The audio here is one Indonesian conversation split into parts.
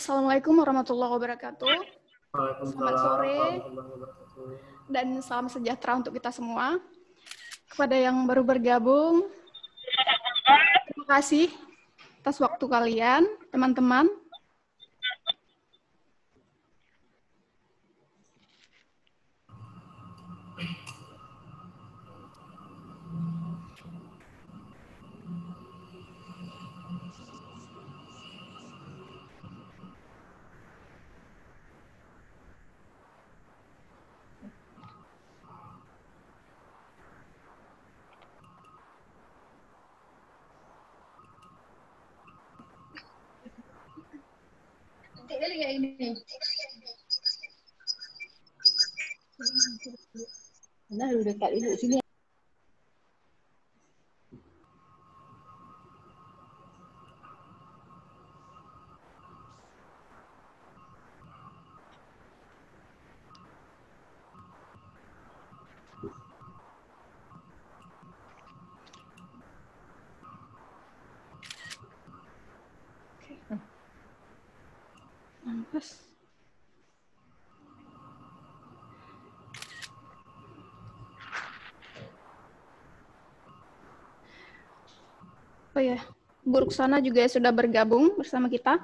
Assalamualaikum warahmatullahi wabarakatuh. Selamat sore dan salam sejahtera untuk kita semua. Kepada yang baru bergabung, terima kasih atas waktu kalian, teman-teman. Nah, lu dekat ibu sini. Mampus. Oh ya, Bu Ruksana juga sudah bergabung bersama kita.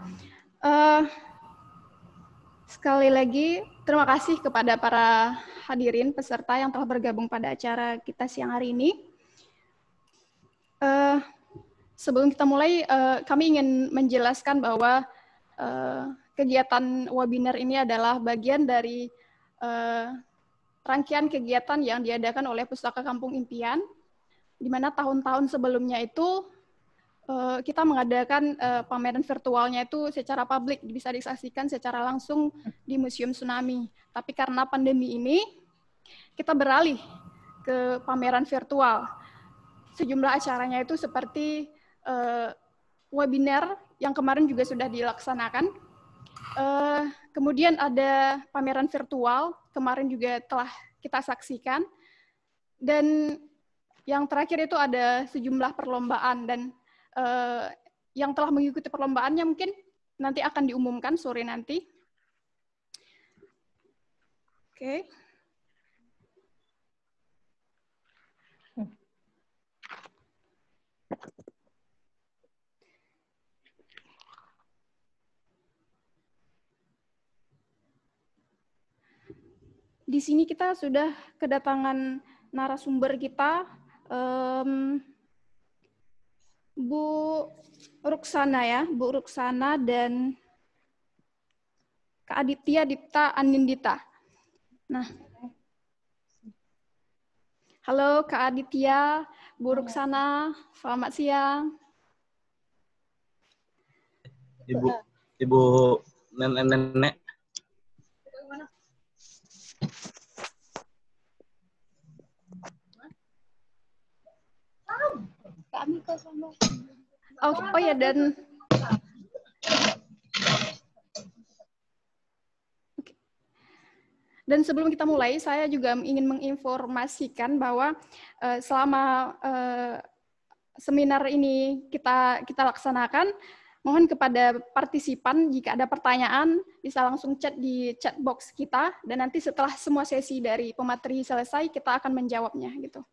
Sekali lagi, terima kasih kepada para hadirin peserta yang telah bergabung pada acara kita siang hari ini. Sebelum kita mulai, kami ingin menjelaskan bahwa kegiatan webinar ini adalah bagian dari rangkaian kegiatan yang diadakan oleh Pustaka Kampung Impian, di mana tahun-tahun sebelumnya itu kita mengadakan pameran virtualnya itu secara publik, bisa disaksikan secara langsung di Museum Tsunami. Tapi karena pandemi ini, kita beralih ke pameran virtual. Sejumlah acaranya itu seperti webinar yang kemarin juga sudah dilaksanakan. Kemudian ada pameran virtual, kemarin juga telah kita saksikan. Dan yang terakhir itu ada sejumlah perlombaan, dan yang telah mengikuti perlombaannya mungkin nanti akan diumumkan sore nanti. Oke. Di sini kita sudah kedatangan narasumber kita, Bu Ruksana ya, Bu Ruksana dan Kak Aditya Dipta Anindita. Nah, halo Kak Aditya, Bu Ruksana, selamat siang. Ibu nenek. Oh ya, dan sebelum kita mulai, saya juga ingin menginformasikan bahwa selama seminar ini kita laksanakan, mohon kepada partisipan jika ada pertanyaan bisa langsung chat di chat box kita, dan nanti setelah semua sesi dari pemateri selesai kita akan menjawabnya gitu.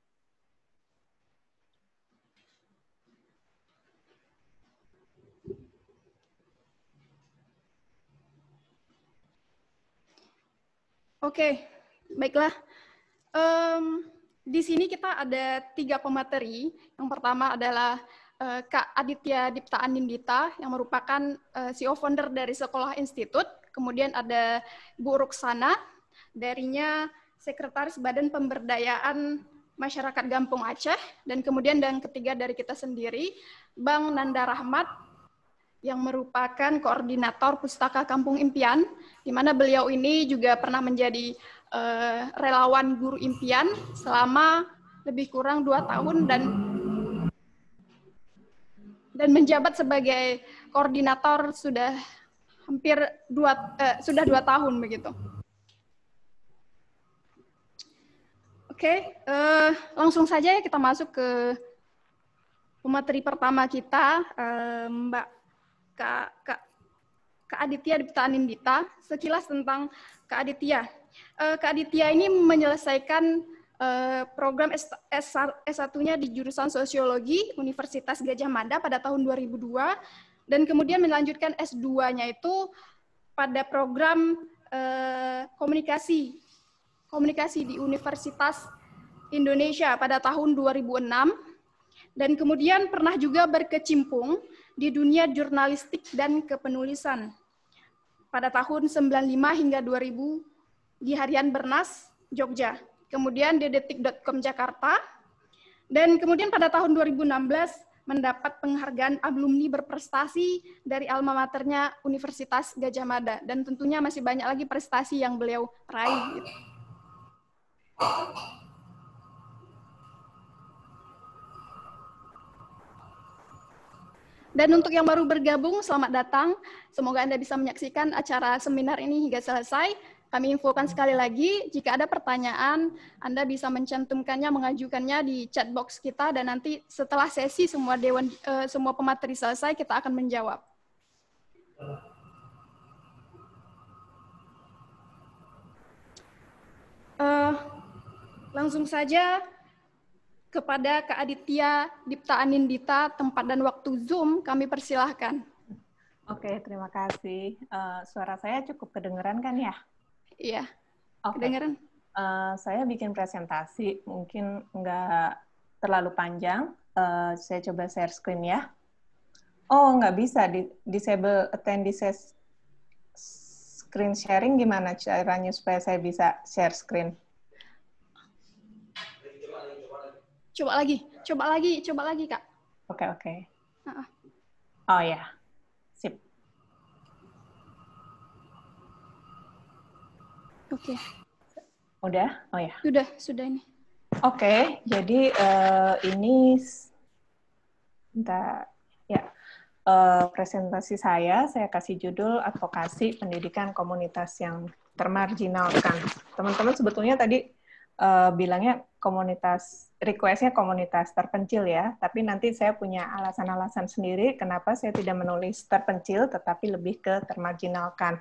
Oke, baiklah. Di sini kita ada 3 pemateri. Yang pertama adalah Kak Aditya Dipta Anindita, yang merupakan CEO founder dari Sekolah Institut. Kemudian ada Bu Ruksana, darinya Sekretaris Badan Pemberdayaan Masyarakat Gampung Aceh. Dan kemudian yang ketiga dari kita sendiri, Bang Nanda Rahmat, yang merupakan koordinator Pustaka Kampung Impian, di mana beliau ini juga pernah menjadi relawan guru impian selama lebih kurang 2 tahun dan menjabat sebagai koordinator sudah hampir 2 tahun begitu. Oke, langsung saja ya kita masuk ke pemateri pertama kita, Mbak Kak Kak Aditya Dipta Anindita. Sekilas tentang Kak Aditya. Kak Aditya ini menyelesaikan program S1-nya di jurusan Sosiologi Universitas Gadjah Mada pada tahun 2002, dan kemudian melanjutkan S2-nya itu pada program komunikasi di Universitas Indonesia pada tahun 2006, dan kemudian pernah juga berkecimpung di dunia jurnalistik dan kepenulisan pada tahun 95 hingga 2000 di Harian Bernas, Jogja. Kemudian di detik.com Jakarta, dan kemudian pada tahun 2016 mendapat penghargaan alumni berprestasi dari alma maternya Universitas Gadjah Mada, dan tentunya masih banyak lagi prestasi yang beliau raih. Dan untuk yang baru bergabung, selamat datang. Semoga Anda bisa menyaksikan acara seminar ini hingga selesai. Kami infokan sekali lagi, jika ada pertanyaan, Anda bisa mencantumkannya, mengajukannya di chat box kita, dan nanti setelah sesi semua pemateri selesai, kita akan menjawab. Langsung saja kepada Kak Aditya Dipta Anindita, tempat dan waktu Zoom, kami persilahkan. Oke, terima kasih. Suara saya cukup kedengeran kan ya? Iya, okay. Kedengeran. Saya bikin presentasi, mungkin nggak terlalu panjang. Saya coba share screen ya. Oh, nggak bisa, disable attendee screen sharing, gimana caranya supaya saya bisa share screen? Coba lagi, Kak. Oke. Oh ya, sip. Oke. Udah? Oh ya. Sudah ini. Oke, jadi ini, bentar, ya. Presentasi saya kasih judul Advokasi Pendidikan Komunitas yang Termarginalkan. Teman-teman sebetulnya tadi bilangnya request-nya komunitas terpencil ya, tapi nanti saya punya alasan-alasan sendiri kenapa saya tidak menulis terpencil, tetapi lebih ke termarginalkan.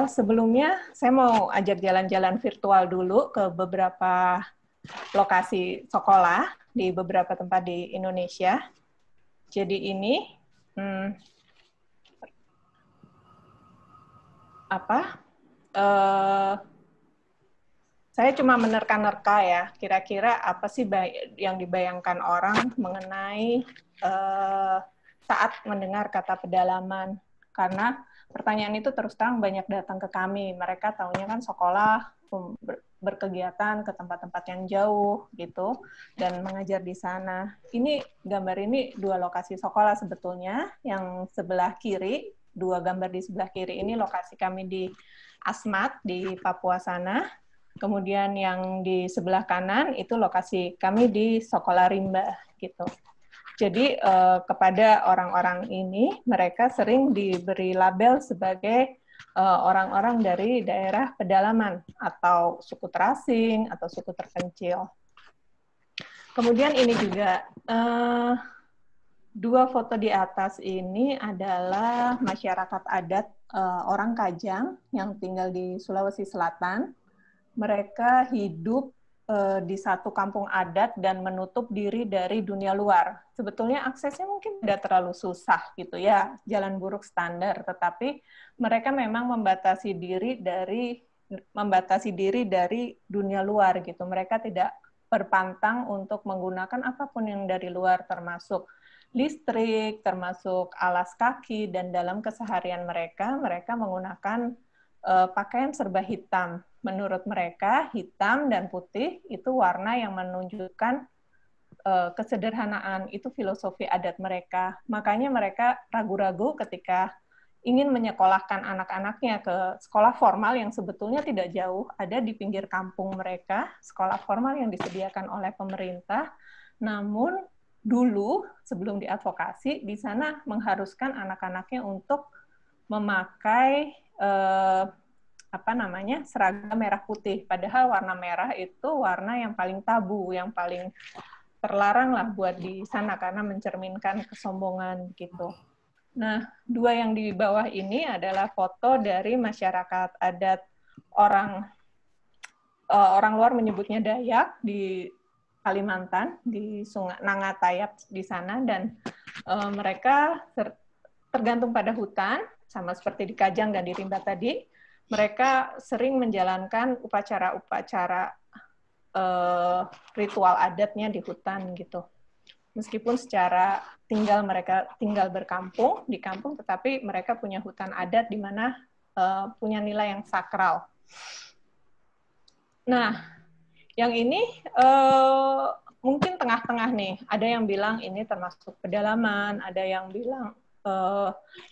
Sebelumnya, saya mau ajak jalan-jalan virtual dulu ke beberapa lokasi sekolah di beberapa tempat di Indonesia. Jadi ini, saya cuma menerka-nerka ya, kira-kira apa sih yang dibayangkan orang mengenai saat mendengar kata pedalaman. Karena pertanyaan itu terus terang banyak datang ke kami. Mereka tahunya kan sekolah, berkegiatan ke tempat-tempat yang jauh gitu, dan mengajar di sana. Ini gambar ini 2 lokasi sekolah sebetulnya. Yang sebelah kiri, 2 gambar di sebelah kiri ini lokasi kami di Asmat, di Papua sana. Kemudian yang di sebelah kanan itu lokasi kami di Sekolah Rimba gitu. Jadi kepada orang-orang ini mereka sering diberi label sebagai orang-orang dari daerah pedalaman atau suku terasing atau suku terpencil. Kemudian ini juga 2 foto di atas ini adalah masyarakat adat orang Kajang yang tinggal di Sulawesi Selatan. Mereka hidup di satu kampung adat dan menutup diri dari dunia luar. Sebetulnya aksesnya mungkin tidak terlalu susah gitu ya, jalan buruk standar, tetapi mereka memang membatasi diri dari dunia luar gitu. Mereka tidak berpantang untuk menggunakan apapun yang dari luar, termasuk listrik, termasuk alas kaki, dan dalam keseharian mereka menggunakan pakaian serba hitam. Menurut mereka, hitam dan putih itu warna yang menunjukkan kesederhanaan, itu filosofi adat mereka. Makanya mereka ragu-ragu ketika ingin menyekolahkan anak-anaknya ke sekolah formal yang sebetulnya tidak jauh, ada di pinggir kampung mereka, sekolah formal yang disediakan oleh pemerintah, namun dulu, sebelum diadvokasi, di sana mengharuskan anak-anaknya untuk memakai seragam merah putih. Padahal warna merah itu warna yang paling tabu, yang paling terlarang lah buat di sana karena mencerminkan kesombongan gitu. Nah, dua yang di bawah ini adalah foto dari masyarakat adat orang luar menyebutnya Dayak di Kalimantan, di Sungai Nangatayap di sana, dan mereka tergantung pada hutan, sama seperti di Kajang dan di Rimba tadi, mereka sering menjalankan upacara-upacara ritual adatnya di hutan gitu. Meskipun secara mereka tinggal berkampung di kampung, tetapi mereka punya hutan adat di mana punya nilai yang sakral. Nah, yang ini mungkin tengah-tengah nih. Ada yang bilang ini termasuk pedalaman, ada yang bilang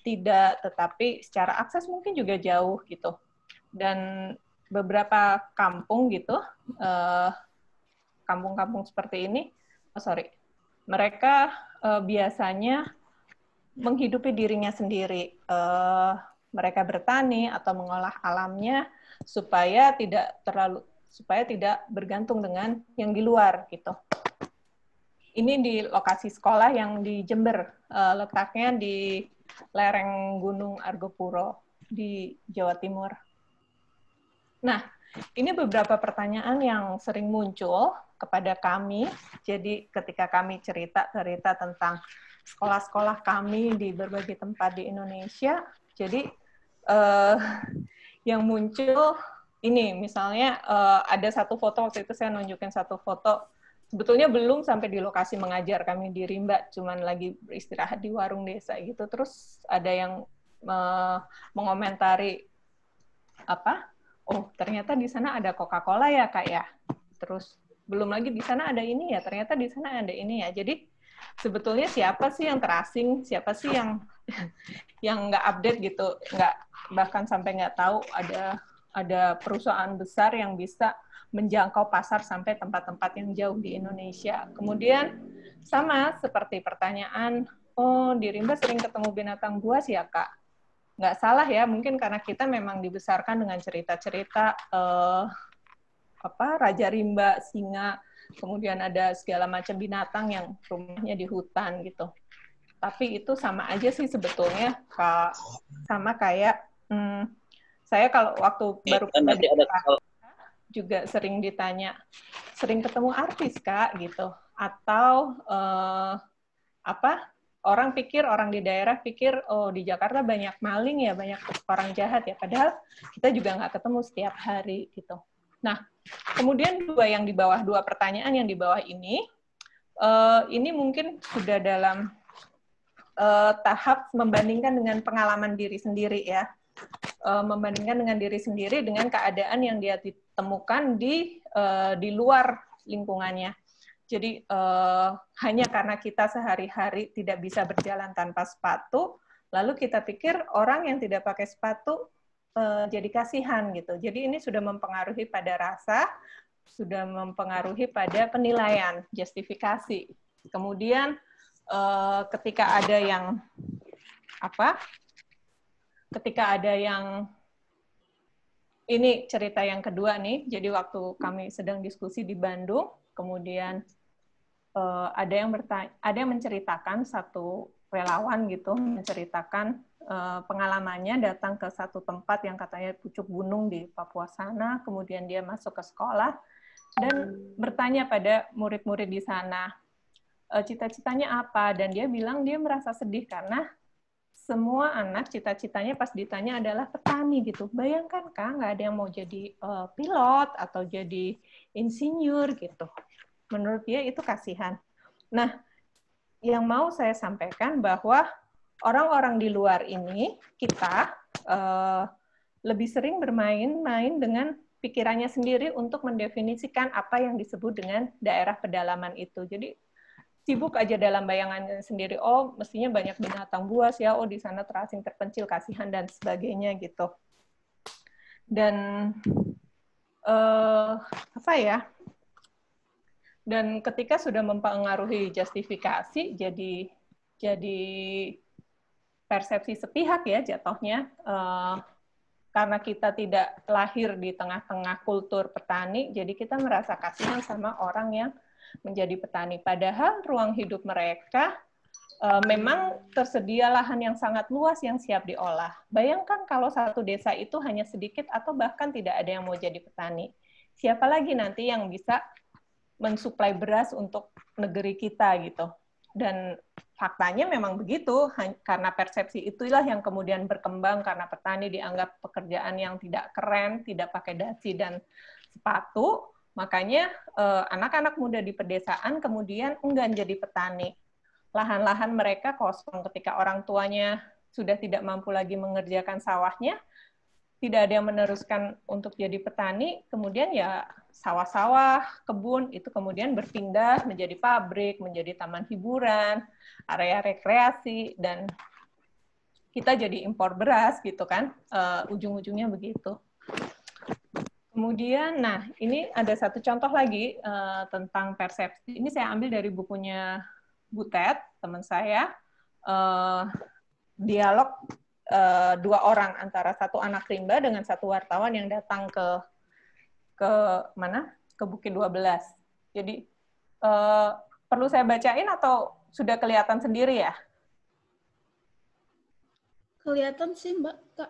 tidak, tetapi secara akses mungkin juga jauh gitu. Dan beberapa kampung gitu, kampung-kampung seperti ini, mereka biasanya menghidupi dirinya sendiri. Mereka bertani atau mengolah alamnya supaya tidak bergantung dengan yang di luar gitu. Ini di lokasi sekolah yang di Jember, letaknya di lereng Gunung Argopuro di Jawa Timur. Nah, ini beberapa pertanyaan yang sering muncul kepada kami. Jadi ketika kami cerita tentang sekolah-sekolah kami di berbagai tempat di Indonesia, jadi yang muncul ini, misalnya ada satu foto, waktu itu saya nunjukin satu foto, sebetulnya belum sampai di lokasi mengajar, kami di Rimba, cuman lagi beristirahat di warung desa gitu, terus ada yang mengomentari, oh ternyata di sana ada Coca-Cola ya Kak ya, terus belum lagi di sana ada ini ya, ternyata di sana ada ini ya, jadi sebetulnya siapa sih yang terasing, siapa sih yang nggak update gitu, bahkan sampai nggak tahu ada perusahaan besar yang bisa menjangkau pasar sampai tempat-tempat yang jauh di Indonesia. Kemudian sama seperti pertanyaan, oh di Rimba sering ketemu binatang buas ya Kak? Nggak salah ya, mungkin karena kita memang dibesarkan dengan cerita-cerita Raja Rimba, singa, kemudian ada segala macam binatang yang rumahnya di hutan gitu. Tapi itu sama aja sih sebetulnya, sama kayak saya kalau waktu baru juga sering ditanya, sering ketemu artis Kak gitu, atau orang di daerah pikir, oh di Jakarta banyak maling ya, banyak orang jahat ya, padahal kita juga nggak ketemu setiap hari gitu. Nah, kemudian dua pertanyaan yang di bawah ini mungkin sudah dalam tahap membandingkan dengan pengalaman diri sendiri ya, membandingkan dengan diri sendiri dengan keadaan yang dia ditemukan di luar lingkungannya. Jadi hanya karena kita sehari-hari tidak bisa berjalan tanpa sepatu, lalu kita pikir orang yang tidak pakai sepatu jadi kasihan gitu. Jadi ini sudah mempengaruhi pada rasa, sudah mempengaruhi pada penilaian, justifikasi. Kemudian ketika ada yang ini cerita yang kedua nih, jadi waktu kami sedang diskusi di Bandung, kemudian ada yang menceritakan, satu relawan gitu menceritakan pengalamannya datang ke satu tempat yang katanya pucuk gunung di Papua sana, kemudian dia masuk ke sekolah dan bertanya pada murid-murid di sana, cita-citanya apa, dan dia bilang dia merasa sedih karena semua anak cita-citanya pas ditanya adalah petani gitu. Bayangkan Kak, nggak ada yang mau jadi pilot atau jadi insinyur gitu. Menurut dia itu kasihan. Nah, yang mau saya sampaikan bahwa orang-orang di luar ini, kita lebih sering bermain-main dengan pikirannya sendiri untuk mendefinisikan apa yang disebut dengan daerah pedalaman itu. Jadi sibuk aja dalam bayangannya sendiri, oh mestinya banyak binatang buas ya, oh di sana terasing terpencil, kasihan dan sebagainya gitu. Dan dan ketika sudah mempengaruhi justifikasi, jadi persepsi sepihak ya jatuhnya, karena kita tidak lahir di tengah-tengah kultur petani, jadi kita merasa kasihan sama orang yang menjadi petani. Padahal ruang hidup mereka memang tersedia lahan yang sangat luas yang siap diolah. Bayangkan kalau satu desa itu hanya sedikit atau bahkan tidak ada yang mau jadi petani. Siapa lagi nanti yang bisa mensuplai beras untuk negeri kita gitu. Dan faktanya memang begitu, karena persepsi itulah yang kemudian berkembang karena petani dianggap pekerjaan yang tidak keren, tidak pakai dasi dan sepatu, makanya anak-anak muda di pedesaan kemudian enggan jadi petani. Lahan-lahan mereka kosong ketika orang tuanya sudah tidak mampu lagi mengerjakan sawahnya, tidak ada yang meneruskan untuk jadi petani, kemudian ya sawah-sawah, kebun, itu kemudian berpindah menjadi pabrik, menjadi taman hiburan, area rekreasi, dan kita jadi impor beras gitu kan, ujung-ujungnya begitu. Kemudian, nah ini ada satu contoh lagi tentang persepsi. Ini saya ambil dari bukunya Butet, teman saya, dialog dua orang antara satu anak rimba dengan satu wartawan yang datang ke mana? Ke Bukit 12. Jadi perlu saya bacain atau sudah kelihatan sendiri ya? Kelihatan sih, Mbak.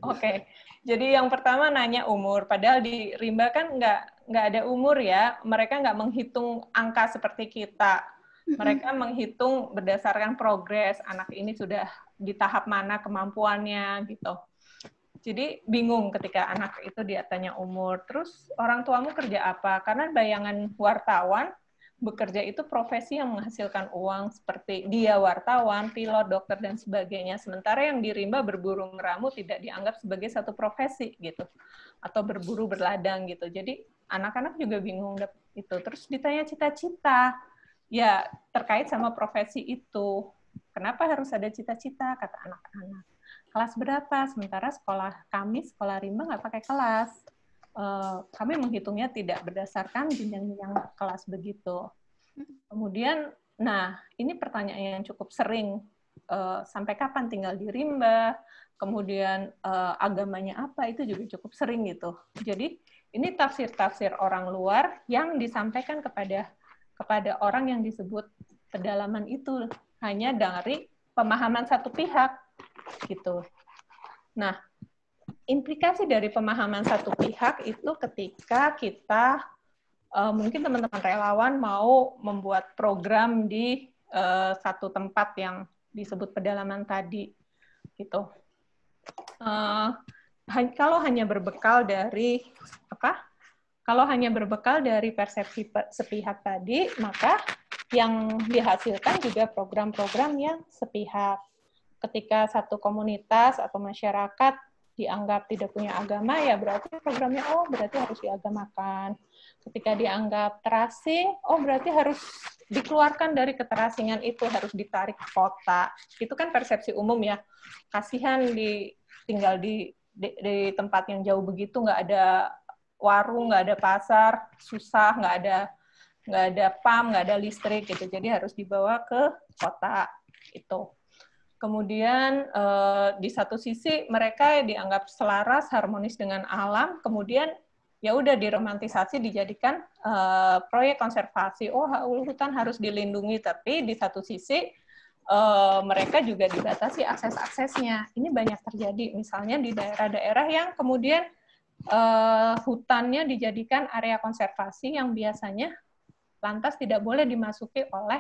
Oke. Jadi yang pertama nanya umur, padahal di rimba kan nggak ada umur ya. Mereka nggak menghitung angka seperti kita. Mereka menghitung berdasarkan progres, anak ini sudah di tahap mana kemampuannya, gitu. Jadi bingung ketika anak itu dia tanya umur, terus orang tuamu kerja apa? Karena bayangan wartawan, bekerja itu profesi yang menghasilkan uang, seperti dia wartawan, pilot, dokter, dan sebagainya. Sementara yang di rimba berburu meramu tidak dianggap sebagai satu profesi, gitu. Atau berburu berladang, gitu. Jadi anak-anak juga bingung itu. Terus ditanya cita-cita. Ya, terkait sama profesi itu. Kenapa harus ada cita-cita, kata anak-anak. Kelas berapa? Sementara sekolah kami, sekolah rimba, nggak pakai kelas. Kami menghitungnya tidak berdasarkan jenjang-jenjang kelas begitu. Kemudian, nah, ini pertanyaan yang cukup sering. Sampai kapan tinggal di rimba? Kemudian, agamanya apa? Itu juga cukup sering gitu. Jadi, ini tafsir-tafsir orang luar yang disampaikan kepada orang yang disebut pedalaman itu hanya dari pemahaman satu pihak gitu. Nah, implikasi dari pemahaman satu pihak itu ketika kita mungkin teman-teman relawan mau membuat program di satu tempat yang disebut pedalaman tadi gitu. Kalau hanya berbekal dari Kalau hanya berbekal dari persepsi sepihak tadi, maka yang dihasilkan juga program-program yang sepihak. Ketika satu komunitas atau masyarakat dianggap tidak punya agama, ya berarti programnya, berarti harus diagamakan. Ketika dianggap terasing, berarti harus dikeluarkan dari keterasingan itu, harus ditarik ke kota. Itu kan persepsi umum ya. Kasihan tinggal di tempat yang jauh begitu, nggak ada warung, nggak ada pasar, susah, nggak ada PAM, nggak ada listrik gitu. Jadi harus dibawa ke kota itu. Kemudian di satu sisi mereka dianggap selaras, harmonis dengan alam. Kemudian ya udah diromantisasi, dijadikan proyek konservasi. Hutan harus dilindungi. Tapi di satu sisi mereka juga dibatasi akses-aksesnya. Ini banyak terjadi. Misalnya di daerah-daerah yang kemudian hutannya dijadikan area konservasi yang biasanya lantas tidak boleh dimasuki oleh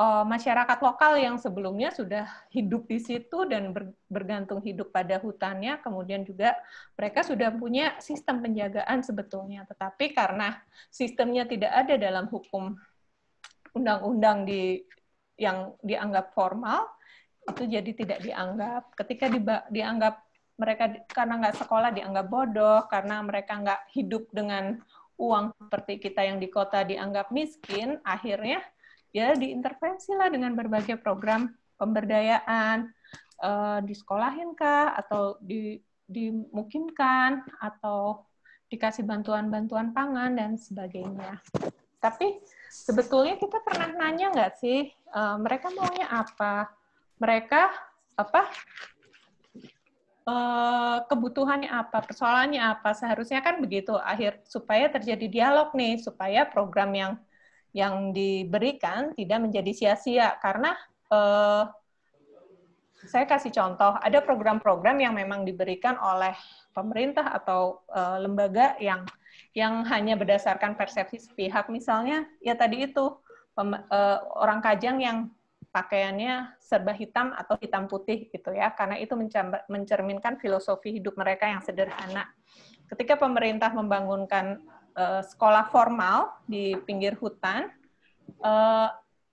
masyarakat lokal yang sebelumnya sudah hidup di situ dan bergantung hidup pada hutannya, kemudian juga mereka sudah punya sistem penjagaan sebetulnya, tetapi karena sistemnya tidak ada dalam hukum undang-undang yang dianggap formal, itu jadi tidak dianggap. Ketika dianggap mereka karena nggak sekolah dianggap bodoh, karena mereka nggak hidup dengan uang seperti kita yang di kota dianggap miskin, akhirnya ya diintervensi lah dengan berbagai program pemberdayaan, disekolahin kah, atau dimukimkan, atau dikasih bantuan-bantuan pangan, dan sebagainya. Tapi sebetulnya kita pernah nanya nggak sih, mereka maunya apa? Mereka kebutuhannya apa, persoalannya apa, seharusnya kan begitu, supaya terjadi dialog nih, supaya program yang yang diberikan tidak menjadi sia-sia. Karena saya kasih contoh, ada program-program yang memang diberikan oleh pemerintah atau lembaga yang hanya berdasarkan persepsi sepihak. Misalnya, ya tadi itu, orang Kajang yang pakaiannya serba hitam atau hitam putih gitu ya, karena itu mencerminkan filosofi hidup mereka yang sederhana. Ketika pemerintah membangunkan sekolah formal di pinggir hutan,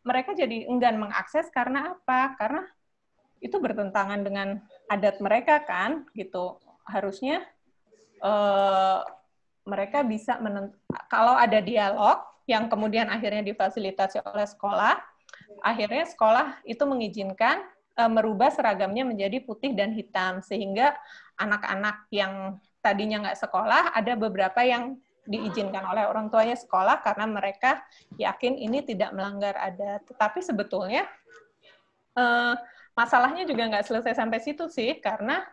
mereka jadi enggan mengakses karena apa? Karena itu bertentangan dengan adat mereka kan, gitu. Harusnya mereka bisa kalau ada dialog yang kemudian akhirnya difasilitasi oleh sekolah, akhirnya sekolah itu mengizinkan merubah seragamnya menjadi putih dan hitam, sehingga anak-anak yang tadinya nggak sekolah, ada beberapa yang diizinkan oleh orang tuanya sekolah karena mereka yakin ini tidak melanggar adat. Tetapi sebetulnya masalahnya juga nggak selesai sampai situ sih, karena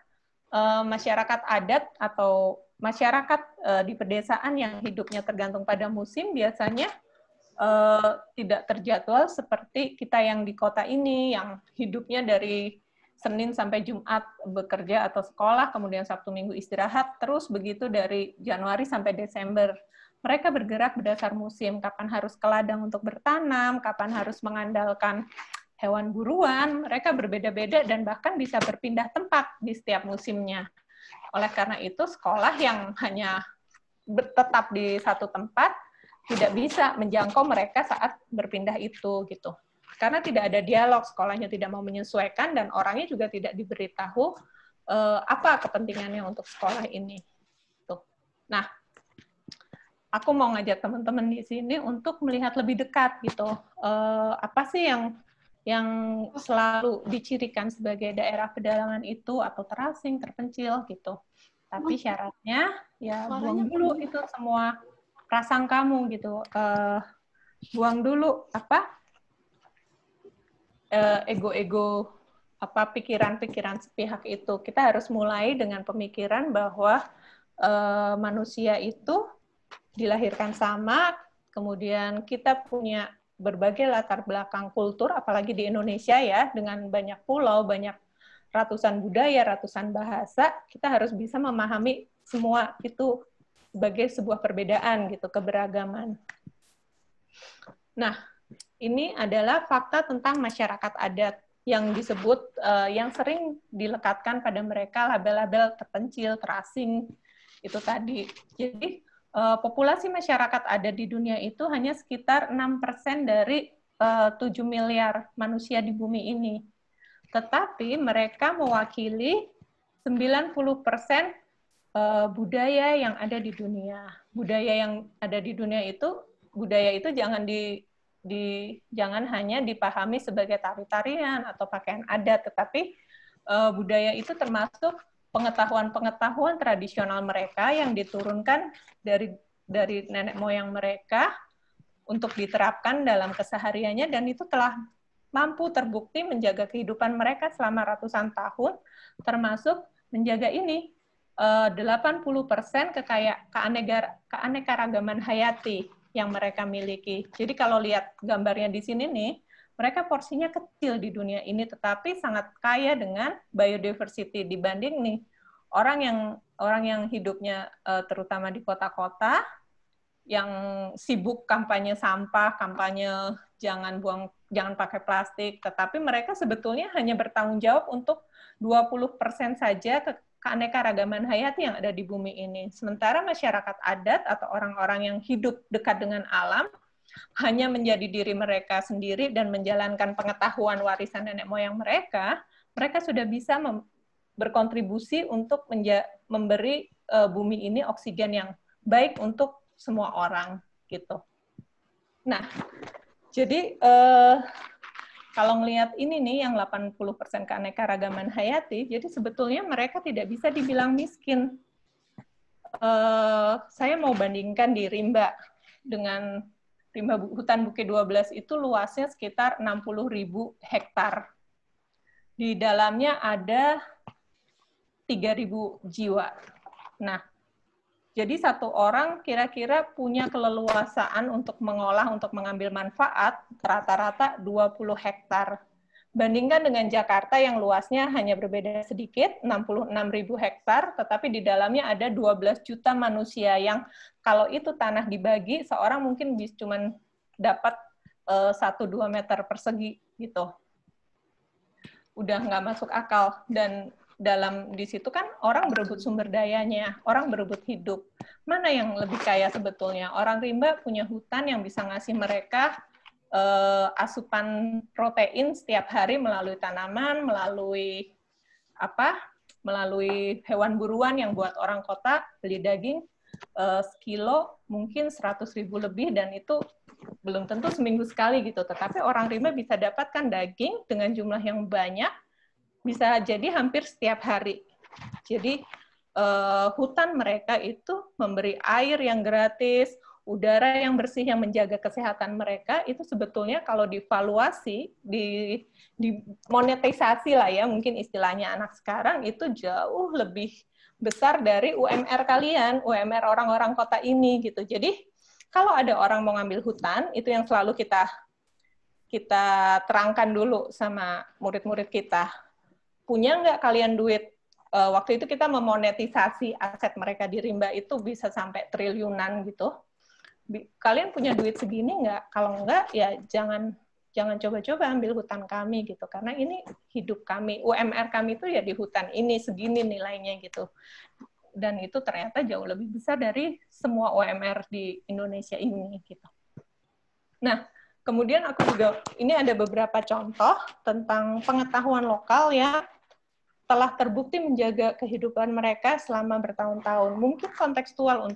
masyarakat adat atau masyarakat di pedesaan yang hidupnya tergantung pada musim biasanya tidak terjadwal seperti kita yang di kota ini, yang hidupnya dari Senin sampai Jumat bekerja atau sekolah, kemudian Sabtu Minggu istirahat, terus begitu dari Januari sampai Desember. Mereka bergerak berdasar musim, kapan harus ke ladang untuk bertanam, kapan harus mengandalkan hewan buruan, mereka berbeda-beda dan bahkan bisa berpindah tempat di setiap musimnya. Oleh karena itu, sekolah yang hanya tetap di satu tempat tidak bisa menjangkau mereka saat berpindah itu, gitu. Karena tidak ada dialog, sekolahnya tidak mau menyesuaikan dan orangnya juga tidak diberitahu apa kepentingannya untuk sekolah ini. Tuh. Nah, aku mau ngajak teman-teman di sini untuk melihat lebih dekat, gitu. Apa sih yang selalu dicirikan sebagai daerah pedalaman itu atau terasing, terpencil gitu. Tapi syaratnya ya buang dulu itu semua prasangkamu gitu. Buang dulu ego-ego pikiran-pikiran sepihak itu. Kita harus mulai dengan pemikiran bahwa manusia itu dilahirkan sama, kemudian kita punya berbagai latar belakang kultur, apalagi di Indonesia ya, dengan banyak pulau, banyak ratusan budaya, ratusan bahasa, kita harus bisa memahami semua itu sebagai sebuah perbedaan gitu, keberagaman. Nah, ini adalah fakta tentang masyarakat adat yang disebut, yang sering dilekatkan pada mereka label-label terpencil, terasing, itu tadi. Jadi, populasi masyarakat adat di dunia itu hanya sekitar 6% dari 7 miliar manusia di bumi ini. Tetapi mereka mewakili 90% budaya yang ada di dunia. Budaya yang ada di dunia itu, budaya itu jangan hanya dipahami sebagai tari-tarian atau pakaian adat, tetapi budaya itu termasuk pengetahuan-pengetahuan tradisional mereka yang diturunkan dari nenek moyang mereka untuk diterapkan dalam kesehariannya, dan itu telah mampu terbukti menjaga kehidupan mereka selama ratusan tahun, termasuk menjaga ini 80% keanekaragaman hayati yang mereka miliki. Jadi kalau lihat gambarnya di sini nih, mereka porsinya kecil di dunia ini, tetapi sangat kaya dengan biodiversity dibanding nih orang yang hidupnya terutama di kota-kota yang sibuk kampanye sampah, kampanye jangan pakai plastik, tetapi mereka sebetulnya hanya bertanggung jawab untuk 20% saja keanekaragaman hayati yang ada di bumi ini. Sementara masyarakat adat atau orang-orang yang hidup dekat dengan alam hanya menjadi diri mereka sendiri dan menjalankan pengetahuan warisan nenek moyang mereka sudah bisa berkontribusi untuk memberi bumi ini oksigen yang baik untuk semua orang, gitu. Nah, jadi kalau ngelihat ini nih yang 80% keanekaragaman hayati, jadi sebetulnya mereka tidak bisa dibilang miskin. Saya mau bandingkan di Rimba dengan Rimba Hutan Bukit 12 itu luasnya sekitar 60.000 hektar. Di dalamnya ada 3.000 jiwa. Nah, Jadi satu orang kira-kira punya keleluasaan untuk mengolah, untuk mengambil manfaat rata-rata 20 hektar. Bandingkan dengan Jakarta yang luasnya hanya berbeda sedikit, 66.000 hektar, tetapi di dalamnya ada 12 juta manusia yang kalau itu tanah dibagi, seorang mungkin cuma dapat 1-2 meter persegi gitu. Udah nggak masuk akal. Dan di situ kan orang berebut sumber dayanya, orang berebut hidup. Mana yang lebih kaya sebetulnya? Orang rimba punya hutan yang bisa ngasih mereka asupan protein setiap hari melalui tanaman, melalui hewan buruan yang buat orang kota beli daging sekilo mungkin 100.000 lebih, dan itu belum tentu seminggu sekali gitu. Tetapi orang rimba bisa dapatkan daging dengan jumlah yang banyak, bisa jadi hampir setiap hari. Jadi hutan mereka itu memberi air yang gratis, udara yang bersih yang menjaga kesehatan mereka. Itu sebetulnya kalau divaluasi, dimonetisasi lah ya, mungkin istilahnya anak sekarang, itu jauh lebih besar dari UMR kalian, UMR orang-orang kota ini gitu. Jadi kalau ada orang mau ngambil hutan, itu yang selalu kita terangkan dulu sama murid-murid kita. Punya nggak kalian duit? Waktu itu kita memonetisasi aset mereka di rimba itu bisa sampai triliunan gitu. Kalian punya duit segini nggak? Kalau nggak, ya jangan coba-coba ambil hutan kami gitu, karena ini hidup kami, UMR kami itu ya di hutan ini segini nilainya gitu. Dan itu ternyata jauh lebih besar dari semua UMR di Indonesia ini gitu. Nah, kemudian aku juga, ini ada beberapa contoh tentang pengetahuan lokal yang telah terbukti menjaga kehidupan mereka selama bertahun-tahun. Mungkin kontekstual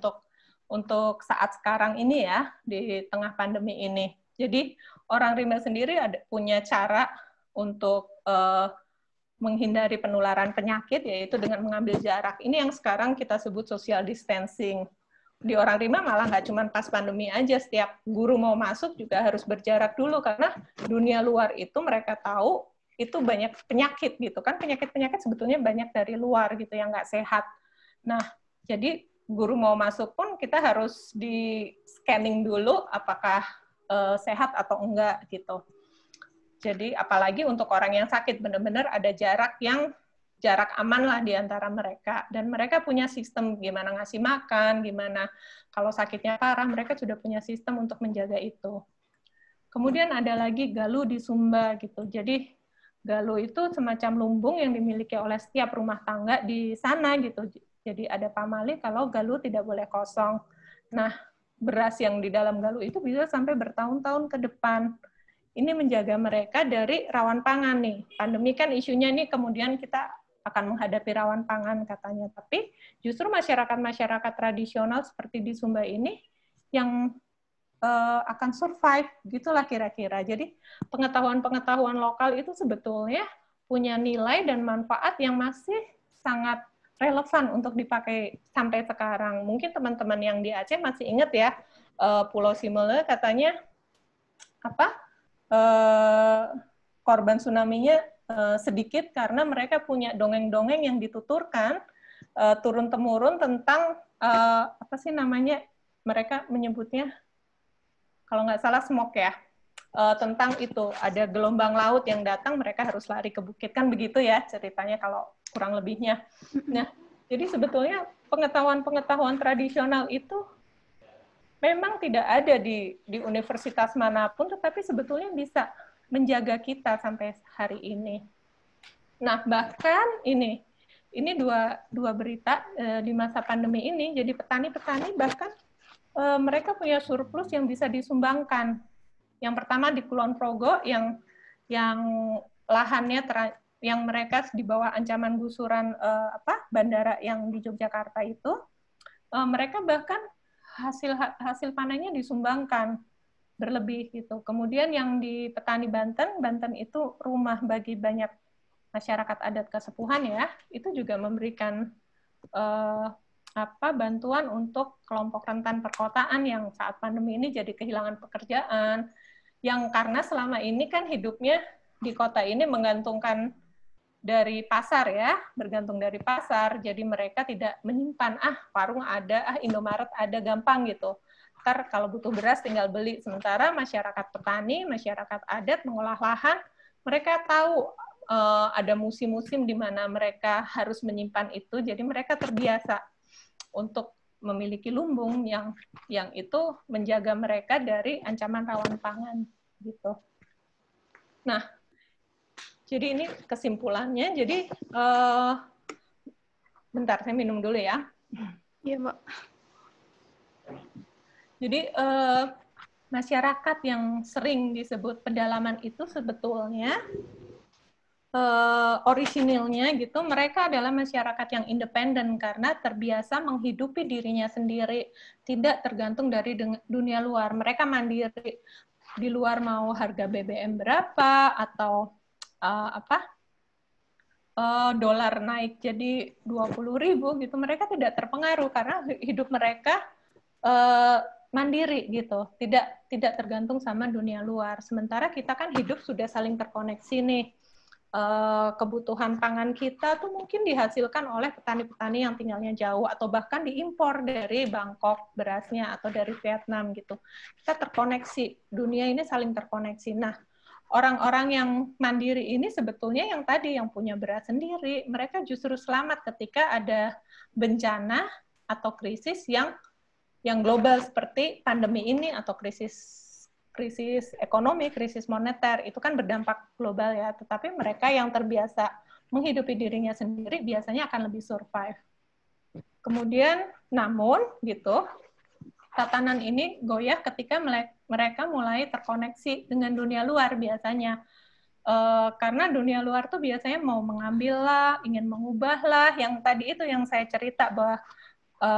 untuk saat sekarang ini ya, di tengah pandemi ini. Jadi orang rimba sendiri punya cara untuk menghindari penularan penyakit, yaitu dengan mengambil jarak. Ini yang sekarang kita sebut social distancing. Di orang rimba malah nggak cuma pas pandemi aja, setiap guru mau masuk juga harus berjarak dulu, karena dunia luar itu mereka tahu itu banyak penyakit gitu kan, penyakit-penyakit sebetulnya banyak dari luar gitu yang nggak sehat. Nah, jadi guru mau masuk pun kita harus di scanning dulu apakah sehat atau enggak gitu. Jadi apalagi untuk orang yang sakit, benar-benar ada jarak aman lah di antara mereka. Dan mereka punya sistem gimana ngasih makan, gimana kalau sakitnya parah, mereka sudah punya sistem untuk menjaga itu. Kemudian ada lagi galuh di Sumba gitu. Jadi galuh itu semacam lumbung yang dimiliki oleh setiap rumah tangga di sana gitu. Jadi ada pamali kalau galuh tidak boleh kosong. Nah, beras yang di dalam galuh itu bisa sampai bertahun-tahun ke depan. Ini menjaga mereka dari rawan pangan nih. Pandemi kan isunya nih, kemudian kita akan menghadapi rawan pangan katanya. Tapi justru masyarakat-masyarakat tradisional seperti di Sumba ini yang akan survive, gitulah kira-kira. Jadi pengetahuan-pengetahuan lokal itu sebetulnya punya nilai dan manfaat yang masih sangat relevan untuk dipakai sampai sekarang. Mungkin teman-teman yang di Aceh masih ingat ya, Pulau Simele katanya korban tsunami-nya sedikit karena mereka punya dongeng-dongeng yang dituturkan turun-temurun tentang apa sih namanya, mereka menyebutnya kalau nggak salah smog ya, tentang itu ada gelombang laut yang datang, mereka harus lari ke bukit, kan begitu ya ceritanya kalau kurang lebihnya. Nah, jadi sebetulnya pengetahuan-pengetahuan tradisional itu memang tidak ada di universitas manapun, tetapi sebetulnya bisa menjaga kita sampai hari ini. Nah, bahkan ini dua berita di masa pandemi ini, jadi petani-petani bahkan mereka punya surplus yang bisa disumbangkan. Yang pertama di Kulon Progo yang lahannya yang mereka di bawah ancaman gusuran bandara yang di Yogyakarta itu, mereka bahkan hasil panennya disumbangkan berlebih gitu. Kemudian yang di petani Banten itu rumah bagi banyak masyarakat adat kesepuhan ya, itu juga memberikan bantuan untuk kelompok rentan perkotaan yang saat pandemi ini jadi kehilangan pekerjaan, yang karena selama ini kan hidupnya di kota ini menggantungkan dari pasar ya, bergantung dari pasar. Jadi mereka tidak menyimpan, warung ada, Indomaret ada, gampang gitu. Ntar kalau butuh beras tinggal beli. Sementara masyarakat petani, masyarakat adat mengolah lahan, mereka tahu ada musim-musim di mana mereka harus menyimpan itu, jadi mereka terbiasa untuk memiliki lumbung yang itu menjaga mereka dari ancaman rawan pangan gitu. Nah, jadi ini kesimpulannya. Jadi bentar, saya minum dulu ya. Iya, Mbak. Jadi masyarakat yang sering disebut pedalaman itu sebetulnya orisinilnya gitu, mereka adalah masyarakat yang independen karena terbiasa menghidupi dirinya sendiri, tidak tergantung dari dunia luar. Mereka mandiri, di luar mau harga BBM berapa atau dolar naik jadi 20.000 gitu, mereka tidak terpengaruh karena hidup mereka mandiri gitu, tidak tergantung sama dunia luar. Sementara kita kan hidup sudah saling terkoneksi nih. Kebutuhan pangan kita tuh mungkin dihasilkan oleh petani-petani yang tinggalnya jauh atau bahkan diimpor dari Bangkok berasnya atau dari Vietnam gitu. Kita terkoneksi, dunia ini saling terkoneksi. Nah, orang-orang yang mandiri ini sebetulnya yang tadi yang punya beras sendiri, mereka justru selamat ketika ada bencana atau krisis yang global seperti pandemi ini atau krisis ekonomi, krisis moneter, itu kan berdampak global ya, tetapi mereka yang terbiasa menghidupi dirinya sendiri biasanya akan lebih survive. Kemudian, namun, gitu, tatanan ini goyah ketika mereka mulai terkoneksi dengan dunia luar biasanya. Karena dunia luar tuh biasanya mau mengambil lah, ingin mengubah lah, yang tadi itu yang saya cerita bahwa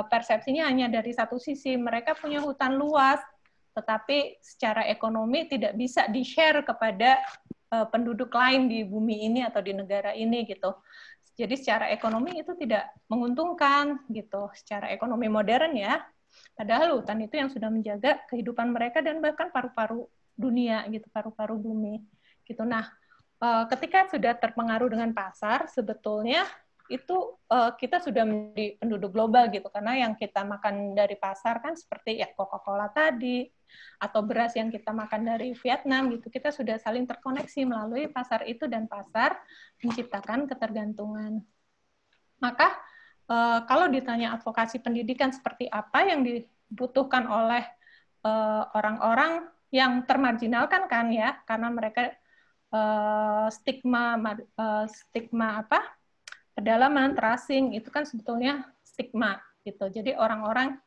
persepsinya hanya dari satu sisi, mereka punya hutan luas, tetapi secara ekonomi tidak bisa di-share kepada penduduk lain di bumi ini atau di negara ini gitu. Jadi secara ekonomi itu tidak menguntungkan gitu, secara ekonomi modern ya. Padahal hutan itu yang sudah menjaga kehidupan mereka dan bahkan paru-paru dunia gitu, paru-paru bumi gitu. Nah, ketika sudah terpengaruh dengan pasar, sebetulnya itu kita sudah menjadi penduduk global gitu, karena yang kita makan dari pasar kan seperti ya Coca-Cola tadi atau beras yang kita makan dari Vietnam gitu, kita sudah saling terkoneksi melalui pasar itu dan pasar menciptakan ketergantungan. Maka kalau ditanya advokasi pendidikan seperti apa yang dibutuhkan oleh orang-orang yang termarginalkan kan ya, karena mereka stigma pedalaman, terasing, itu kan sebetulnya stigma gitu. Jadi orang-orang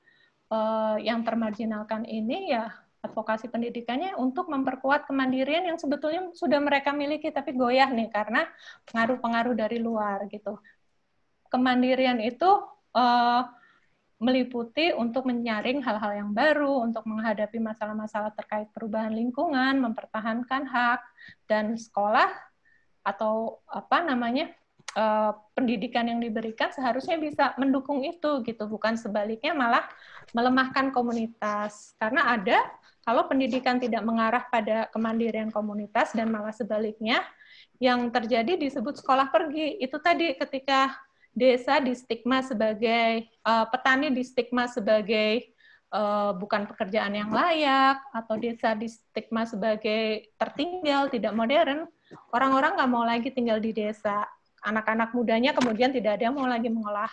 yang termarginalkan ini ya advokasi pendidikannya untuk memperkuat kemandirian yang sebetulnya sudah mereka miliki tapi goyah nih karena pengaruh-pengaruh dari luar gitu. Kemandirian itu meliputi untuk menyaring hal-hal yang baru, untuk menghadapi masalah-masalah terkait perubahan lingkungan, mempertahankan hak, dan sekolah atau pendidikan yang diberikan seharusnya bisa mendukung itu gitu, bukan sebaliknya malah melemahkan komunitas. Karena kalau pendidikan tidak mengarah pada kemandirian komunitas dan malah sebaliknya, yang terjadi disebut sekolah pergi. Itu tadi ketika desa distigma sebagai petani distigma sebagai bukan pekerjaan yang layak, atau desa distigma sebagai tertinggal, tidak modern, orang-orang nggak mau lagi tinggal di desa. Anak-anak mudanya kemudian tidak ada yang mau lagi mengolah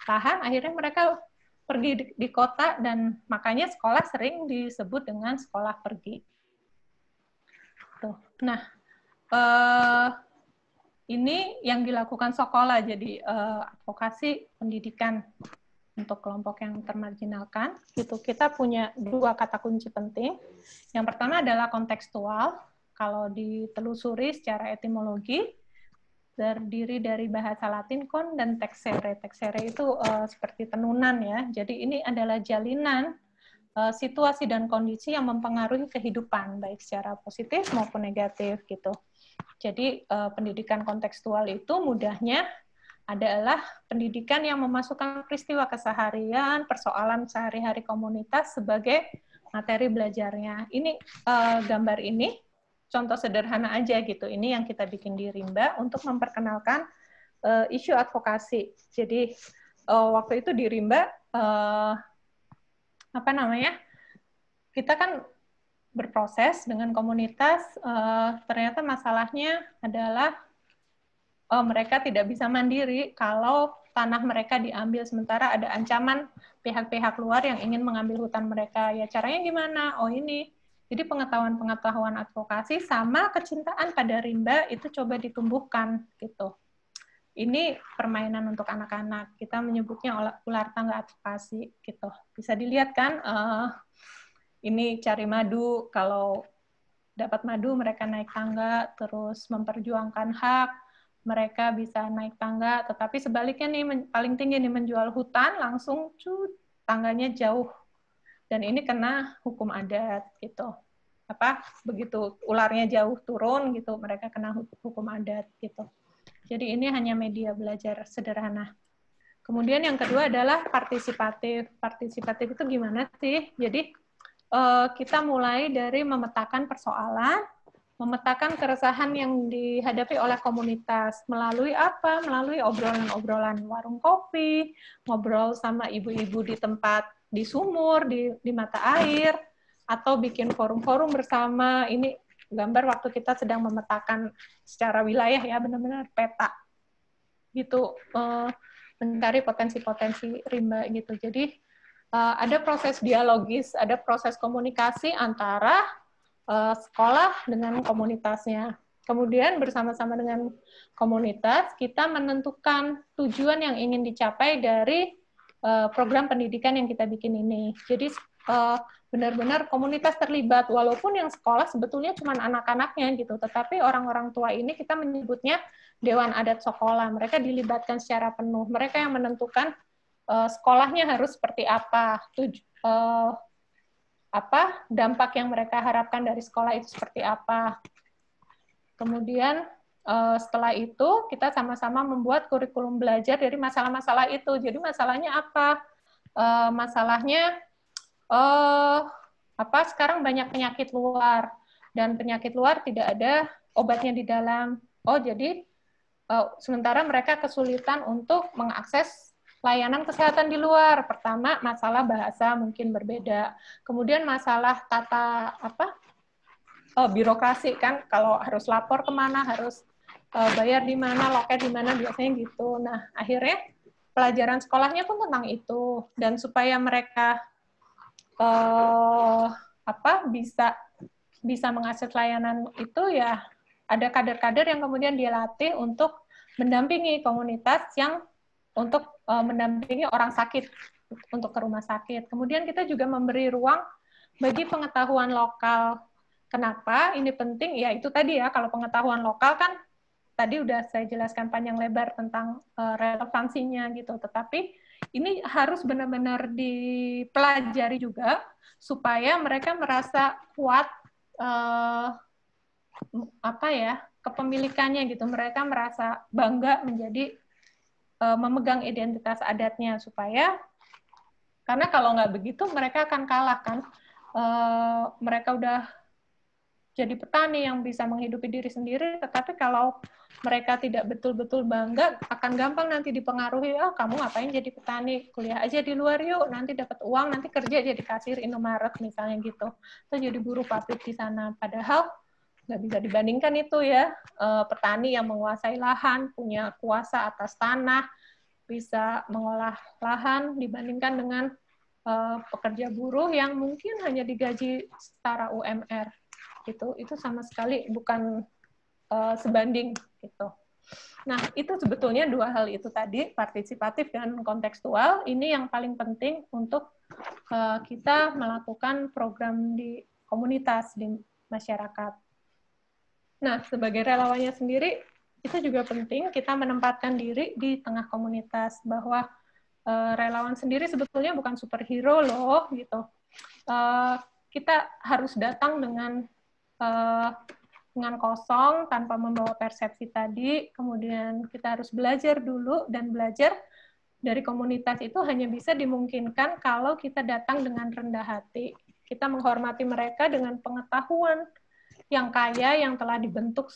lahan, akhirnya mereka pergi di kota, dan makanya sekolah sering disebut dengan sekolah pergi. Tuh. Nah, ini yang dilakukan Sokola, jadi advokasi pendidikan untuk kelompok yang termarginalkan. Gitu. Kita punya 2 kata kunci penting. Yang pertama adalah kontekstual. Kalau ditelusuri secara etimologi, terdiri dari bahasa Latin kon dan texere. Texere itu seperti tenunan ya. Jadi ini adalah jalinan situasi dan kondisi yang mempengaruhi kehidupan baik secara positif maupun negatif gitu. Jadi pendidikan kontekstual itu mudahnya adalah pendidikan yang memasukkan peristiwa keseharian, persoalan sehari-hari komunitas sebagai materi belajarnya. Ini gambar ini contoh sederhana aja gitu. Ini yang kita bikin di Rimba untuk memperkenalkan isu advokasi. Jadi waktu itu di Rimba kita kan berproses dengan komunitas, ternyata masalahnya adalah mereka tidak bisa mandiri kalau tanah mereka diambil, sementara ada ancaman pihak-pihak luar yang ingin mengambil hutan mereka. Ya caranya gimana? Oh ini. Jadi pengetahuan-pengetahuan advokasi sama kecintaan pada rimba itu coba ditumbuhkan gitu. Ini permainan untuk anak-anak. Kita menyebutnya ular tangga advokasi gitu. Bisa dilihat kan? Ini cari madu. Kalau dapat madu mereka naik tangga, terus memperjuangkan hak. Mereka bisa naik tangga, tetapi sebaliknya nih paling tinggi nih menjual hutan langsung tangganya jauh, dan ini kena hukum adat gitu. Begitu ularnya jauh turun gitu, mereka kena hukum adat gitu. Jadi ini hanya media belajar sederhana. Kemudian yang kedua adalah partisipatif. Partisipatif itu gimana sih? Jadi kita mulai dari memetakan persoalan, memetakan keresahan yang dihadapi oleh komunitas. Melalui apa? Melalui obrolan-obrolan warung kopi, ngobrol sama ibu-ibu di tempat, di sumur, di mata air, atau bikin forum-forum bersama. Ini gambar waktu kita sedang memetakan secara wilayah ya, benar-benar peta. Gitu, mencari potensi-potensi rimba gitu. Jadi ada proses dialogis, ada proses komunikasi antara sekolah dengan komunitasnya. Kemudian bersama-sama dengan komunitas, kita menentukan tujuan yang ingin dicapai dari program pendidikan yang kita bikin ini. Jadi benar-benar komunitas terlibat, walaupun yang sekolah sebetulnya cuma anak-anaknya gitu, tetapi orang-orang tua ini kita menyebutnya Dewan Adat Sekolah. Mereka dilibatkan secara penuh. Mereka yang menentukan sekolahnya harus seperti apa, dampak yang mereka harapkan dari sekolah itu seperti apa. Kemudian setelah itu kita sama-sama membuat kurikulum belajar dari masalah-masalah itu. Jadi masalahnya apa? Masalahnya sekarang banyak penyakit luar, dan penyakit luar tidak ada obatnya di dalam. Jadi sementara mereka kesulitan untuk mengakses layanan kesehatan di luar. Pertama, masalah bahasa mungkin berbeda. Kemudian masalah tata birokrasi kan, kalau harus lapor kemana, harus bayar di mana, loket di mana, biasanya gitu. Nah, akhirnya pelajaran sekolahnya pun tentang itu. Dan supaya mereka bisa mengakses layanan itu, ya ada kader-kader yang kemudian dilatih untuk mendampingi komunitas yang untuk mendampingi orang sakit untuk ke rumah sakit. Kemudian kita juga memberi ruang bagi pengetahuan lokal. Kenapa ini penting? Ya itu tadi ya, kalau pengetahuan lokal kan tadi udah saya jelaskan panjang lebar tentang relevansinya gitu. Tetapi ini harus benar-benar dipelajari juga supaya mereka merasa kuat kepemilikannya gitu. Mereka merasa bangga menjadi memegang identitas adatnya, supaya karena kalau nggak begitu mereka akan kalah kan. Mereka udah jadi petani yang bisa menghidupi diri sendiri, tetapi kalau mereka tidak betul-betul bangga, akan gampang nanti dipengaruhi, kamu ngapain jadi petani, kuliah aja di luar yuk, nanti dapat uang, nanti kerja jadi kasir Indomaret misalnya gitu, atau jadi buruh pabrik di sana. Padahal nggak bisa dibandingkan itu ya, petani yang menguasai lahan, punya kuasa atas tanah, bisa mengolah lahan dibandingkan dengan pekerja buruh yang mungkin hanya digaji setara UMR. Itu sama sekali bukan sebanding gitu. Nah, itu sebetulnya dua hal itu tadi, partisipatif dan kontekstual, ini yang paling penting untuk kita melakukan program di komunitas, di masyarakat. Nah, sebagai relawannya sendiri, itu juga penting kita menempatkan diri di tengah komunitas, bahwa relawan sendiri sebetulnya bukan superhero loh, gitu. Kita harus datang dengan kosong, tanpa membawa persepsi tadi, kemudian kita harus belajar dulu, dan belajar dari komunitas itu hanya bisa dimungkinkan kalau kita datang dengan rendah hati. Kita menghormati mereka dengan pengetahuan yang kaya, yang telah dibentuk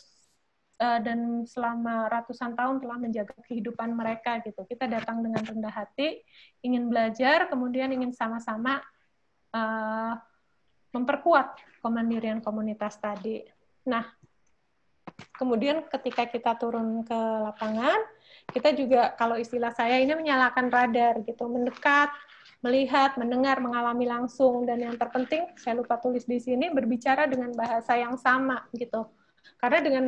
dan selama ratusan tahun telah menjaga kehidupan mereka gitu. Kita datang dengan rendah hati, ingin belajar, kemudian ingin sama-sama memperkuat kemandirian komunitas tadi. Nah, kemudian ketika kita turun ke lapangan, kita juga, kalau istilah saya ini, menyalakan radar gitu, mendekat, melihat, mendengar, mengalami langsung, dan yang terpenting, saya lupa tulis di sini, berbicara dengan bahasa yang sama gitu. Karena dengan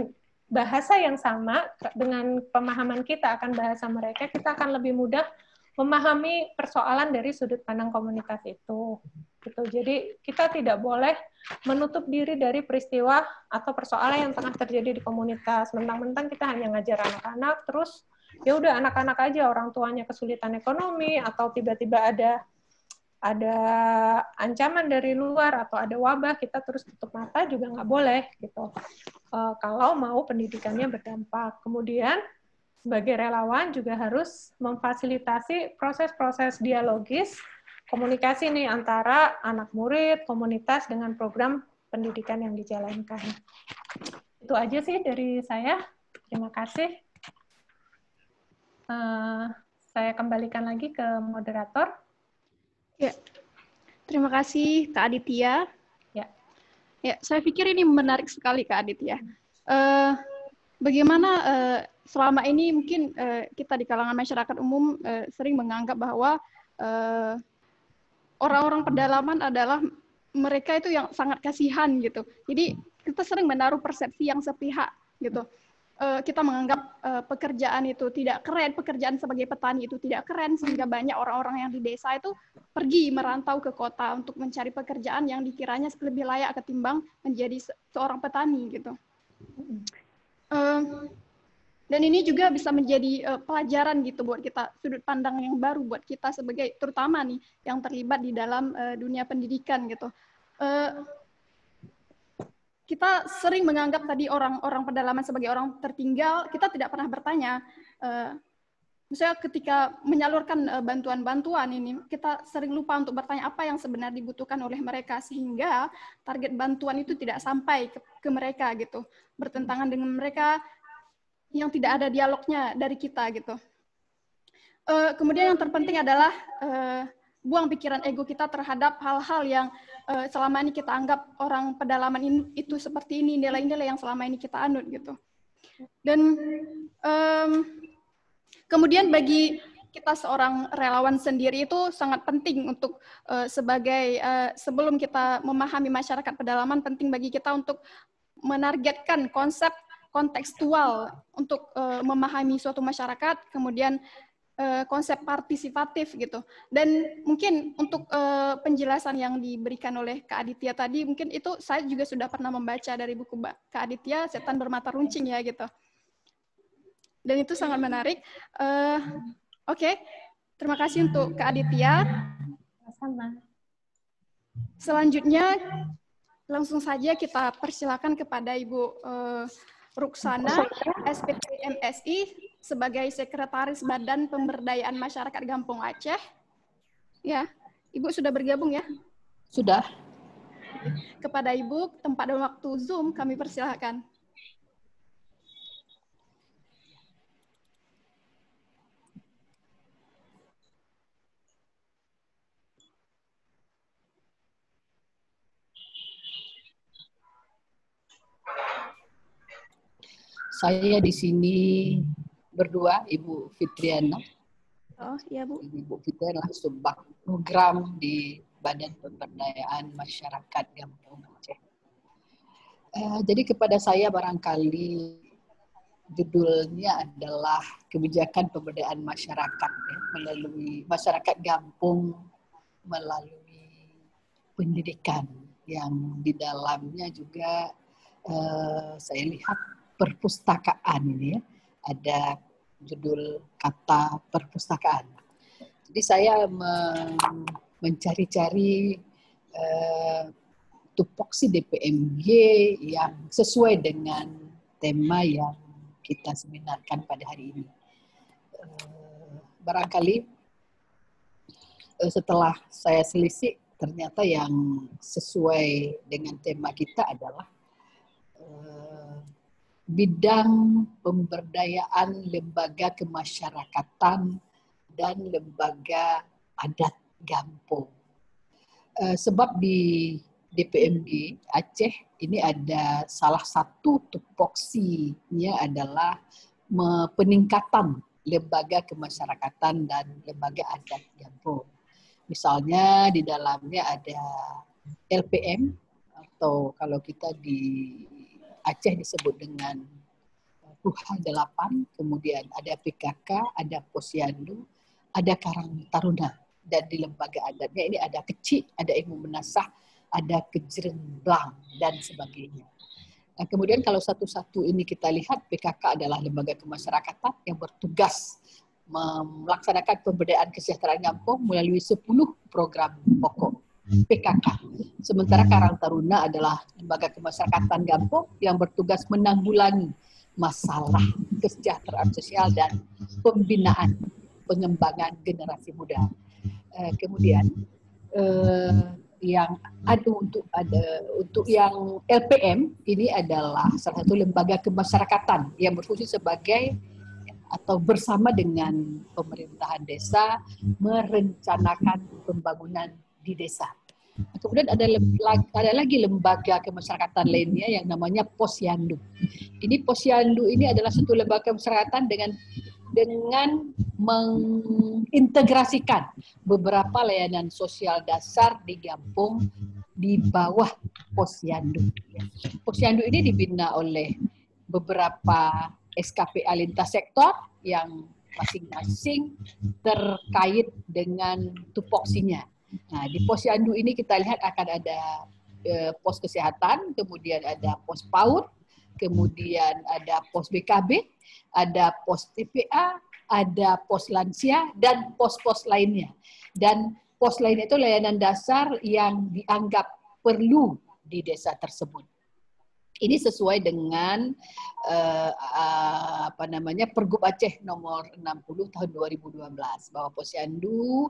bahasa yang sama, dengan pemahaman kita akan bahasa mereka, kita akan lebih mudah memahami persoalan dari sudut pandang komunitas itu. Gitu. Jadi kita tidak boleh menutup diri dari peristiwa atau persoalan yang tengah terjadi di komunitas. Mentang-mentang kita hanya ngajar anak-anak, terus ya udah anak-anak aja, orang tuanya kesulitan ekonomi atau tiba-tiba ada ancaman dari luar atau ada wabah, kita terus tutup mata juga nggak boleh gitu. Kalau mau pendidikannya berdampak. Kemudian sebagai relawan juga harus memfasilitasi proses-proses dialogis komunikasi nih antara anak murid, komunitas dengan program pendidikan yang dijalankan. Itu aja sih dari saya. Terima kasih. Saya kembalikan lagi ke moderator. Ya, terima kasih Kak Aditya. Ya, saya pikir ini menarik sekali Kak Aditya. Bagaimana selama ini mungkin kita di kalangan masyarakat umum sering menganggap bahwa orang-orang pedalaman adalah mereka itu yang sangat kasihan gitu. Jadi kita sering menaruh persepsi yang sepihak gitu. Kita menganggap pekerjaan itu tidak keren, pekerjaan sebagai petani itu tidak keren, sehingga banyak orang-orang yang di desa itu pergi merantau ke kota untuk mencari pekerjaan yang dikiranya lebih layak ketimbang menjadi seorang petani gitu. Dan ini juga bisa menjadi pelajaran gitu buat kita, sudut pandang yang baru buat kita sebagai, terutama nih yang terlibat di dalam dunia pendidikan gitu. Kita sering menganggap tadi orang-orang pedalaman sebagai orang tertinggal, kita tidak pernah bertanya, misalnya ketika menyalurkan bantuan-bantuan ini, kita sering lupa untuk bertanya apa yang sebenarnya dibutuhkan oleh mereka, sehingga target bantuan itu tidak sampai ke mereka gitu, bertentangan dengan mereka yang tidak ada dialognya dari kita gitu. Kemudian yang terpenting adalah buang pikiran ego kita terhadap hal-hal yang selama ini kita anggap orang pedalaman itu seperti ini, nilai-nilai yang selama ini kita anut gitu. Dan kemudian bagi kita seorang relawan sendiri itu sangat penting untuk sebagai sebelum kita memahami masyarakat pedalaman, penting bagi kita untuk menargetkan konsep kontekstual untuk memahami suatu masyarakat, kemudian konsep partisipatif gitu. Dan mungkin untuk penjelasan yang diberikan oleh Kak Aditya tadi, mungkin itu saya juga sudah pernah membaca dari buku Kak Aditya, Setan Bermata Runcing ya gitu. Dan itu sangat menarik. Oke. Terima kasih untuk Kak Aditya. sama. Selanjutnya langsung saja kita persilakan kepada Ibu Ruksana, SPP MSI, sebagai Sekretaris Badan Pemberdayaan Masyarakat Gampong Aceh. Ya, Ibu sudah bergabung ya? Sudah. Kepada Ibu, tempat dan waktu Zoom kami persilakan. Saya di sini berdua, Ibu Fitriana. Oh, iya Bu. Ibu Fitriana Subak program di Badan Pemberdayaan Masyarakat Gampong Aceh. Jadi kepada saya barangkali judulnya adalah kebijakan pemberdayaan masyarakat ya, melalui masyarakat Gampong melalui pendidikan yang di dalamnya juga saya lihat perpustakaan ini ya, ada judul kata perpustakaan. Jadi saya mencari-cari tupoksi DPMG yang sesuai dengan tema yang kita seminarkan pada hari ini. Barangkali setelah saya selisih, ternyata yang sesuai dengan tema kita adalah bidang pemberdayaan lembaga kemasyarakatan dan lembaga adat Gampong. Sebab di DPMG Aceh ini ada salah satu tupoksinya adalah peningkatan lembaga kemasyarakatan dan lembaga adat Gampong. Misalnya di dalamnya ada LPM atau kalau kita di Aceh disebut dengan Puha 8, kemudian ada PKK, ada Posyandu, ada Karang Taruna, dan di lembaga adatnya ini ada Kecik, ada Ilmu Menasah, ada Kejremblang, dan sebagainya. Nah, kemudian kalau satu-satu ini kita lihat, PKK adalah lembaga kemasyarakatan yang bertugas melaksanakan pemberdayaan kesejahteraan Gampong melalui 10 program pokok PKK. Sementara Karang Taruna adalah lembaga kemasyarakatan Gampong yang bertugas menanggulangi masalah kesejahteraan sosial dan pembinaan pengembangan generasi muda. Kemudian yang untuk yang LPM ini adalah salah satu lembaga kemasyarakatan yang berfungsi sebagai atau bersama dengan pemerintahan desa merencanakan pembangunan di desa. Kemudian ada lagi lembaga kemasyarakatan lainnya yang namanya Posyandu. Ini Posyandu ini adalah satu lembaga kemasyarakatan dengan mengintegrasikan beberapa layanan sosial dasar di Gampong di bawah Posyandu. Posyandu ini dibina oleh beberapa SKPA lintas sektor yang masing-masing terkait dengan tupoksinya. Nah, di Posyandu ini kita lihat akan ada pos kesehatan, kemudian ada pos PAUD, kemudian ada pos BKB, ada pos TPA, ada pos lansia, dan pos-pos lainnya. Dan pos lainnya itu layanan dasar yang dianggap perlu di desa tersebut. Ini sesuai dengan Pergub Aceh nomor 60 tahun 2012 bahwa Posyandu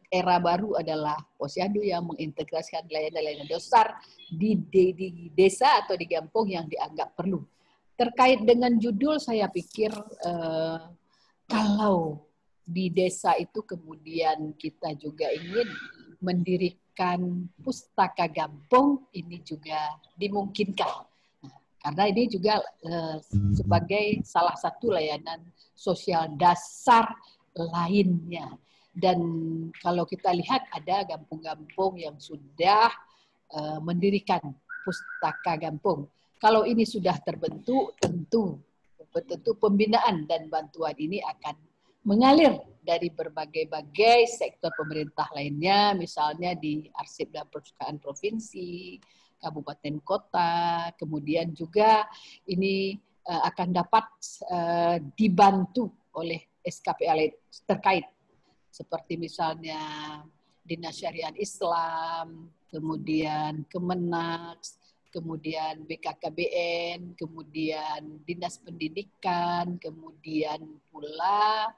era baru adalah Posyandu yang mengintegrasikan layanan-layanan dasar di desa atau di Gampong yang dianggap perlu. Terkait dengan judul, saya pikir kalau di desa itu kemudian kita juga ingin mendirikan pustaka Gampong, ini juga dimungkinkan. Karena ini juga sebagai salah satu layanan sosial dasar lainnya. Dan kalau kita lihat ada Gampong-Gampong yang sudah mendirikan pustaka Gampong. Kalau ini sudah terbentuk, tentu pembinaan dan bantuan ini akan mengalir dari berbagai-bagai sektor pemerintah lainnya, misalnya di arsip dan perpustakaan provinsi, kabupaten kota, kemudian juga ini akan dapat dibantu oleh SKPA terkait, seperti misalnya Dinas Syariah Islam, kemudian Kemenak, kemudian BKKBN, kemudian Dinas Pendidikan, kemudian pula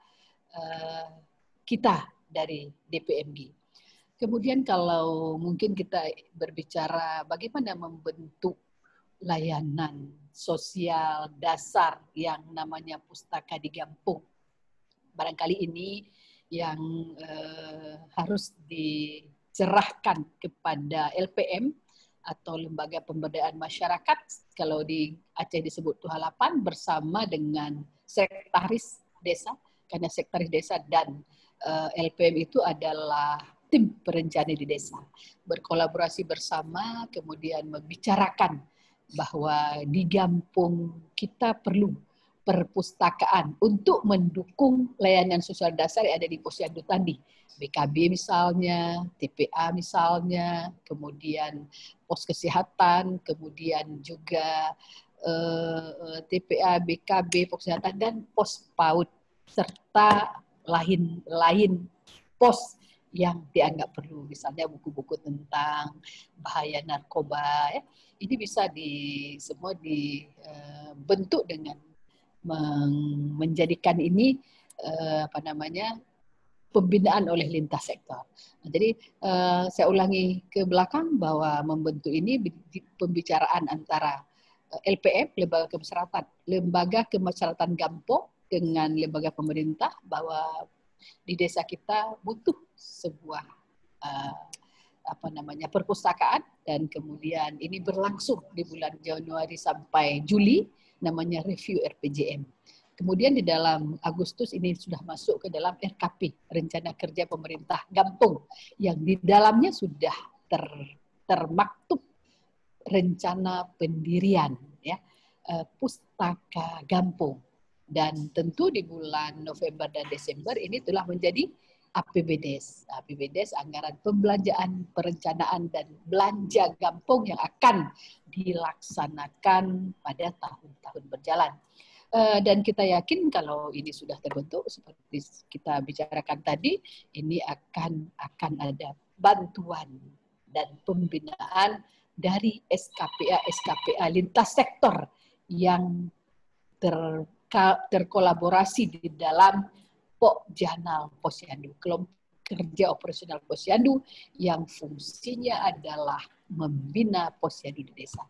kita dari DPMG. Kemudian kalau mungkin kita berbicara bagaimana membentuk layanan sosial dasar yang namanya pustaka di Gampong. Barangkali ini yang harus dicerahkan kepada LPM atau Lembaga Pemberdayaan Masyarakat, kalau di Aceh disebut Tuha 8, bersama dengan sekretaris desa, karena sekretaris desa dan LPM itu adalah tim perencana di desa, berkolaborasi bersama, kemudian membicarakan bahwa di Gampong kita perlu perpustakaan untuk mendukung layanan sosial dasar yang ada di Posyandu tadi. BKB misalnya, TPA misalnya, kemudian pos kesehatan, kemudian juga TPA, BKB, pos kesehatan, dan pos PAUD, serta lain pos yang dianggap perlu, misalnya buku-buku tentang bahaya narkoba, ya. Ini bisa semua dibentuk dengan menjadikan ini pembinaan oleh lintas sektor. Nah, jadi saya ulangi ke belakang bahwa membentuk ini pembicaraan antara LPM, Lembaga Kemasyarakatan Gampong dengan lembaga pemerintah bahwa di desa kita butuh sebuah perpustakaan, dan kemudian ini berlangsung di bulan Januari sampai Juli, namanya review RPJM. Kemudian di dalam Agustus ini sudah masuk ke dalam RKP, Rencana Kerja Pemerintah Gampong, yang di dalamnya sudah termaktub rencana pendirian ya Pustaka Gampong. Dan tentu di bulan November dan Desember ini telah menjadi APBDes. APBDes, Anggaran Pembelanjaan, Perencanaan, dan Belanja Gampong yang akan dilaksanakan pada tahun-tahun berjalan. Dan kita yakin kalau ini sudah terbentuk seperti kita bicarakan tadi, ini akan ada bantuan dan pembinaan dari SKPA lintas sektor yang terkolaborasi di dalam Pokjanal Posyandu, kelompok kerja operasional Posyandu yang fungsinya adalah membina posyandu di desa.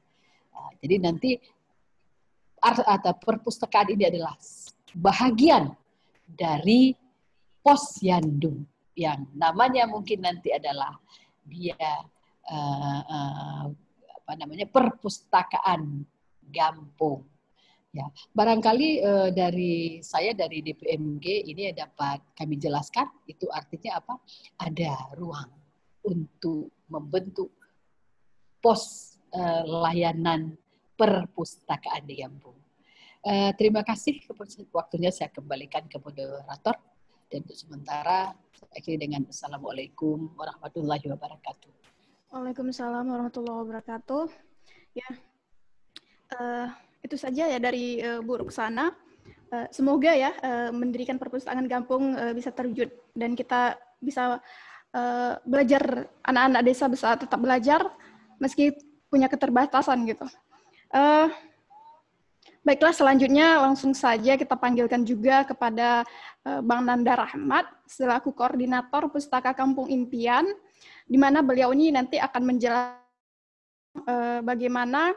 Jadi nanti atau perpustakaan ini adalah bahagian dari Posyandu yang namanya mungkin nanti adalah dia perpustakaan Gampong. Ya, barangkali dari DPMG ini dapat kami jelaskan itu artinya apa? Ada ruang untuk membentuk pos layanan perpustakaan di Gampong. Terima kasih, waktunya saya kembalikan ke moderator, dan untuk sementara saya akhiri dengan Assalamualaikum warahmatullahi wabarakatuh. Waalaikumsalam warahmatullahi wabarakatuh. Ya, itu saja ya dari Bu Ruksana. Semoga ya mendirikan perpustakaan Gampong bisa terwujud dan kita bisa belajar, anak-anak desa bisa tetap belajar meski punya keterbatasan gitu. Baiklah, selanjutnya langsung saja kita panggilkan juga kepada Bang Nanda Rahmat selaku koordinator Pustaka Kampung Impian, di mana beliau ini nanti akan menjelaskan bagaimana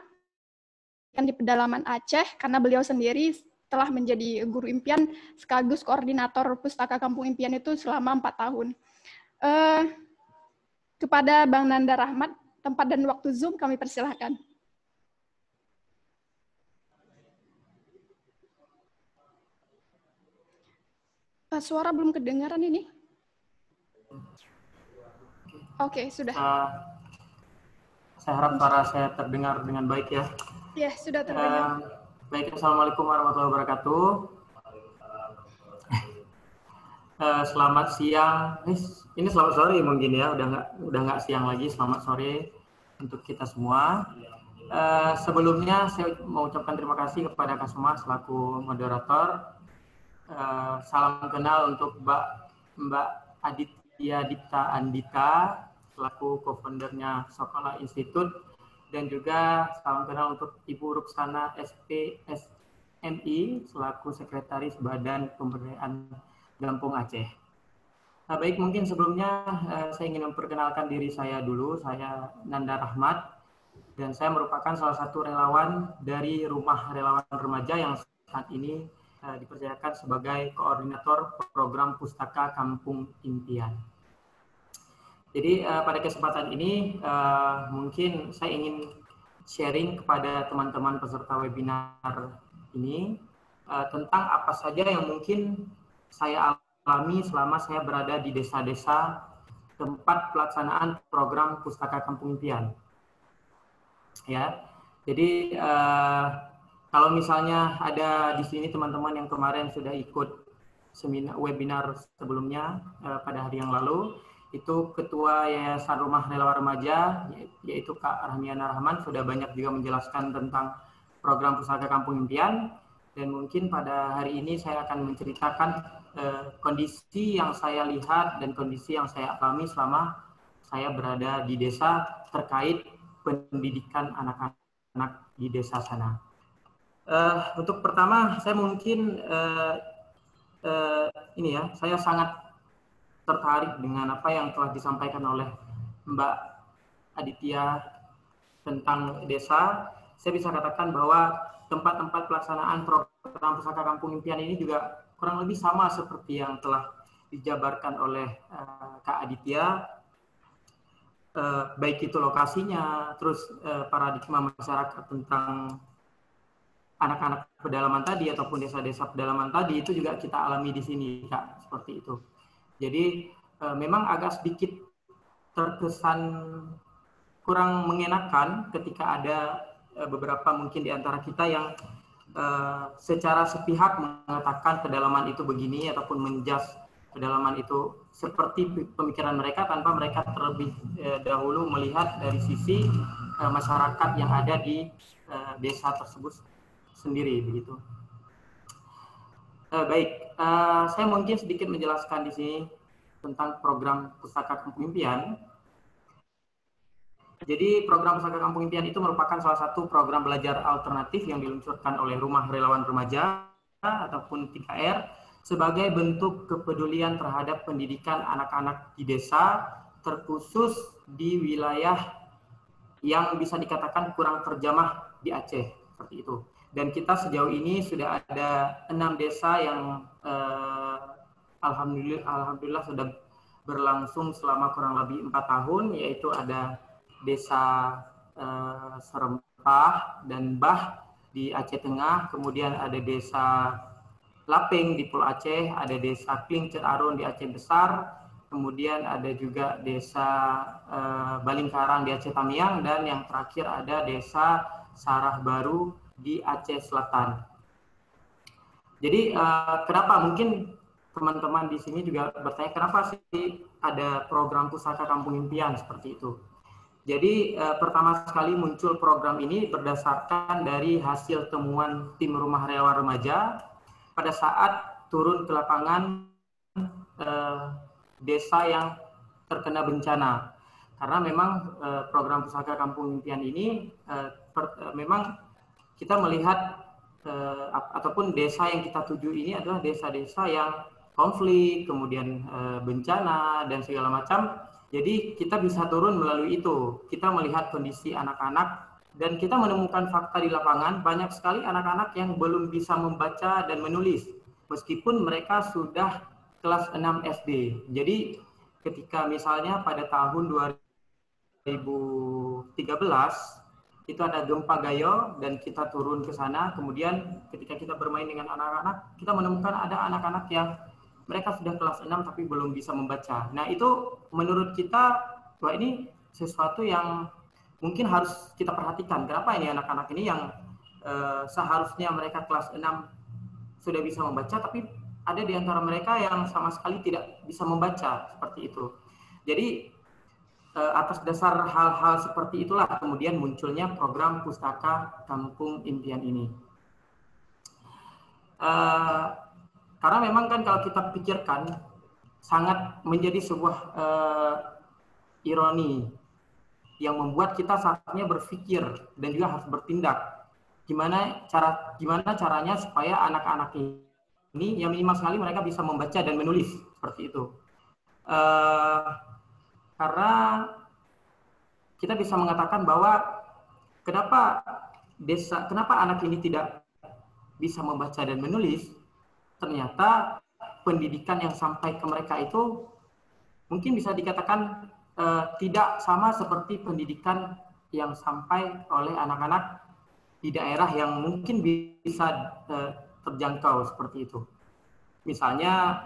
di pedalaman Aceh, karena beliau sendiri telah menjadi guru impian sekaligus koordinator Pustaka Kampung Impian itu selama 4 tahun. Kepada Bang Nanda Rahmat, tempat dan waktu Zoom kami persilahkan. Suara belum kedengaran ini. Oke, sudah. Saya harap suara saya terdengar dengan baik ya. Ya, sudah terdengar. Baik, Assalamualaikum warahmatullahi wabarakatuh. Selamat siang. Ini selamat sore mungkin ya. Udah nggak siang lagi. Selamat sore untuk kita semua. Sebelumnya saya mau ucapkan terima kasih kepada Kak Suma selaku moderator. Salam kenal untuk Mbak Aditya Dipta Andita selaku co-foundernya Sokola Institute, dan juga salam kenal untuk Ibu Ruksana SPSMI selaku Sekretaris Badan Pemberdayaan Gampong Aceh. Nah, baik, mungkin sebelumnya saya ingin memperkenalkan diri saya dulu. Saya Nanda Rahmat dan saya merupakan salah satu relawan dari Rumah Relawan Remaja yang saat ini dipercayakan sebagai koordinator program Pustaka Kampung Impian. Jadi pada kesempatan ini mungkin saya ingin sharing kepada teman-teman peserta webinar ini tentang apa saja yang mungkin saya alami selama saya berada di desa-desa tempat pelaksanaan program Pustaka Kampung Impian. Ya, jadi kalau misalnya ada di sini teman-teman yang kemarin sudah ikut webinar sebelumnya pada hari yang lalu, itu Ketua Yayasan Rumah Relawan Remaja, yaitu Kak Rahmiana Rahman, sudah banyak juga menjelaskan tentang program Pustaka Kampung Impian. Dan mungkin pada hari ini saya akan menceritakan kondisi yang saya lihat dan kondisi yang saya alami selama saya berada di desa terkait pendidikan anak-anak di desa sana. Untuk pertama, saya mungkin saya sangat tertarik dengan apa yang telah disampaikan oleh Mbak Aditya tentang desa. saya bisa katakan bahwa tempat-tempat pelaksanaan program Pusaka Kampung Impian ini juga kurang lebih sama seperti yang telah dijabarkan oleh Kak Aditya, baik itu lokasinya, terus paradigma masyarakat tentang anak-anak pedalaman tadi ataupun desa-desa pedalaman tadi, itu juga kita alami di sini, Kak, seperti itu. Jadi memang agak sedikit terkesan kurang mengenakan ketika ada beberapa mungkin di antara kita yang secara sepihak mengatakan pedalaman itu begini ataupun menjas pedalaman itu seperti pemikiran mereka tanpa mereka terlebih dahulu melihat dari sisi masyarakat yang ada di desa tersebut sendiri, begitu. Baik, saya mungkin sedikit menjelaskan di sini tentang program Pustaka Kampung Impian. Jadi program Pustaka Kampung Impian itu merupakan salah satu program belajar alternatif yang diluncurkan oleh Rumah Relawan Remaja ataupun 3R sebagai bentuk kepedulian terhadap pendidikan anak-anak di desa, terkhusus di wilayah yang bisa dikatakan kurang terjamah di Aceh, seperti itu. Dan kita sejauh ini sudah ada 6 desa yang alhamdulillah sudah berlangsung selama kurang lebih 4 tahun, yaitu ada Desa Serempah dan Bah di Aceh Tengah, kemudian ada Desa Lapeng di Pulau Aceh, ada Desa Klincir Arun di Aceh Besar, kemudian ada juga Desa Balingkarang di Aceh Tamiang, dan yang terakhir ada Desa Sarah Baru di Aceh Selatan. Jadi kenapa mungkin teman-teman di sini juga bertanya kenapa sih ada program Pusaka Kampung Impian seperti itu? Jadi pertama sekali muncul program ini berdasarkan dari hasil temuan tim Rumah Relawan Remaja pada saat turun ke lapangan desa yang terkena bencana. Karena memang program Pusaka Kampung Impian ini memang kita melihat ataupun desa yang kita tuju ini adalah desa-desa yang konflik, kemudian bencana dan segala macam. Jadi kita bisa turun melalui itu. Kita melihat kondisi anak-anak dan kita menemukan fakta di lapangan, banyak sekali anak-anak yang belum bisa membaca dan menulis meskipun mereka sudah kelas 6 SD. Jadi ketika misalnya pada tahun 2013 itu ada gempa Gayo dan kita turun ke sana, kemudian ketika kita bermain dengan anak-anak, kita menemukan ada anak-anak yang mereka sudah kelas 6 tapi belum bisa membaca. Nah, itu menurut kita, wah ini sesuatu yang mungkin harus kita perhatikan. Kenapa ini anak-anak ini yang seharusnya mereka kelas 6 sudah bisa membaca, tapi ada di antara mereka yang sama sekali tidak bisa membaca, seperti itu. Jadi, atas dasar hal-hal seperti itulah kemudian munculnya program Pustaka Kampung Impian ini. Karena memang kan kalau kita pikirkan sangat menjadi sebuah ironi yang membuat kita saatnya berpikir dan juga harus bertindak. Gimana caranya supaya anak-anak ini yang minimal sekali mereka bisa membaca dan menulis seperti itu. Karena kita bisa mengatakan bahwa kenapa anak ini tidak bisa membaca dan menulis? Ternyata pendidikan yang sampai ke mereka itu mungkin bisa dikatakan tidak sama seperti pendidikan yang sampai oleh anak-anak di daerah yang mungkin bisa terjangkau seperti itu. Misalnya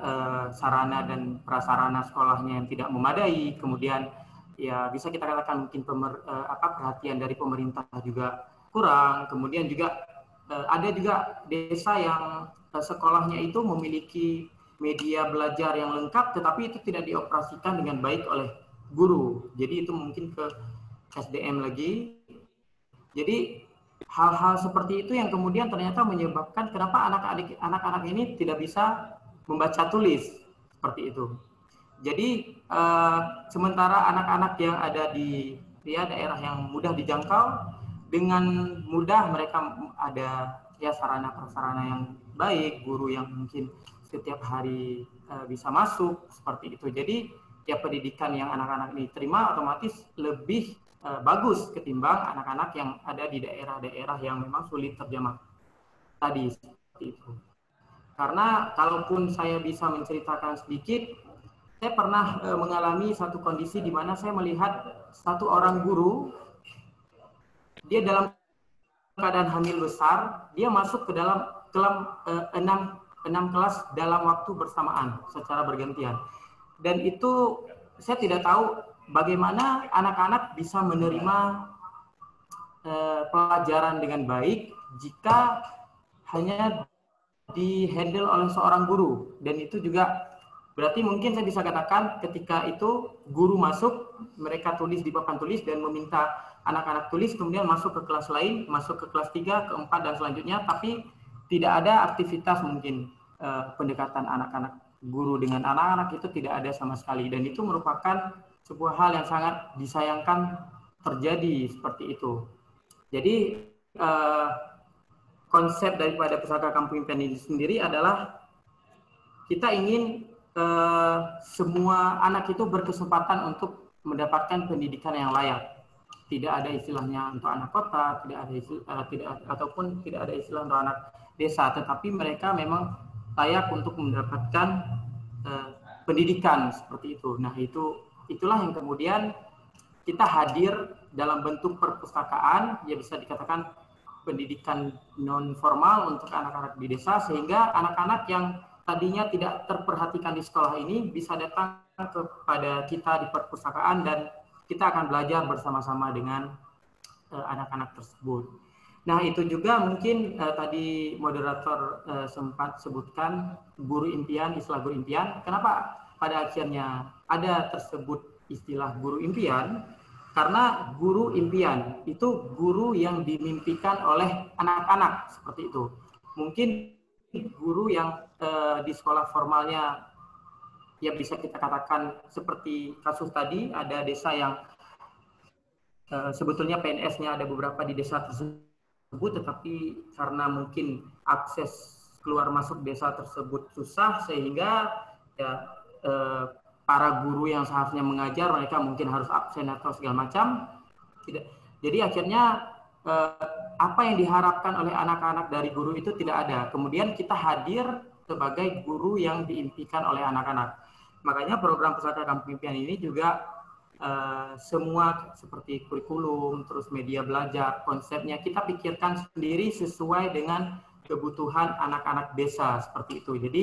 sarana dan prasarana sekolahnya yang tidak memadai, kemudian ya bisa kita katakan mungkin perhatian dari pemerintah juga kurang, kemudian juga ada juga desa yang sekolahnya itu memiliki media belajar yang lengkap, tetapi itu tidak dioperasikan dengan baik oleh guru. Jadi itu mungkin ke SDM lagi. Jadi hal-hal seperti itu yang kemudian ternyata menyebabkan kenapa anak-anak ini tidak bisa membaca tulis seperti itu. Jadi sementara anak-anak yang ada di daerah yang mudah dijangkau, dengan mudah mereka ada ya sarana-prasarana yang baik, guru yang mungkin setiap hari bisa masuk seperti itu. Jadi ya pendidikan yang anak-anak ini terima otomatis lebih bagus ketimbang anak-anak yang ada di daerah-daerah yang memang sulit terjamah tadi seperti itu. Karena kalaupun saya bisa menceritakan sedikit, saya pernah mengalami satu kondisi di mana saya melihat satu orang guru, dia dalam keadaan hamil besar, dia masuk ke dalam 6 kelas dalam waktu bersamaan secara bergantian. Dan itu saya tidak tahu bagaimana anak-anak bisa menerima pelajaran dengan baik jika hanya di-handle oleh seorang guru. Dan itu juga berarti mungkin saya bisa katakan ketika itu guru masuk, mereka tulis di papan tulis dan meminta anak-anak tulis, kemudian masuk ke kelas lain, masuk ke kelas 3, ke 4, dan selanjutnya, tapi tidak ada aktivitas mungkin pendekatan anak-anak guru dengan anak-anak itu tidak ada sama sekali. Dan itu merupakan sebuah hal yang sangat disayangkan terjadi seperti itu. Jadi konsep daripada Pusaka Kampung Impian ini sendiri adalah kita ingin semua anak itu berkesempatan untuk mendapatkan pendidikan yang layak. Tidak ada istilahnya untuk anak kota, tidak ada istilah untuk anak desa, tetapi mereka memang layak untuk mendapatkan pendidikan seperti itu. Nah, itulah yang kemudian kita hadir dalam bentuk perpustakaan, ya bisa dikatakan pendidikan non formal untuk anak-anak di desa, sehingga anak-anak yang tadinya tidak terperhatikan di sekolah ini bisa datang kepada kita di perpustakaan dan kita akan belajar bersama-sama dengan anak-anak tersebut. Nah, itu juga mungkin tadi moderator sempat sebutkan guru impian, istilah guru impian. Kenapa pada akhirnya ada tersebut istilah guru impian? Karena guru impian itu guru yang dimimpikan oleh anak-anak seperti itu. Mungkin guru yang di sekolah formalnya ya bisa kita katakan seperti kasus tadi, ada desa yang sebetulnya PNS-nya ada beberapa di desa tersebut, tetapi karena mungkin akses keluar masuk desa tersebut susah, sehingga ya para guru yang seharusnya mengajar mereka mungkin harus absen atau segala macam. Jadi akhirnya apa yang diharapkan oleh anak-anak dari guru itu tidak ada. Kemudian kita hadir sebagai guru yang diimpikan oleh anak-anak. Makanya program Pusaka Kampung Impian ini juga semua seperti kurikulum, terus media belajar, konsepnya kita pikirkan sendiri sesuai dengan kebutuhan anak-anak desa seperti itu. Jadi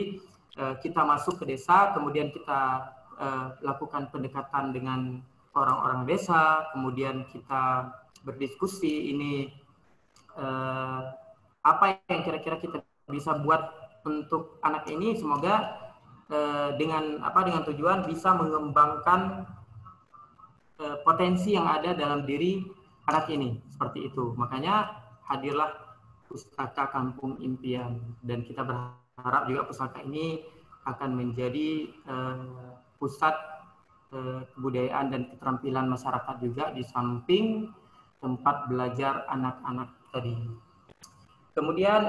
kita masuk ke desa, kemudian kita lakukan pendekatan dengan orang-orang desa, kemudian kita berdiskusi ini apa yang kira-kira kita bisa buat untuk anak ini, semoga dengan tujuan bisa mengembangkan potensi yang ada dalam diri anak ini, seperti itu. Makanya hadirlah Pusaka Kampung Impian, dan kita berharap juga pusaka ini akan menjadi pusat kebudayaan dan keterampilan masyarakat juga, di samping tempat belajar anak-anak tadi. Kemudian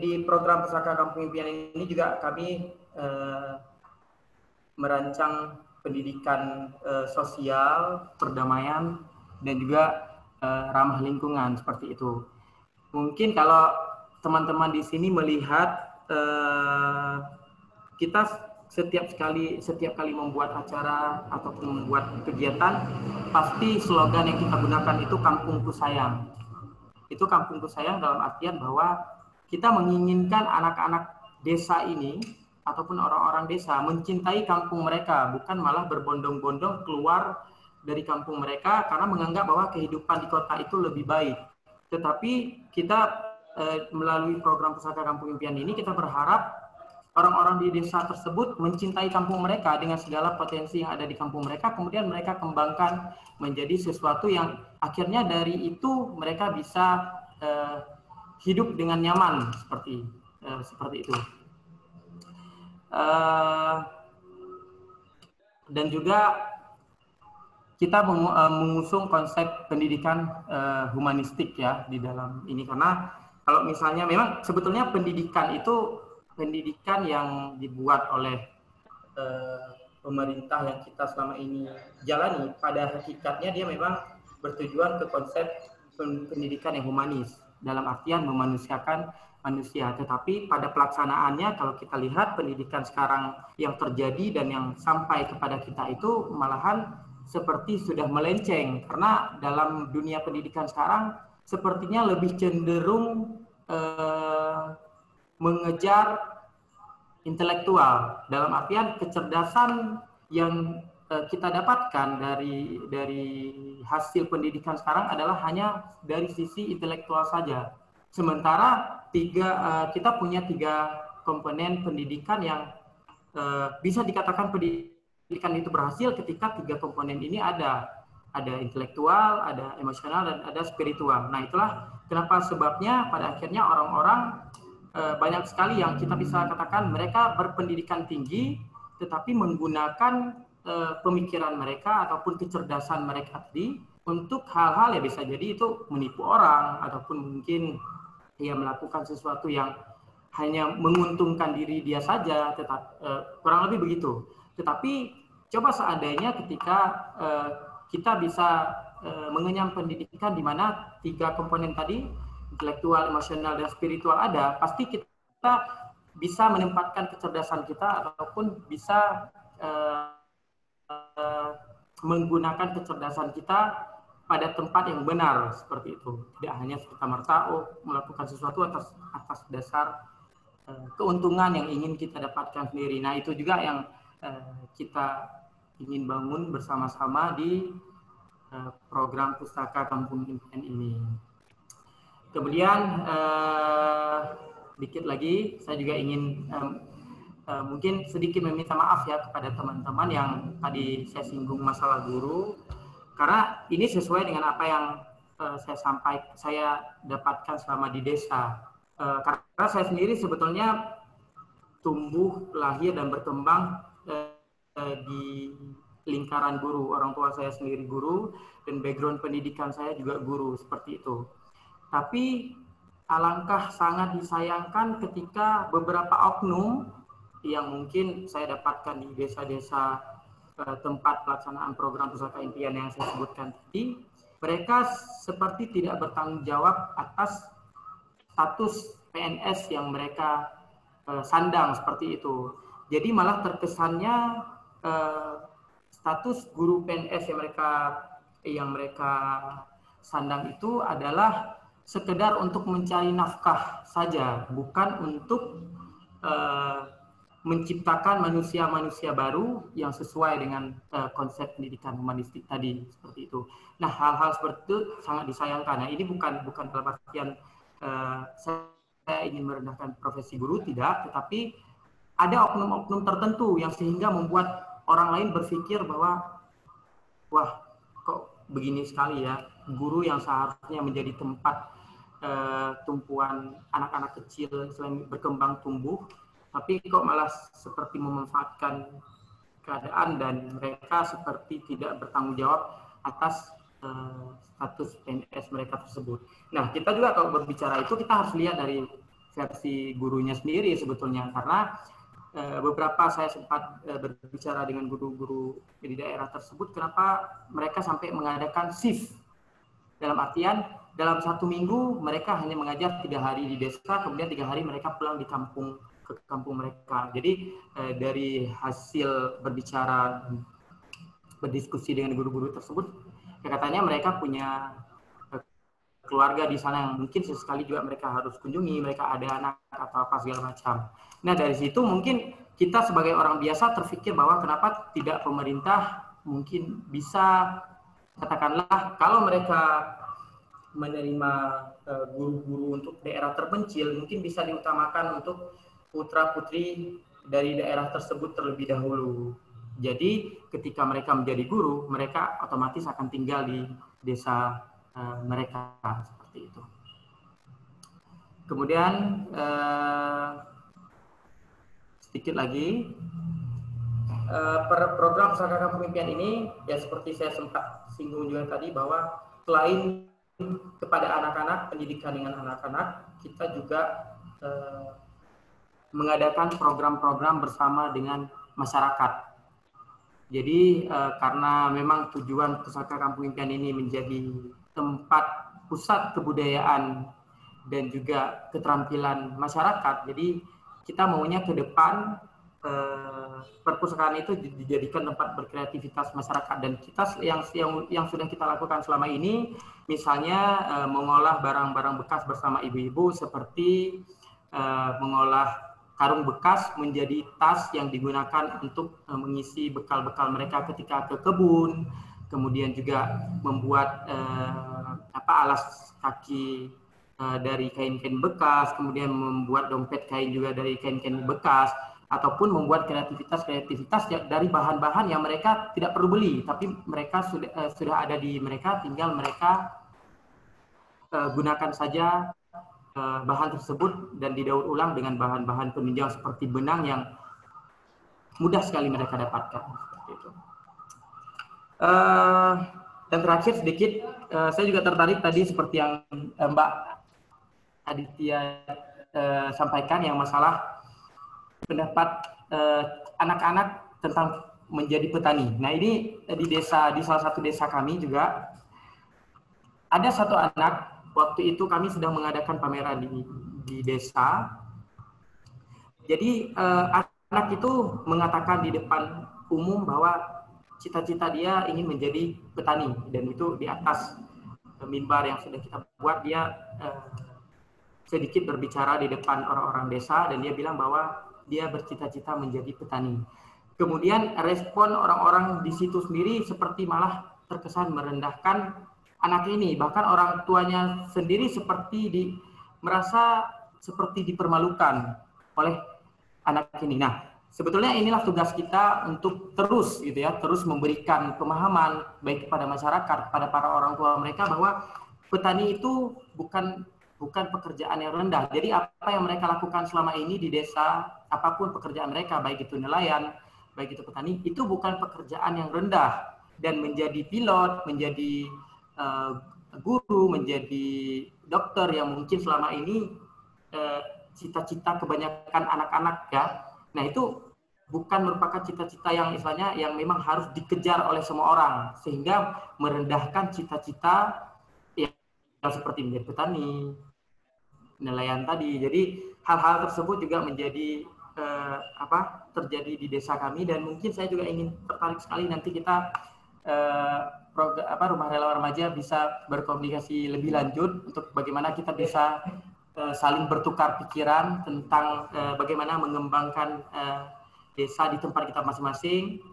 di program Pusaka Kampung Impian ini juga kami merancang pendidikan sosial, perdamaian, dan juga ramah lingkungan seperti itu. Mungkin kalau teman-teman di sini melihat kita setiap kali membuat acara ataupun membuat kegiatan, pasti slogan yang kita gunakan itu Kampungku Sayang. Itu Kampungku Sayang dalam artian bahwa kita menginginkan anak-anak desa ini ataupun orang-orang desa mencintai kampung mereka, bukan malah berbondong-bondong keluar dari kampung mereka karena menganggap bahwa kehidupan di kota itu lebih baik. Tetapi kita melalui program Pusaka Kampung Impian ini, kita berharap orang-orang di desa tersebut mencintai kampung mereka dengan segala potensi yang ada di kampung mereka, kemudian mereka kembangkan menjadi sesuatu yang akhirnya dari itu mereka bisa hidup dengan nyaman seperti itu. Dan juga kita mengusung konsep pendidikan humanistik ya di dalam ini, karena kalau misalnya memang sebetulnya pendidikan itu pendidikan yang dibuat oleh pemerintah yang kita selama ini jalani, pada hakikatnya dia memang bertujuan ke konsep pendidikan yang humanis, dalam artian memanusiakan manusia. Tetapi pada pelaksanaannya, kalau kita lihat pendidikan sekarang yang terjadi dan yang sampai kepada kita itu malahan seperti sudah melenceng, karena dalam dunia pendidikan sekarang sepertinya lebih cenderung mengejar intelektual, dalam artian kecerdasan yang kita dapatkan dari hasil pendidikan sekarang adalah hanya dari sisi intelektual saja. Sementara kita punya 3 komponen pendidikan yang bisa dikatakan pendidikan itu berhasil ketika 3 komponen ini ada intelektual, ada emosional, dan ada spiritual. Nah, itulah kenapa sebabnya pada akhirnya orang-orang banyak sekali yang kita bisa katakan mereka berpendidikan tinggi, tetapi menggunakan pemikiran mereka ataupun kecerdasan mereka tadi untuk hal-hal yang bisa jadi itu menipu orang, ataupun mungkin dia melakukan sesuatu yang hanya menguntungkan diri dia saja, kurang lebih begitu. Tetapi coba seandainya ketika kita bisa mengenyam pendidikan di mana 3 komponen tadi, intelektual, emosional, dan spiritual ada, pasti kita bisa menempatkan kecerdasan kita ataupun bisa menggunakan kecerdasan kita pada tempat yang benar, seperti itu. Tidak hanya serta-merta melakukan sesuatu atas dasar keuntungan yang ingin kita dapatkan sendiri. Nah, itu juga yang kita ingin bangun bersama-sama di program Pustaka Kampung Impian ini. Kemudian dikit lagi saya juga ingin mungkin sedikit meminta maaf ya kepada teman-teman yang tadi saya singgung masalah guru, karena ini sesuai dengan apa yang saya dapatkan selama di desa. Karena saya sendiri sebetulnya tumbuh, lahir, dan berkembang di lingkaran guru. Orang tua saya sendiri guru, dan background pendidikan saya juga guru, seperti itu. Tapi alangkah sangat disayangkan ketika beberapa oknum yang mungkin saya dapatkan di desa-desa tempat pelaksanaan program Pustaka Impian yang saya sebutkan tadi, mereka seperti tidak bertanggung jawab atas status PNS yang mereka sandang, seperti itu. Jadi malah terkesannya status guru PNS yang mereka sandang itu adalah sekedar untuk mencari nafkah saja, bukan untuk menciptakan manusia-manusia baru yang sesuai dengan konsep pendidikan humanistik tadi, seperti itu. Nah, hal-hal seperti itu sangat disayangkan. Nah, ini bukan dalam artian saya ingin merendahkan profesi guru, tidak, tetapi ada oknum-oknum tertentu yang sehingga membuat orang lain berpikir bahwa wah, kok begini sekali ya, guru yang seharusnya menjadi tempat tumpuan anak-anak kecil selain berkembang tumbuh, tapi kok malah seperti memanfaatkan keadaan dan mereka seperti tidak bertanggung jawab atas status PNS mereka tersebut. Nah, kita juga kalau berbicara itu kita harus lihat dari versi gurunya sendiri sebetulnya, karena beberapa saya sempat berbicara dengan guru-guru di daerah tersebut, kenapa mereka sampai mengadakan shift. Dalam artian, dalam 1 minggu mereka hanya mengajar 3 hari di desa, kemudian 3 hari mereka pulang ke kampung mereka. Jadi dari hasil berdiskusi dengan guru-guru tersebut, katanya mereka punya keluarga di sana yang mungkin sesekali juga mereka harus kunjungi, mereka ada anak atau apa segala macam. Nah, dari situ mungkin kita sebagai orang biasa terpikir bahwa kenapa tidak pemerintah mungkin bisa, katakanlah kalau mereka menerima guru-guru untuk daerah terpencil, mungkin bisa diutamakan untuk putra-putri dari daerah tersebut terlebih dahulu. Jadi ketika mereka menjadi guru, mereka otomatis akan tinggal di desa mereka, seperti itu. Kemudian sedikit lagi, program Pustaka Kampung Impian ini ya seperti saya sempat singgung juga tadi, bahwa selain kepada anak-anak, pendidikan dengan anak-anak, kita juga mengadakan program-program bersama dengan masyarakat. Jadi karena memang tujuan Pustaka Kampung Impian ini menjadi tempat pusat kebudayaan dan juga keterampilan masyarakat, jadi kita maunya ke depan perpustakaan itu dijadikan tempat berkreativitas masyarakat, dan kita yang sudah kita lakukan selama ini, misalnya mengolah barang-barang bekas bersama ibu-ibu seperti mengolah karung bekas menjadi tas yang digunakan untuk mengisi bekal-bekal mereka ketika ke kebun, kemudian juga membuat alas kaki dari kain-kain bekas, kemudian membuat dompet kain juga dari kain-kain bekas, ataupun membuat kreativitas dari bahan-bahan yang mereka tidak perlu beli, tapi mereka sudah ada di mereka, tinggal mereka gunakan saja bahan tersebut dan didaur ulang dengan bahan-bahan penunjang seperti benang yang mudah sekali mereka dapatkan. Seperti itu. Dan terakhir sedikit, saya juga tertarik tadi seperti yang Mbak Aditya sampaikan, yang masalah pendapat anak-anak tentang menjadi petani. Nah, ini di salah satu desa kami juga ada satu anak. Waktu itu kami sedang mengadakan pameran di desa. Jadi anak itu mengatakan di depan umum bahwa cita-cita dia ingin menjadi petani, dan itu di atas mimbar yang sudah kita buat, dia sedikit berbicara di depan orang-orang desa, dan dia bilang bahwa dia bercita-cita menjadi petani. Kemudian respon orang-orang di situ sendiri seperti malah terkesan merendahkan anak ini, bahkan orang tuanya sendiri merasa seperti dipermalukan oleh anak ini. Nah, sebetulnya inilah tugas kita untuk terus memberikan pemahaman baik kepada masyarakat, kepada para orang tua mereka, bahwa petani itu bukan pekerjaan yang rendah. Jadi apa yang mereka lakukan selama ini di desa, apapun pekerjaan mereka, baik itu nelayan, baik itu petani, itu bukan pekerjaan yang rendah. Dan menjadi pilot, menjadi guru, menjadi dokter yang mungkin selama ini cita-cita kebanyakan anak-anak ya. Nah, itu bukan merupakan cita-cita yang istilahnya yang memang harus dikejar oleh semua orang, sehingga merendahkan cita-cita yang seperti menjadi petani, nelayan tadi. Jadi hal-hal tersebut juga menjadi terjadi di desa kami, dan mungkin saya juga ingin tertarik sekali nanti kita Rumah Relawan Remaja bisa berkomunikasi lebih lanjut untuk bagaimana kita bisa saling bertukar pikiran tentang bagaimana mengembangkan desa di tempat kita masing-masing,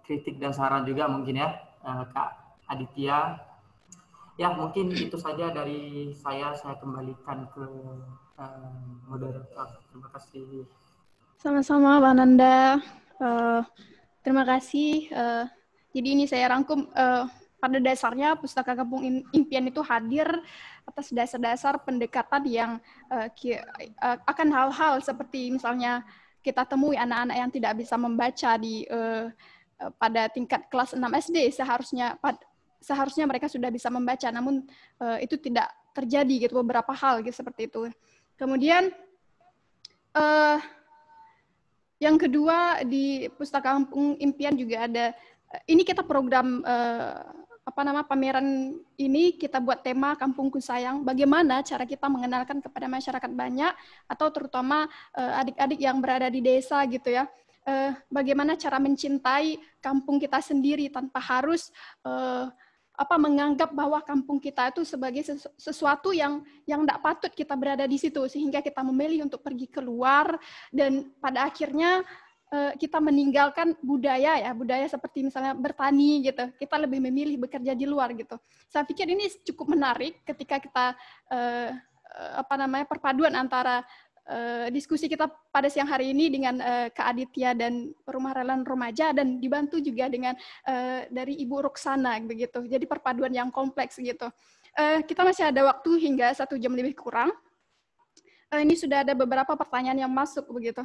kritik dan saran juga mungkin ya, Kak Aditya. Ya, mungkin itu saja dari saya kembalikan ke moderator. Terima kasih. Sama-sama, Mbak Nanda. Terima kasih. Jadi ini saya rangkum, pada dasarnya Pustaka Kampung Impian itu hadir atas dasar-dasar pendekatan yang akan hal-hal seperti misalnya kita temui anak-anak yang tidak bisa membaca pada tingkat kelas 6 SD, seharusnya mereka sudah bisa membaca, namun itu tidak terjadi gitu, beberapa hal gitu seperti itu. Kemudian yang kedua, di Pustaka Kampung Impian juga ada, ini kita program pameran ini kita buat tema Kampungku Sayang. Bagaimana cara kita mengenalkan kepada masyarakat banyak atau terutama adik-adik yang berada di desa gitu ya. Bagaimana cara mencintai kampung kita sendiri tanpa harus menganggap bahwa kampung kita itu sebagai sesuatu yang tidak patut kita berada di situ, sehingga kita memilih untuk pergi keluar, dan pada akhirnya kita meninggalkan budaya seperti misalnya bertani gitu. Kita lebih memilih bekerja di luar gitu. Saya pikir ini cukup menarik ketika kita perpaduan antara diskusi kita pada siang hari ini dengan Kak Aditya dan Rumah Relawan Remaja, dan dibantu juga dengan dari Ibu Roksana begitu. Jadi perpaduan yang kompleks gitu. Kita masih ada waktu hingga 1 jam lebih kurang. Ini sudah ada beberapa pertanyaan yang masuk begitu.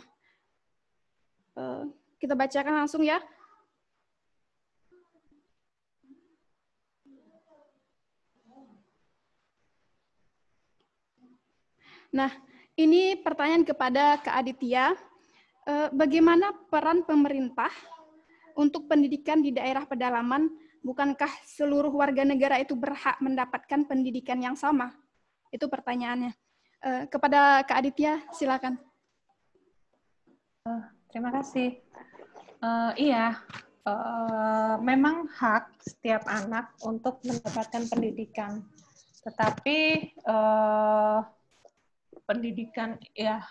Kita bacakan langsung ya. Nah, ini pertanyaan kepada Kak Aditya. Bagaimana peran pemerintah untuk pendidikan di daerah pedalaman, bukankah seluruh warga negara itu berhak mendapatkan pendidikan yang sama? Itu pertanyaannya. Kepada Kak Aditya, silakan. Terima kasih. Iya, memang hak setiap anak untuk mendapatkan pendidikan. Tetapi pendidikan ya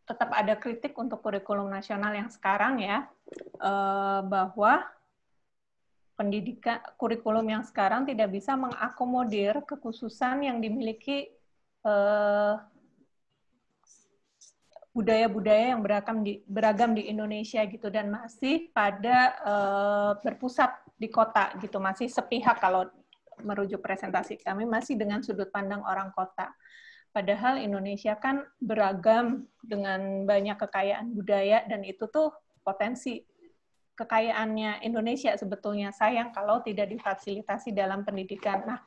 tetap ada kritik untuk kurikulum nasional yang sekarang ya, bahwa pendidikan kurikulum yang sekarang tidak bisa mengakomodir kekhususan yang dimiliki budaya-budaya yang beragam di Indonesia gitu, dan masih pada berpusat di kota gitu, masih sepihak kalau merujuk presentasi kami, masih dengan sudut pandang orang kota. Padahal Indonesia kan beragam dengan banyak kekayaan budaya, dan itu tuh potensi kekayaannya Indonesia sebetulnya. Sayang kalau tidak difasilitasi dalam pendidikan. Nah,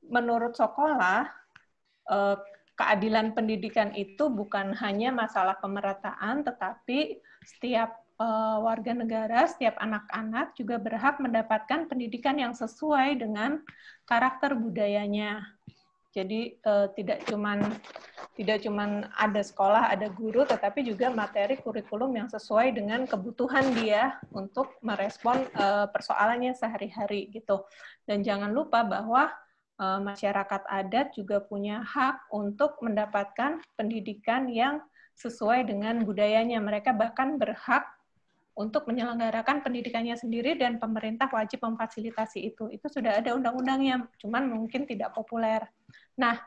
menurut Sokolah, keadilan pendidikan itu bukan hanya masalah pemerataan, tetapi setiap warga negara, setiap anak-anak juga berhak mendapatkan pendidikan yang sesuai dengan karakter budayanya. Jadi tidak cuman ada sekolah, ada guru, tetapi juga materi kurikulum yang sesuai dengan kebutuhan dia untuk merespon persoalannya sehari-hari gitu. Dan jangan lupa bahwa masyarakat adat juga punya hak untuk mendapatkan pendidikan yang sesuai dengan budayanya. Mereka bahkan berhak untuk menyelenggarakan pendidikannya sendiri, dan pemerintah wajib memfasilitasi itu. Itu sudah ada undang-undangnya, cuman mungkin tidak populer. Nah,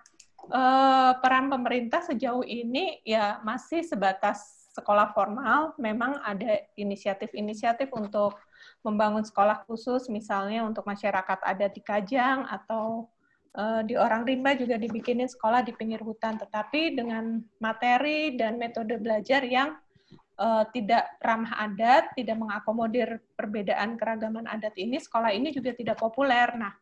peran pemerintah sejauh ini ya masih sebatas sekolah formal. Memang ada inisiatif-inisiatif untuk membangun sekolah khusus, misalnya untuk masyarakat adat di Kajang, atau di Orang Rimba juga dibikinin sekolah di pinggir hutan. Tetapi dengan materi dan metode belajar yang tidak ramah adat, tidak mengakomodir perbedaan keragaman adat ini, sekolah ini juga tidak populer. Nah,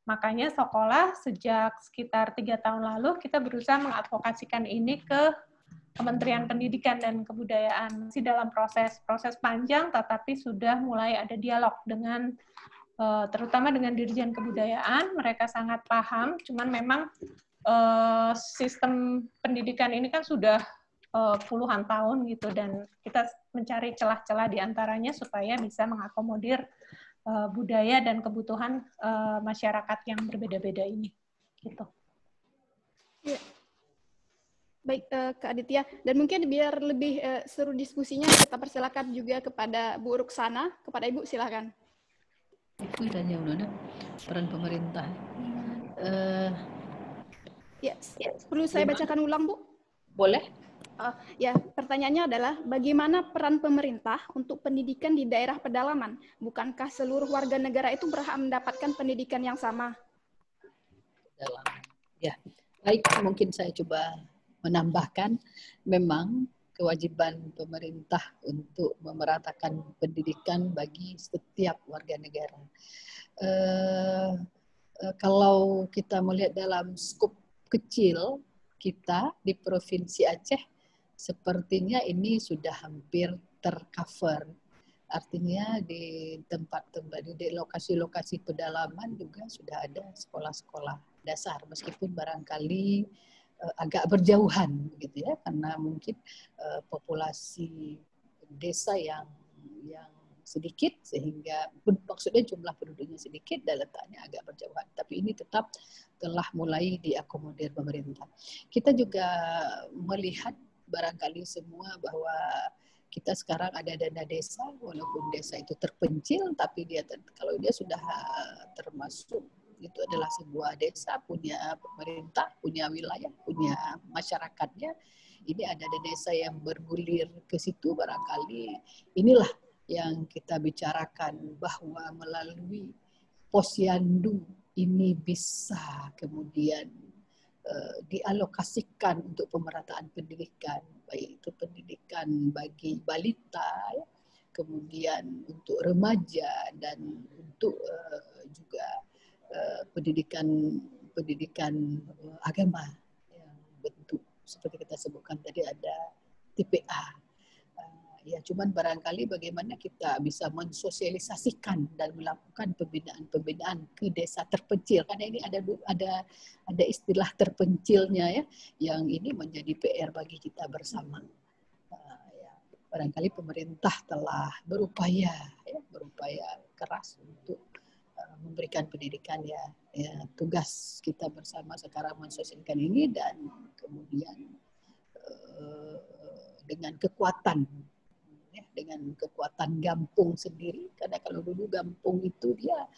makanya Sokolah sejak sekitar 3 tahun lalu kita berusaha mengadvokasikan ini ke Kementerian Pendidikan dan Kebudayaan. Masih dalam proses panjang, tetapi sudah mulai ada dialog dengan terutama dengan Dirjen Kebudayaan. Mereka sangat paham, cuman memang sistem pendidikan ini kan sudah puluhan tahun gitu, dan kita mencari celah-celah di antaranya supaya bisa mengakomodir budaya dan kebutuhan masyarakat yang berbeda-beda ini gitu. Ya. Baik, Kak Aditya, dan mungkin biar lebih seru diskusinya, kita persilakan juga kepada Bu Ruksana. Kepada Ibu, silakan. Itu tanya peran pemerintah. Ya, perlu saya bacakan ulang, Bu? Boleh? Ya, pertanyaannya adalah bagaimana peran pemerintah untuk pendidikan di daerah pedalaman? Bukankah seluruh warga negara itu berhak mendapatkan pendidikan yang sama? Ya, baik, mungkin saya coba menambahkan, memang kewajiban pemerintah untuk memeratakan pendidikan bagi setiap warga negara. Kalau kita melihat dalam skup kecil kita di Provinsi Aceh, sepertinya ini sudah hampir tercover. Artinya di tempat-tempat, di lokasi-lokasi pedalaman juga sudah ada sekolah-sekolah dasar, meskipun barangkali agak berjauhan gitu ya, karena mungkin populasi desa yang sedikit, sehingga maksudnya jumlah penduduknya sedikit dan letaknya agak berjauhan. Tapi ini tetap telah mulai diakomodir pemerintah. Kita juga melihat barangkali semua bahwa kita sekarang ada dana desa, walaupun desa itu terpencil, tapi kalau dia sudah termasuk, itu adalah sebuah desa, punya pemerintah, punya wilayah, punya masyarakatnya. Ini ada desa yang bergulir ke situ, barangkali inilah yang kita bicarakan, bahwa melalui posyandu ini bisa kemudian dialokasikan untuk pemerataan pendidikan, baik itu pendidikan bagi balita, ya, kemudian untuk remaja, dan untuk juga pendidikan agama yang bentuk seperti kita sebutkan tadi, ada TPA. Ya, cuman barangkali bagaimana kita bisa mensosialisasikan dan melakukan pembinaan ke desa terpencil, karena ini ada istilah terpencilnya ya, yang ini menjadi PR bagi kita bersama. Ya, barangkali pemerintah telah berupaya keras untuk memberikan pendidikan ya, tugas kita bersama sekarang mensosialisasikan ini, dan kemudian dengan kekuatan Gampung sendiri, karena kalau dulu Gampung itu dia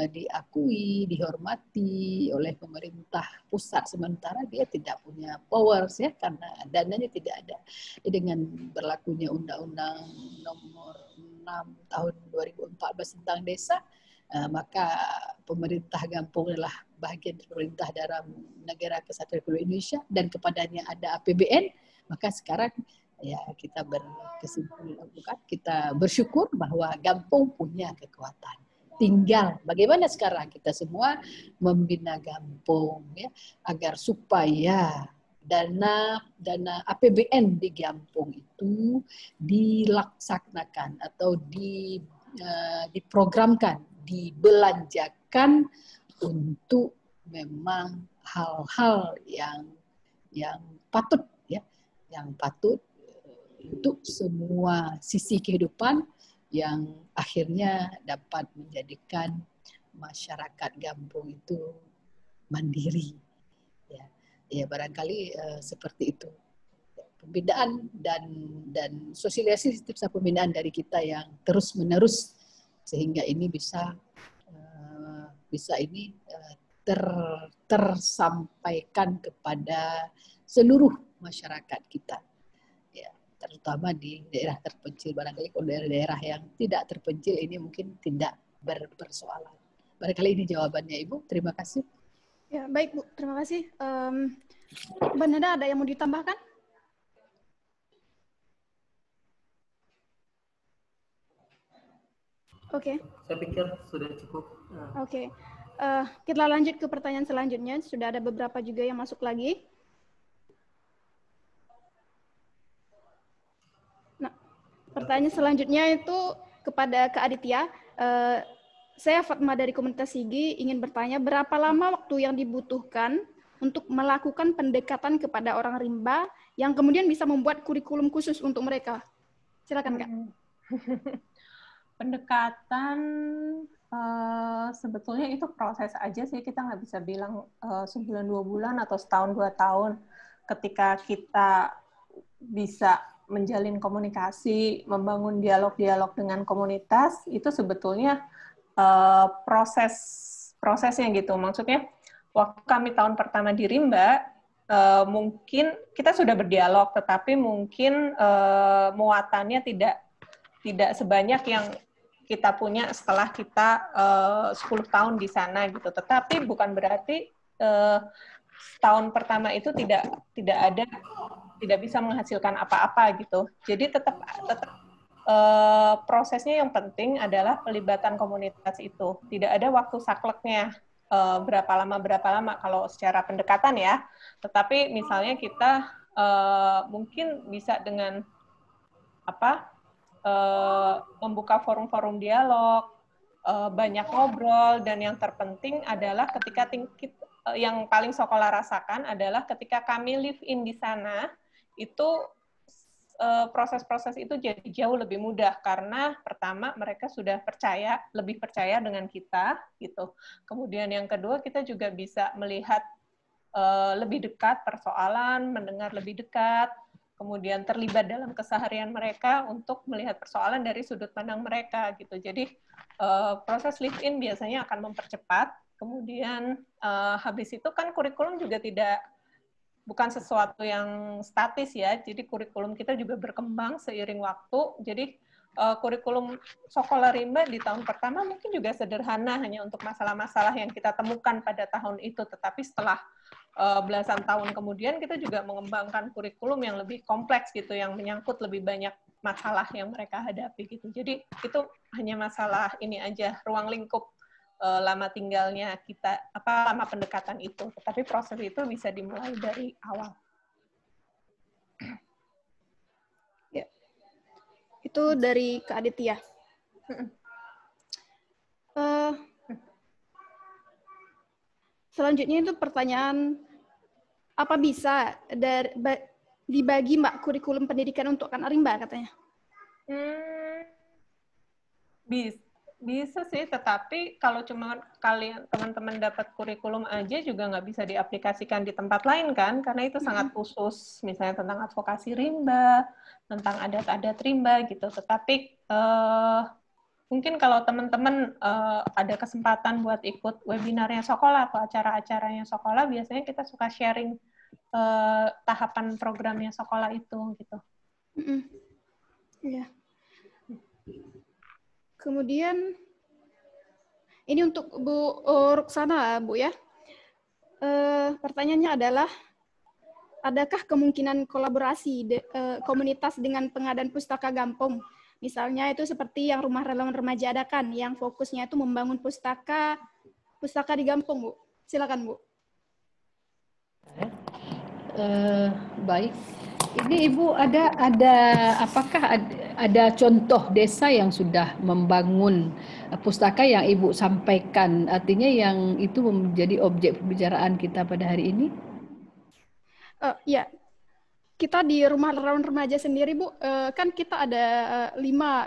diakui, dihormati oleh pemerintah pusat, sementara dia tidak punya powers ya, karena dananya tidak ada. Dengan berlakunya Undang-Undang Nomor 6 tahun 2014 tentang desa, maka pemerintah Gampung adalah bagian dari pemerintah dalam negara Kesatuan Republik Indonesia, dan kepadanya ada APBN, maka sekarang ya kita bersyukur bahwa Gampung punya kekuatan. Tinggal bagaimana sekarang kita semua membina Gampung ya, agar supaya dana APBN di Gampung itu dilaksanakan atau diprogramkan, dibelanjakan untuk memang hal-hal yang patut ya, yang patut untuk semua sisi kehidupan, yang akhirnya dapat menjadikan masyarakat Gampung itu mandiri. Ya barangkali seperti itu. Pembinaan dan sosialisasi sistem pembinaan dari kita yang terus menerus, sehingga ini bisa tersampaikan kepada seluruh masyarakat kita. Terutama di daerah terpencil. Barangkali kalau daerah-daerah yang tidak terpencil ini mungkin tidak berpersoalan. Barangkali ini jawabannya, Ibu. Terima kasih. Ya, baik Bu. Terima kasih. Mbak Nada, ada yang mau ditambahkan? Oke. Saya pikir sudah cukup. Oke. Kita lanjut ke pertanyaan selanjutnya. Sudah ada beberapa juga yang masuk lagi. Pertanyaan selanjutnya itu kepada Kak Aditya. Saya Fatma dari komunitas Sigi ingin bertanya, berapa lama waktu yang dibutuhkan untuk melakukan pendekatan kepada orang rimba yang kemudian bisa membuat kurikulum khusus untuk mereka? Silakan Kak. Pendekatan sebetulnya itu proses aja sih, kita nggak bisa bilang sebulan 2 bulan atau setahun 2 tahun. Ketika kita bisa menjalin komunikasi, membangun dialog-dialog dengan komunitas, itu sebetulnya prosesnya gitu. Maksudnya, waktu kami tahun pertama di Rimba, mungkin kita sudah berdialog, tetapi mungkin muatannya tidak sebanyak yang kita punya setelah kita 10 tahun di sana gitu. Tetapi bukan berarti tahun pertama itu tidak bisa menghasilkan apa-apa gitu. Jadi tetap prosesnya yang penting adalah pelibatan komunitas itu. Tidak ada waktu sakleknya berapa lama kalau secara pendekatan ya. Tetapi misalnya kita mungkin bisa dengan membuka forum-forum dialog, banyak ngobrol, dan yang terpenting adalah ketika yang paling Sokola rasakan adalah ketika kami live in di sana, itu proses-proses itu jadi jauh lebih mudah karena pertama mereka sudah lebih percaya dengan kita gitu. Kemudian yang kedua kita juga bisa melihat lebih dekat persoalan, mendengar lebih dekat, kemudian terlibat dalam keseharian mereka untuk melihat persoalan dari sudut pandang mereka gitu. Jadi proses live in biasanya akan mempercepat. Kemudian habis itu kan kurikulum juga bukan sesuatu yang statis ya, jadi kurikulum kita juga berkembang seiring waktu. Jadi kurikulum Sokola Rimba di tahun pertama mungkin juga sederhana, hanya untuk masalah-masalah yang kita temukan pada tahun itu, tetapi setelah belasan tahun kemudian kita juga mengembangkan kurikulum yang lebih kompleks gitu, yang menyangkut lebih banyak masalah yang mereka hadapi gitu. Jadi itu hanya masalah ini aja, ruang lingkup lama tinggalnya kita, lama pendekatan itu. Tetapi proses itu bisa dimulai dari awal. Ya. Itu dari Kak Aditya. Selanjutnya itu pertanyaan, apa bisa dibagi Mbak kurikulum pendidikan untuk anak rimba katanya? Bisa sih, tetapi kalau cuma kalian teman-teman dapat kurikulum aja juga nggak bisa diaplikasikan di tempat lain kan, karena itu sangat khusus, misalnya tentang advokasi rimba, tentang adat-adat rimba gitu. Tetapi mungkin kalau teman-teman ada kesempatan buat ikut webinarnya sekolah atau acara-acaranya sekolah, biasanya kita suka sharing tahapan programnya sekolah itu gitu. Iya. Kemudian ini untuk Bu Ruksana, Bu ya. Pertanyaannya adalah, adakah kemungkinan kolaborasi komunitas dengan pengadaan pustaka Gampong? Misalnya itu seperti yang Rumah Relawan Remaja adakan, yang fokusnya itu membangun pustaka di Gampong, Bu. Silakan, Bu. Baik. Ini Ibu apakah ada contoh desa yang sudah membangun pustaka yang Ibu sampaikan, artinya yang itu menjadi objek pembicaraan kita pada hari ini? Ya, kita di Rumah Relawan Remaja sendiri, Bu, kan kita ada 5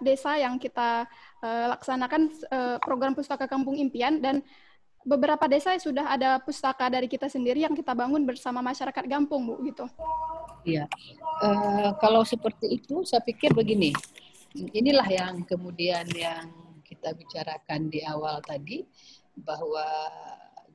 desa yang kita laksanakan program Pustaka Kampung Impian, dan beberapa desa sudah ada pustaka dari kita sendiri yang kita bangun bersama masyarakat Gampong, Bu, gitu. Iya, kalau seperti itu saya pikir begini, inilah yang kemudian yang kita bicarakan di awal tadi, bahwa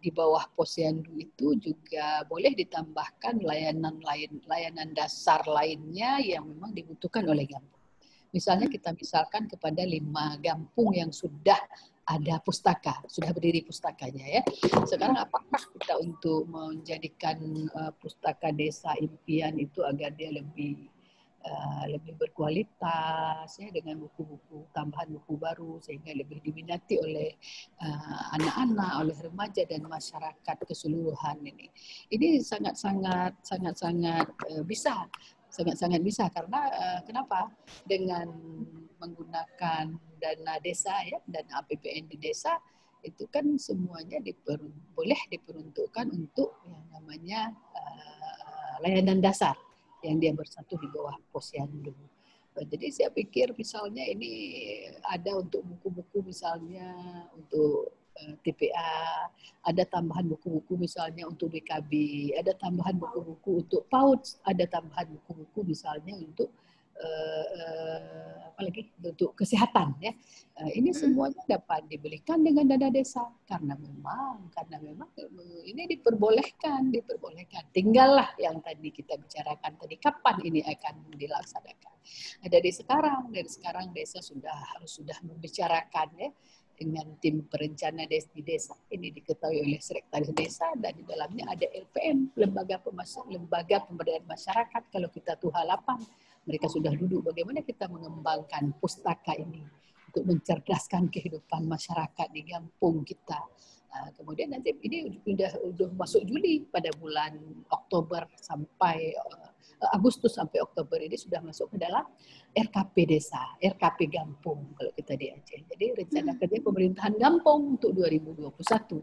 di bawah Posyandu itu juga boleh ditambahkan layanan dasar lainnya yang memang dibutuhkan oleh Gampong. Misalnya kita misalkan kepada 5 Gampung yang sudah ada pustaka, sudah berdiri pustakanya ya. Sekarang apakah kita untuk menjadikan pustaka desa impian itu agar dia lebih berkualitas ya, dengan buku-buku tambahan, buku baru, sehingga lebih diminati oleh anak-anak, oleh remaja dan masyarakat keseluruhan ini. Ini sangat-sangat bisa. Sangat-sangat bisa karena kenapa? Dengan menggunakan dana desa ya, dana APBN di desa itu kan semuanya boleh diperuntukkan untuk yang namanya layanan dasar yang dia bersatu di bawah Posyandu. Jadi saya pikir misalnya ini ada untuk buku-buku misalnya untuk TPA, ada tambahan buku-buku misalnya untuk BKB, ada tambahan buku-buku untuk PAUD, ada tambahan buku-buku misalnya untuk apalagi untuk kesehatan ya. Ini semuanya dapat dibelikan dengan dana desa karena memang ini diperbolehkan. Tinggallah yang tadi kita bicarakan tadi, kapan ini akan dilaksanakan. Dari sekarang desa harus membicarakan ya dengan tim perencana di desa. Ini diketahui oleh sekretaris desa, dan di dalamnya ada LPM, lembaga pemberdayaan masyarakat. Kalau kita tuh halapan, mereka sudah duduk bagaimana kita mengembangkan pustaka ini untuk mencerdaskan kehidupan masyarakat di kampung kita. Kemudian nanti ini udah masuk Juli, pada bulan Oktober sampai Agustus sampai Oktober ini sudah masuk ke dalam RKP desa, RKP Gampong kalau kita di Aceh. Jadi rencana kerja pemerintahan Gampong untuk 2021.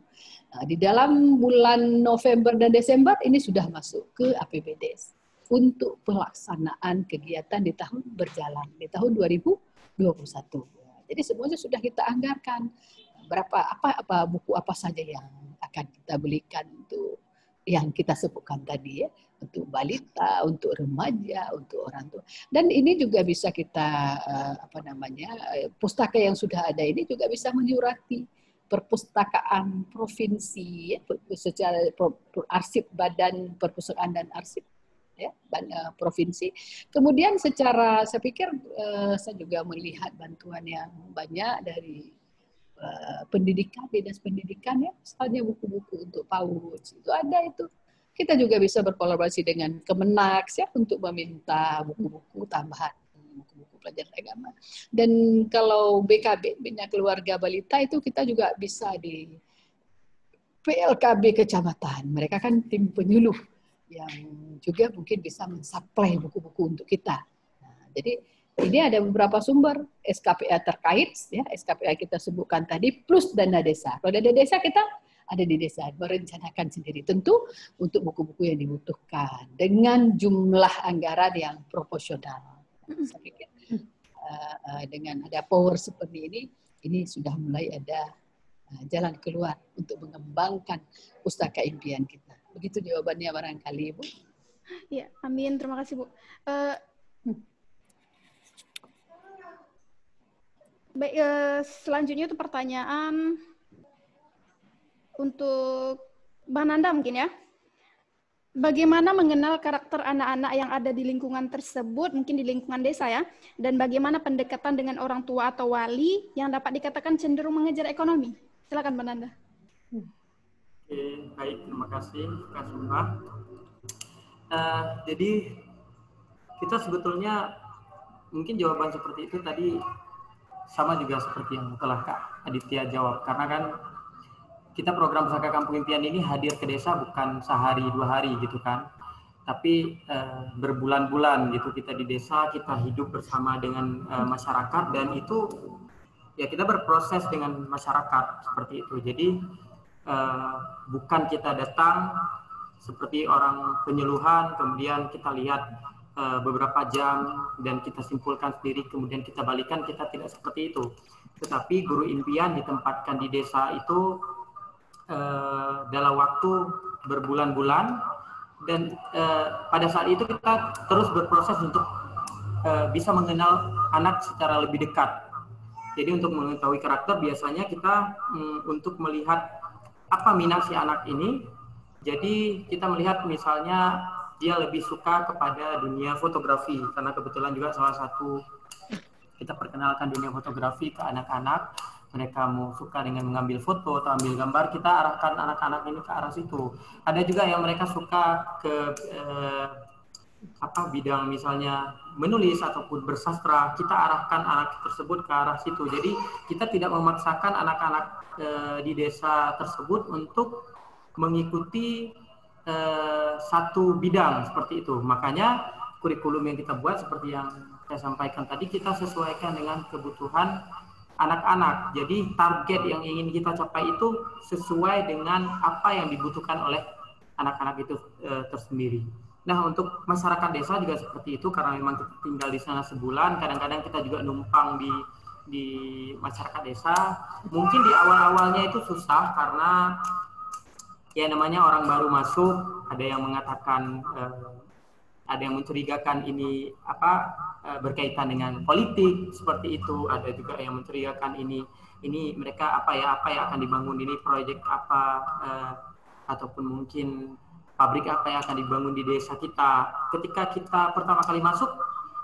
Di dalam bulan November dan Desember ini sudah masuk ke APBDes untuk pelaksanaan kegiatan di tahun berjalan, di tahun 2021. Jadi semuanya sudah kita anggarkan. Apa buku apa saja yang akan kita belikan untuk yang kita sebutkan tadi ya, untuk balita, untuk remaja, untuk orang tua. Dan ini juga bisa kita pustaka yang sudah ada ini juga bisa menyurati perpustakaan provinsi ya, secara arsip Badan Perpustakaan dan Arsip ya, provinsi. Kemudian saya pikir saya juga melihat bantuan yang banyak dari pendidikan, dinas pendidikan ya, misalnya buku-buku untuk PAUD itu ada itu. Kita juga bisa berkolaborasi dengan Kemenak ya untuk meminta buku-buku tambahan, buku-buku pelajaran agama. Dan kalau BKB, Bina Keluarga Balita, itu kita juga bisa di PLKB kecamatan. Mereka kan tim penyuluh yang juga mungkin bisa mensuplai buku-buku untuk kita. Nah, jadi Ini ada beberapa sumber SKPA terkait, ya SKPA kita sebutkan tadi, plus dana desa. Kalau dana desa kita ada di desa, merencanakan sendiri. Tentu untuk buku-buku yang dibutuhkan dengan jumlah anggaran yang proporsional. Saya pikir dengan ada power seperti ini sudah mulai ada jalan keluar untuk mengembangkan pustaka impian kita. Begitu jawabannya barangkali, Ibu. Ya, amin. Terima kasih, Bu. Baik, selanjutnya itu pertanyaan untuk Mbak Nanda mungkin ya. Bagaimana mengenal karakter anak-anak yang ada di lingkungan tersebut, mungkin di lingkungan desa ya, dan bagaimana pendekatan dengan orang tua atau wali yang dapat dikatakan cenderung mengejar ekonomi? Silakan Mbak Nanda. Oke, baik, terima kasih Kak Sumba. Jadi kita sebetulnya mungkin jawaban seperti itu tadi sama juga seperti yang telah Kak Aditya jawab, karena kan kita program Pustaka Kampung Impian ini hadir ke desa bukan sehari 2 hari gitu kan, tapi berbulan-bulan gitu kita di desa, kita hidup bersama dengan masyarakat, dan itu ya kita berproses dengan masyarakat seperti itu. Jadi bukan kita datang seperti orang penyuluhan kemudian kita lihat beberapa jam dan kita simpulkan sendiri kemudian kita balikan, kita tidak seperti itu. Tetapi guru impian ditempatkan di desa itu dalam waktu berbulan-bulan, dan pada saat itu kita terus berproses untuk bisa mengenal anak secara lebih dekat. Jadi untuk mengetahui karakter biasanya kita untuk melihat apa minat si anak ini. Jadi kita melihat misalnya dia lebih suka kepada dunia fotografi, karena kebetulan juga salah satu kita perkenalkan dunia fotografi ke anak-anak. Mereka mau suka dengan mengambil foto atau ambil gambar, kita arahkan anak-anak ini ke arah situ. Ada juga yang mereka suka ke bidang misalnya menulis ataupun bersastra, kita arahkan anak tersebut ke arah situ. Jadi kita tidak memaksakan anak-anak di desa tersebut untuk mengikuti satu bidang seperti itu. Makanya kurikulum yang kita buat seperti yang saya sampaikan tadi, kita sesuaikan dengan kebutuhan anak-anak. Jadi target yang ingin kita capai itu sesuai dengan apa yang dibutuhkan oleh anak-anak itu tersendiri. Nah, untuk masyarakat desa juga seperti itu, karena memang kita tinggal di sana sebulan, kadang-kadang kita juga numpang di masyarakat desa. Mungkin di awal-awalnya itu susah karena ya namanya orang baru masuk, ada yang mengatakan, ada yang mencurigakan ini berkaitan dengan politik seperti itu, ada juga yang mencurigakan ini mereka apa yang akan dibangun, ini proyek apa, ataupun mungkin pabrik apa yang akan dibangun di desa kita. Ketika kita pertama kali masuk,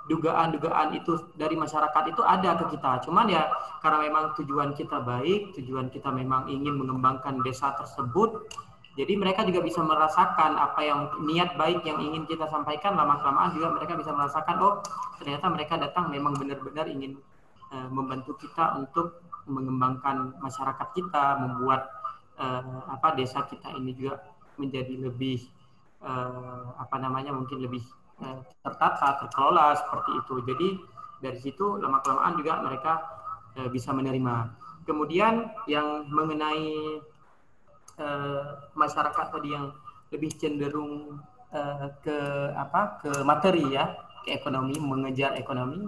dugaan-dugaan itu dari masyarakat itu ada ke kita. Cuman ya karena memang tujuan kita baik, tujuan kita memang ingin mengembangkan desa tersebut, jadi mereka juga bisa merasakan apa yang niat baik yang ingin kita sampaikan. Lama-kelamaan juga mereka bisa merasakan, oh ternyata mereka datang memang benar-benar ingin membantu kita untuk mengembangkan masyarakat kita, membuat desa kita ini juga menjadi lebih mungkin lebih tertata, terkelola seperti itu. Jadi dari situ lama-kelamaan juga mereka bisa menerima. Kemudian yang mengenai masyarakat tadi yang lebih cenderung ke materi ya, ke ekonomi, mengejar ekonomi.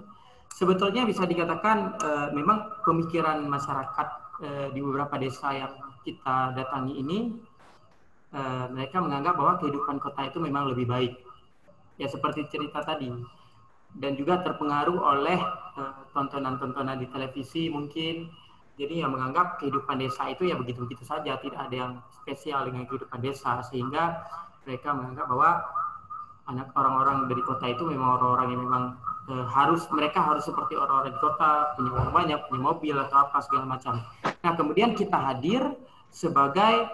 Sebetulnya bisa dikatakan memang pemikiran masyarakat di beberapa desa yang kita datangi ini, mereka menganggap bahwa kehidupan kota itu memang lebih baik. Ya seperti cerita tadi. Dan juga terpengaruh oleh tontonan-tontonan di televisi mungkin. Jadi yang menganggap kehidupan desa itu ya begitu-begitu saja, tidak ada yang spesial dengan kehidupan desa, sehingga mereka menganggap bahwa orang-orang dari kota itu memang orang-orang yang memang mereka harus seperti orang-orang di kota, punya uang banyak, punya mobil atau apa segala macam. Nah kemudian kita hadir sebagai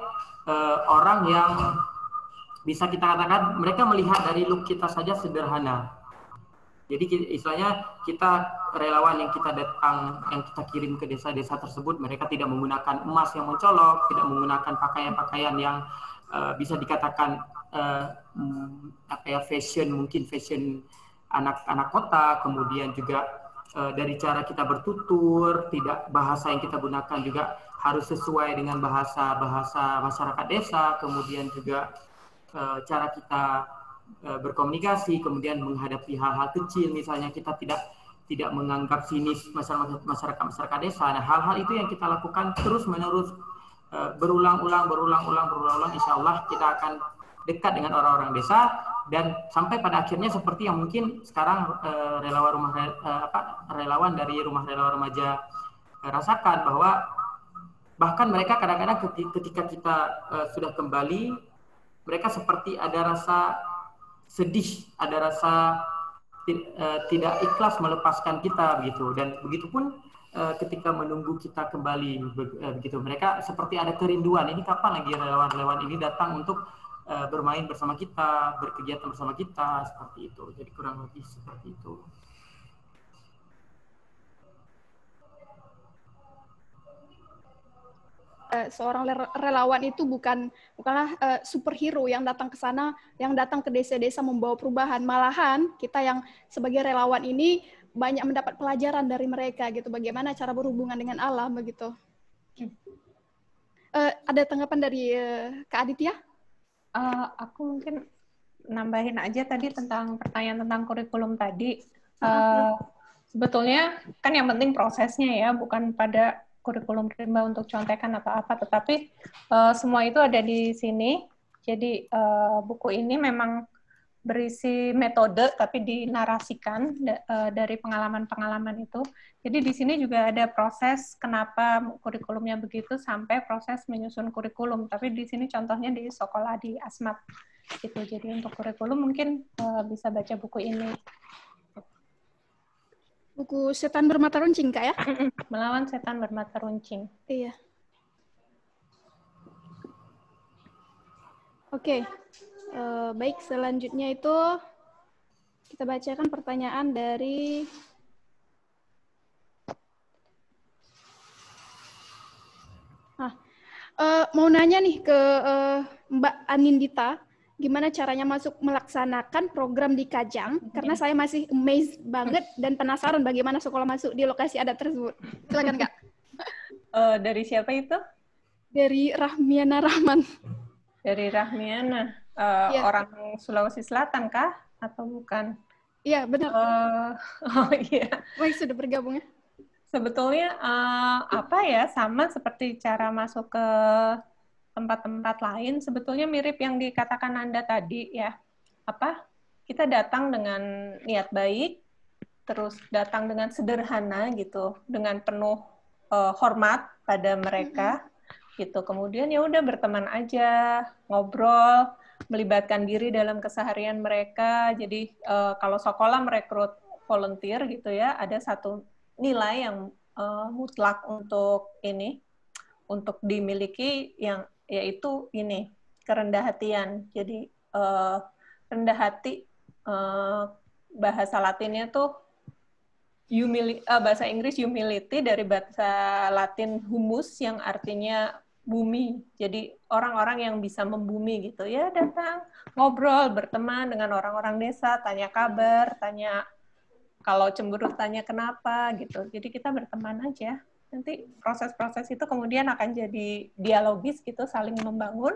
orang yang bisa kita katakan mereka melihat dari look kita saja sederhana. Jadi istilahnya kita relawan yang kita datang, yang kita kirim ke desa-desa tersebut, mereka tidak menggunakan emas yang mencolok, tidak menggunakan pakaian-pakaian yang bisa dikatakan fashion anak-anak kota, kemudian juga dari cara kita bertutur, tidak bahasa yang kita gunakan juga harus sesuai dengan bahasa masyarakat desa, kemudian juga cara kita berkomunikasi, kemudian menghadapi hal-hal kecil, misalnya kita tidak menganggap sinis masyarakat desa. Nah, hal-hal itu yang kita lakukan terus-menerus, berulang-ulang, insya Allah kita akan dekat dengan orang-orang desa, dan sampai pada akhirnya seperti yang mungkin sekarang relawan dari Rumah Relawan Remaja rasakan, bahwa bahkan mereka kadang-kadang ketika kita sudah kembali, mereka seperti ada rasa sedih, ada rasa tidak ikhlas melepaskan kita begitu. Dan begitupun ketika menunggu kita kembali begitu, mereka seperti ada kerinduan, ini kapan lagi relawan-relawan ini datang untuk bermain bersama kita, berkegiatan bersama kita, seperti itu. Jadi kurang lebih seperti itu. Seorang relawan itu bukanlah superhero yang datang ke sana, yang datang ke desa-desa membawa perubahan. Malahan kita yang sebagai relawan ini banyak mendapat pelajaran dari mereka gitu, bagaimana cara berhubungan dengan alam begitu. Ada tanggapan dari Kak Aditya? Aku mungkin nambahin aja tadi tentang pertanyaan tentang kurikulum tadi. Sebetulnya kan yang penting prosesnya ya, bukan pada kurikulum rimba untuk contekan atau apa, tetapi semua itu ada di sini. Jadi buku ini memang berisi metode tapi dinarasikan dari pengalaman-pengalaman itu. Jadi di sini juga ada proses kenapa kurikulumnya begitu sampai proses menyusun kurikulum. Tapi di sini contohnya di sekolah di Asmat gitu. Jadi untuk kurikulum mungkin bisa baca buku ini. Buku Setan Bermata Runcing, Kak, ya? Melawan Setan Bermata Runcing. Iya. Oke. Baik, selanjutnya itu kita bacakan pertanyaan dari mau nanya nih ke Mbak Anindita, gimana caranya masuk melaksanakan program di Kajang, karena saya masih amazed banget dan penasaran bagaimana sekolah masuk di lokasi adat tersebut. Silakan, Kak. Dari siapa itu? Dari Rahmiana Rahman. Dari Rahmiana. Ya. Orang Sulawesi Selatan kah? Atau bukan? Iya, benar. Oh iya. Baik, sudah bergabung ya. Sebetulnya sama seperti cara masuk ke tempat-tempat lain, sebetulnya mirip yang dikatakan Anda tadi ya. Kita datang dengan niat baik, terus datang dengan sederhana gitu, dengan penuh hormat pada mereka gitu. Kemudian ya udah berteman aja, ngobrol, melibatkan diri dalam keseharian mereka. Jadi kalau sekolah merekrut volunteer gitu ya, ada satu nilai yang mutlak untuk dimiliki, yang yaitu kerendah hatian. Jadi rendah hati, bahasa Latinnya tuh bahasa Inggris humility, dari bahasa Latin humus yang artinya bumi. Jadi orang-orang yang bisa membumi gitu ya, datang ngobrol, berteman dengan orang-orang desa, tanya kabar, tanya kalau cemberut tanya kenapa gitu. Jadi kita berteman aja. Nanti proses-proses itu kemudian akan jadi dialogis gitu, saling membangun.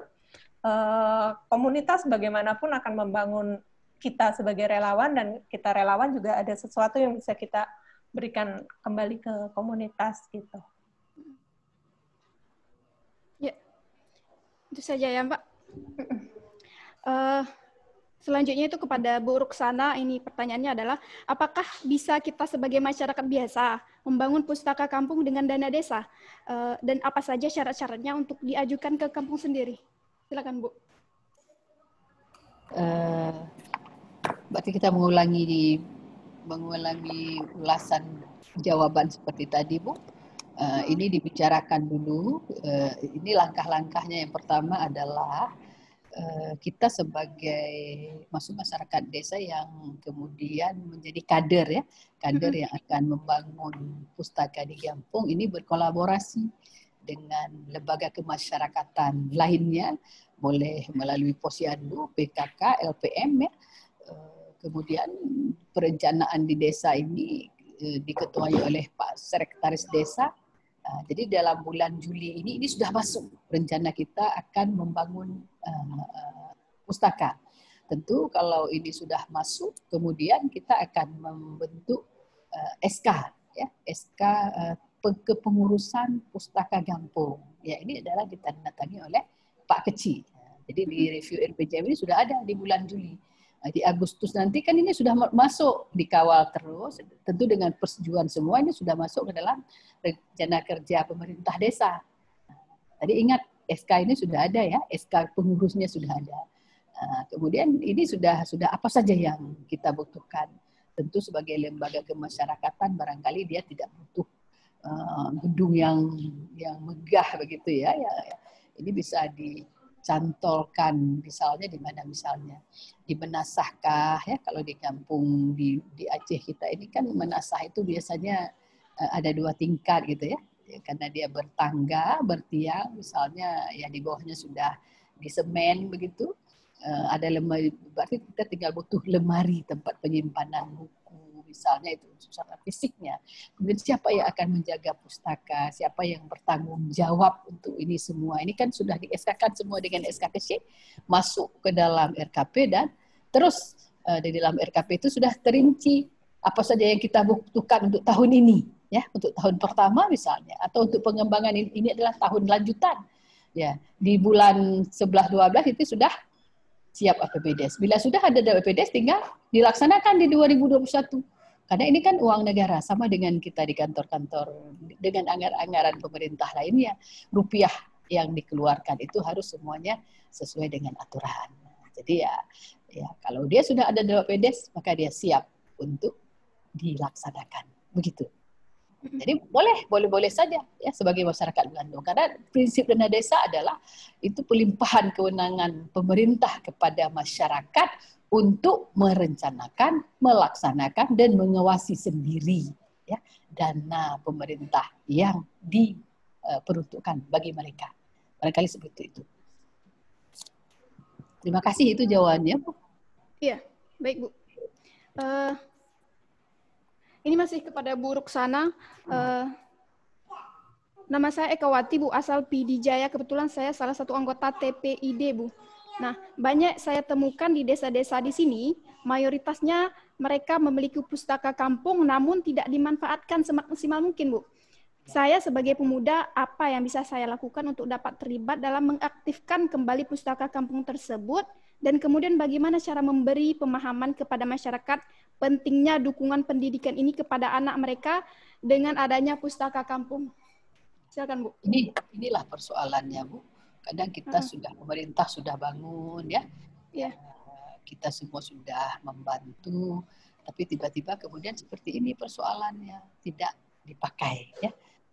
Komunitas bagaimanapun akan membangun kita sebagai relawan, dan kita relawan juga ada sesuatu yang bisa kita berikan kembali ke komunitas gitu. Ya, itu saja ya Mbak. Selanjutnya itu kepada Bu Ruksana, ini pertanyaannya adalah, apakah bisa kita sebagai masyarakat biasa membangun pustaka kampung dengan dana desa? Dan apa saja syarat-syaratnya untuk diajukan ke kampung sendiri? Silakan Bu. Berarti kita mengulangi ulasan jawaban seperti tadi, Bu. Ini dibicarakan dulu. Ini langkah-langkahnya. Yang pertama adalah kita sebagai masyarakat desa yang kemudian menjadi kader ya, kader yang akan membangun pustaka di kampung ini berkolaborasi dengan lembaga kemasyarakatan lainnya, boleh melalui Posyandu, PKK, LPM ya, Kemudian perencanaan di desa ini diketuai oleh Pak Sekretaris Desa. Jadi dalam bulan Juli ini sudah masuk rencana kita akan membangun pustaka. Tentu kalau ini sudah masuk, kemudian kita akan membentuk SK, ya, SK kepengurusan pustaka Gampung. Ya, ini adalah ditandatangani oleh Pak Keci. Jadi di review RPJM ini sudah ada di bulan Juli. Di Agustus nanti kan ini sudah masuk, dikawal terus, tentu dengan persetujuan semua ini sudah masuk ke dalam rencana kerja pemerintah desa. Tadi ingat SK ini sudah ada ya, SK pengurusnya sudah ada. Kemudian ini sudah apa saja yang kita butuhkan. Tentu sebagai lembaga kemasyarakatan barangkali dia tidak butuh gedung yang megah begitu ya. Ini bisa dicantolkan misalnya di mana, misalnya di Menasahkah ya, kalau di kampung di Aceh kita ini kan menasah itu biasanya ada 2 tingkat gitu ya, karena dia bertangga, bertiang misalnya, ya di bawahnya sudah disemen begitu. Ada lemari, berarti kita tinggal butuh lemari tempat penyimpanan buku misalnya, itu secara fisiknya. Kemudian siapa yang akan menjaga pustaka, siapa yang bertanggung jawab untuk ini semua. Ini kan sudah di-SK-kan semua dengan SK kecil, masuk ke dalam RKP, dan terus di dalam RKP itu sudah terinci apa saja yang kita butuhkan untuk tahun ini, ya, untuk tahun pertama misalnya, atau untuk pengembangan ini adalah tahun lanjutan. Ya, di bulan 11-12 itu sudah siap APBDes. Bila sudah ada APBDes, tinggal dilaksanakan di 2021. Karena ini kan uang negara, sama dengan kita di kantor-kantor, dengan anggaran pemerintah lainnya. Rupiah yang dikeluarkan itu harus semuanya sesuai dengan aturan. Jadi ya kalau dia sudah ada APBDes, maka dia siap untuk dilaksanakan. Begitu. Jadi boleh saja ya sebagai masyarakat Bandung, karena prinsip dana desa adalah itu pelimpahan kewenangan pemerintah kepada masyarakat untuk merencanakan, melaksanakan dan mengawasi sendiri ya dana pemerintah yang diperuntukkan bagi mereka. Barangkali seperti itu. Terima kasih, itu jawabannya, Bu. Iya, baik Bu. Ini masih kepada Bu Ruksana. Nama saya Ekawati, Bu, asal PD Jaya. Kebetulan saya salah satu anggota TPID, Bu. Nah, banyak saya temukan di desa-desa di sini, mayoritasnya mereka memiliki pustaka kampung, namun tidak dimanfaatkan semaksimal mungkin, Bu. Saya sebagai pemuda, apa yang bisa saya lakukan untuk dapat terlibat dalam mengaktifkan kembali pustaka kampung tersebut, dan kemudian bagaimana cara memberi pemahaman kepada masyarakat pentingnya dukungan pendidikan ini kepada anak mereka dengan adanya pustaka kampung. Silakan, Bu. Inilah persoalannya, Bu. Kadang kita pemerintah sudah bangun ya. Yeah. Kita semua sudah membantu, tapi tiba-tiba kemudian seperti ini persoalannya, tidak dipakai ya.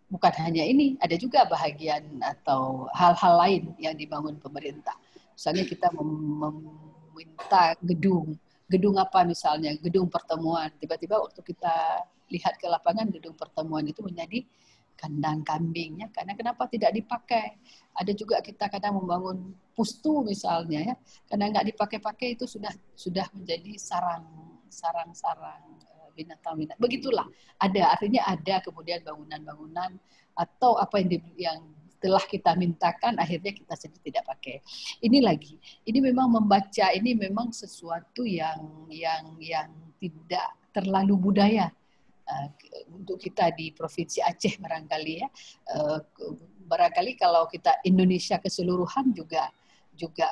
Bukan hanya ini, ada juga bahagian atau hal-hal lain yang dibangun pemerintah. Misalnya kita meminta gedung apa misalnya, gedung pertemuan. Tiba-tiba waktu kita lihat ke lapangan, gedung pertemuan itu menjadi kandang kambingnya, karena kenapa tidak dipakai. Ada juga kita kadang membangun pustu misalnya ya, karena nggak dipakai-pakai itu sudah menjadi sarang-sarang binatang-binatang. Begitulah, artinya ada kemudian bangunan-bangunan atau apa yang telah kita mintakan akhirnya kita sendiri tidak pakai. Ini memang membaca ini memang sesuatu yang tidak terlalu budaya untuk kita di Provinsi Aceh barangkali ya. Barangkali kalau kita Indonesia keseluruhan juga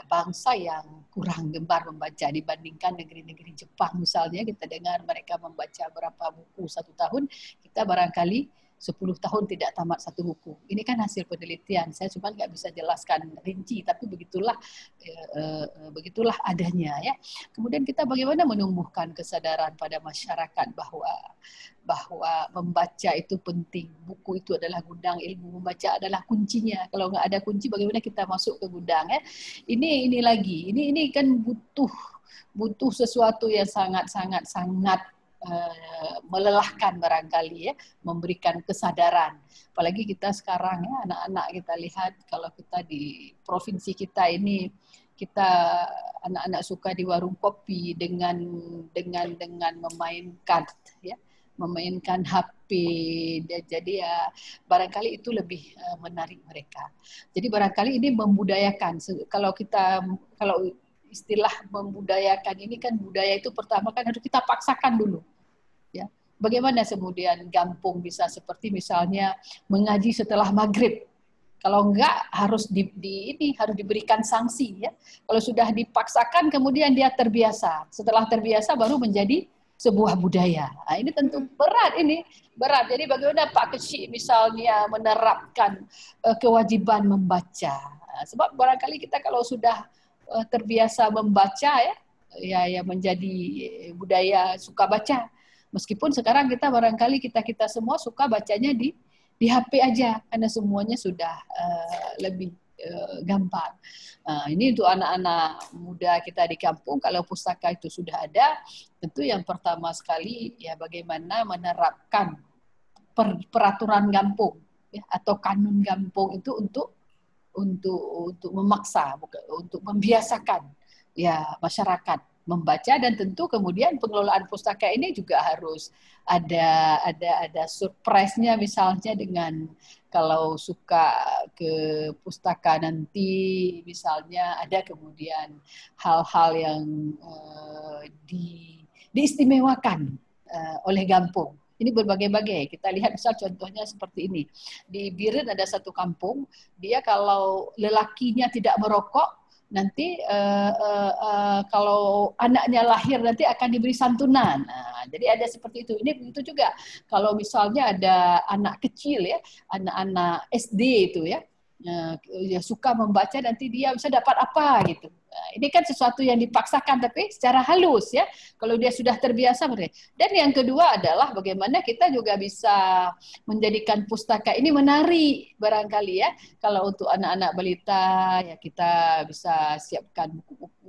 bangsa yang kurang gemar membaca dibandingkan negeri-negeri Jepang misalnya. Kita dengar mereka membaca berapa buku 1 tahun, kita barangkali 10 tahun tidak tamat 1 buku. Ini kan hasil penelitian. Saya cuma nggak bisa jelaskan rinci, tapi begitulah adanya ya. Kemudian kita bagaimana menumbuhkan kesadaran pada masyarakat bahwa membaca itu penting. Buku itu adalah gudang ilmu, membaca adalah kuncinya. Kalau nggak ada kunci, bagaimana kita masuk ke gudang ya? Ini lagi. Ini kan butuh sesuatu yang sangat melelahkan barangkali ya, memberikan kesadaran. Apalagi kita sekarang ya, anak-anak kita lihat kalau kita di provinsi kita ini kita anak-anak suka di warung kopi dengan memainkan memainkan HP. Jadi ya barangkali itu lebih menarik mereka. Jadi barangkali ini membudayakan. Kalau istilah membudayakan ini kan, budaya itu pertama kan harus kita paksakan dulu. Ya. Bagaimana kemudian Gampung bisa seperti misalnya mengaji setelah maghrib. Kalau enggak harus harus diberikan sanksi ya. Kalau sudah dipaksakan kemudian dia terbiasa. Setelah terbiasa baru menjadi sebuah budaya. Nah, ini tentu berat ini. Berat. Jadi bagaimana Pak Kecik misalnya menerapkan kewajiban membaca. Sebab barangkali kita kalau sudah terbiasa membaca ya menjadi budaya suka baca. Meskipun sekarang kita barangkali kita semua suka bacanya di HP aja karena semuanya sudah lebih gampang. Ini untuk anak-anak muda kita di kampung, kalau pustaka itu sudah ada, tentu yang pertama sekali ya bagaimana menerapkan peraturan Gampung ya, atau kanun Gampung itu untuk memaksa, untuk membiasakan ya masyarakat membaca, dan tentu kemudian pengelolaan pustaka ini juga harus ada surprise-nya, misalnya dengan kalau suka ke pustaka nanti misalnya ada kemudian hal-hal yang diistimewakan oleh Gampung. Ini berbagai-bagai. Kita lihat misal contohnya seperti ini. Di Biren ada satu kampung, dia kalau lelakinya tidak merokok, nanti kalau anaknya lahir nanti akan diberi santunan. Nah, jadi ada seperti itu. Ini begitu juga. Kalau misalnya ada anak kecil ya, anak-anak SD itu ya suka membaca, nanti dia bisa dapat apa gitu. Nah, ini kan sesuatu yang dipaksakan tapi secara halus ya. Kalau dia sudah terbiasa. Dan yang kedua adalah bagaimana kita juga bisa menjadikan pustaka ini menarik barangkali ya. Kalau untuk anak-anak balita ya kita bisa siapkan buku-buku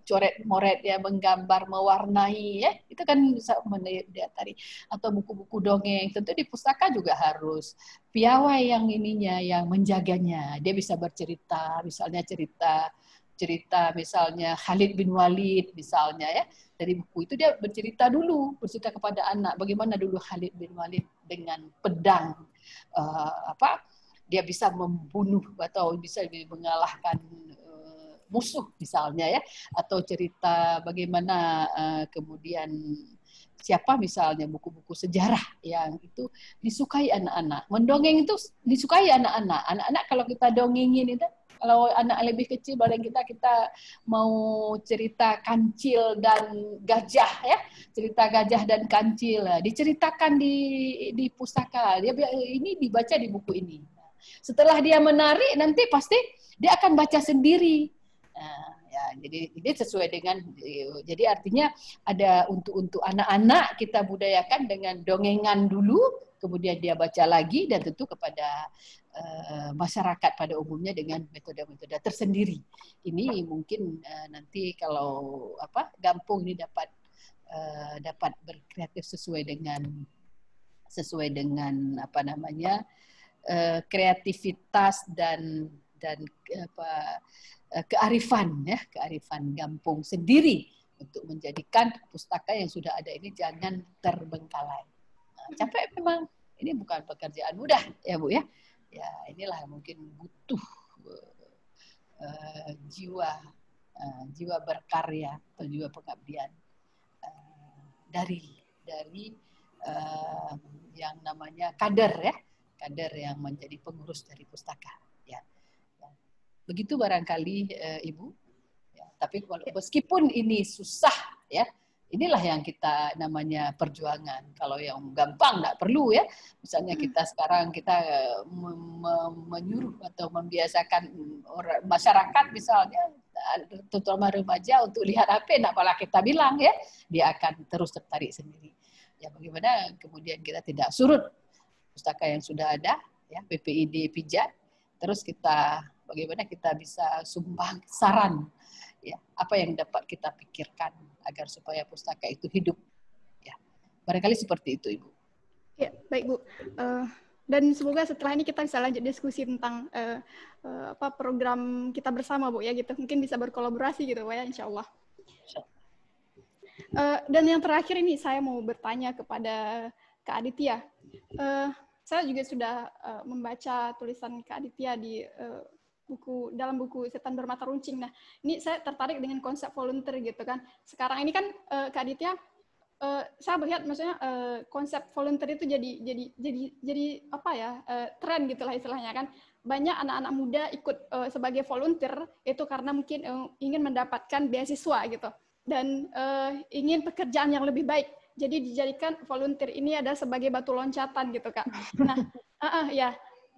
coret-moret ya, menggambar, mewarnai ya. Itu kan bisa mendatari, atau buku-buku dongeng. Tentu di pustaka juga harus piawai yang yang menjaganya. Dia bisa bercerita, misalnya cerita misalnya Khalid bin Walid misalnya ya, dari buku itu dia bercerita kepada anak bagaimana dulu Khalid bin Walid dengan pedang dia bisa membunuh atau bisa mengalahkan musuh misalnya ya, atau cerita bagaimana kemudian siapa misalnya buku-buku sejarah yang itu disukai anak-anak. Mendongeng itu disukai anak-anak. Anak-anak kalau kita dongengin itu, kalau anak lebih kecil barang kita mau cerita kancil dan gajah ya, cerita gajah dan kancil diceritakan di pustaka. Dia ini dibaca di buku ini. Setelah dia menarik nanti pasti dia akan baca sendiri. Jadi ini sesuai dengan, jadi artinya ada untuk anak-anak kita budayakan dengan dongengan dulu, kemudian dia baca lagi, dan tentu kepada masyarakat pada umumnya dengan metode-metode tersendiri. Ini mungkin nanti kalau Gampung ini dapat berkreatif sesuai dengan kreativitas dan kearifan Gampung sendiri untuk menjadikan pustaka yang sudah ada ini jangan terbengkalai. Capek memang, ini bukan pekerjaan mudah ya Bu ya. Ya inilah mungkin butuh jiwa berkarya atau jiwa pengabdian dari yang namanya kader ya, kader yang menjadi pengurus dari pustaka. Ya. Begitu barangkali Ibu. Ya, tapi meskipun ini susah ya, inilah yang kita namanya perjuangan. Kalau yang gampang nggak perlu ya. Misalnya kita sekarang menyuruh atau membiasakan masyarakat misalnya, terutama remaja untuk lihat HP, nggak malah kita bilang ya, dia akan terus tertarik sendiri. Ya bagaimana kemudian kita tidak surut pustaka yang sudah ada ya, PPID pijat, terus bagaimana kita bisa sumbang saran ya, apa yang dapat kita pikirkan agar supaya pustaka itu hidup ya. Barangkali seperti itu Ibu. Ya, baik Bu. Dan semoga setelah ini kita bisa lanjut diskusi tentang program kita bersama, Bu, ya gitu. Mungkin bisa berkolaborasi gitu, Bu, ya, insya Allah. Dan yang terakhir ini saya mau bertanya kepada Kak Aditya. Saya juga sudah membaca tulisan Kak Aditya di dalam buku Setan Bermata Runcing. Nah, ini saya tertarik dengan konsep volunteer gitu kan. Sekarang ini kan Kak Aditya, saya melihat maksudnya konsep volunteer itu jadi apa ya, tren gitulah istilahnya kan. Banyak anak-anak muda ikut sebagai volunteer itu karena mungkin ingin mendapatkan beasiswa gitu dan ingin pekerjaan yang lebih baik. Jadi dijadikan volunteer ini adalah sebagai batu loncatan gitu, Kak. Nah, ya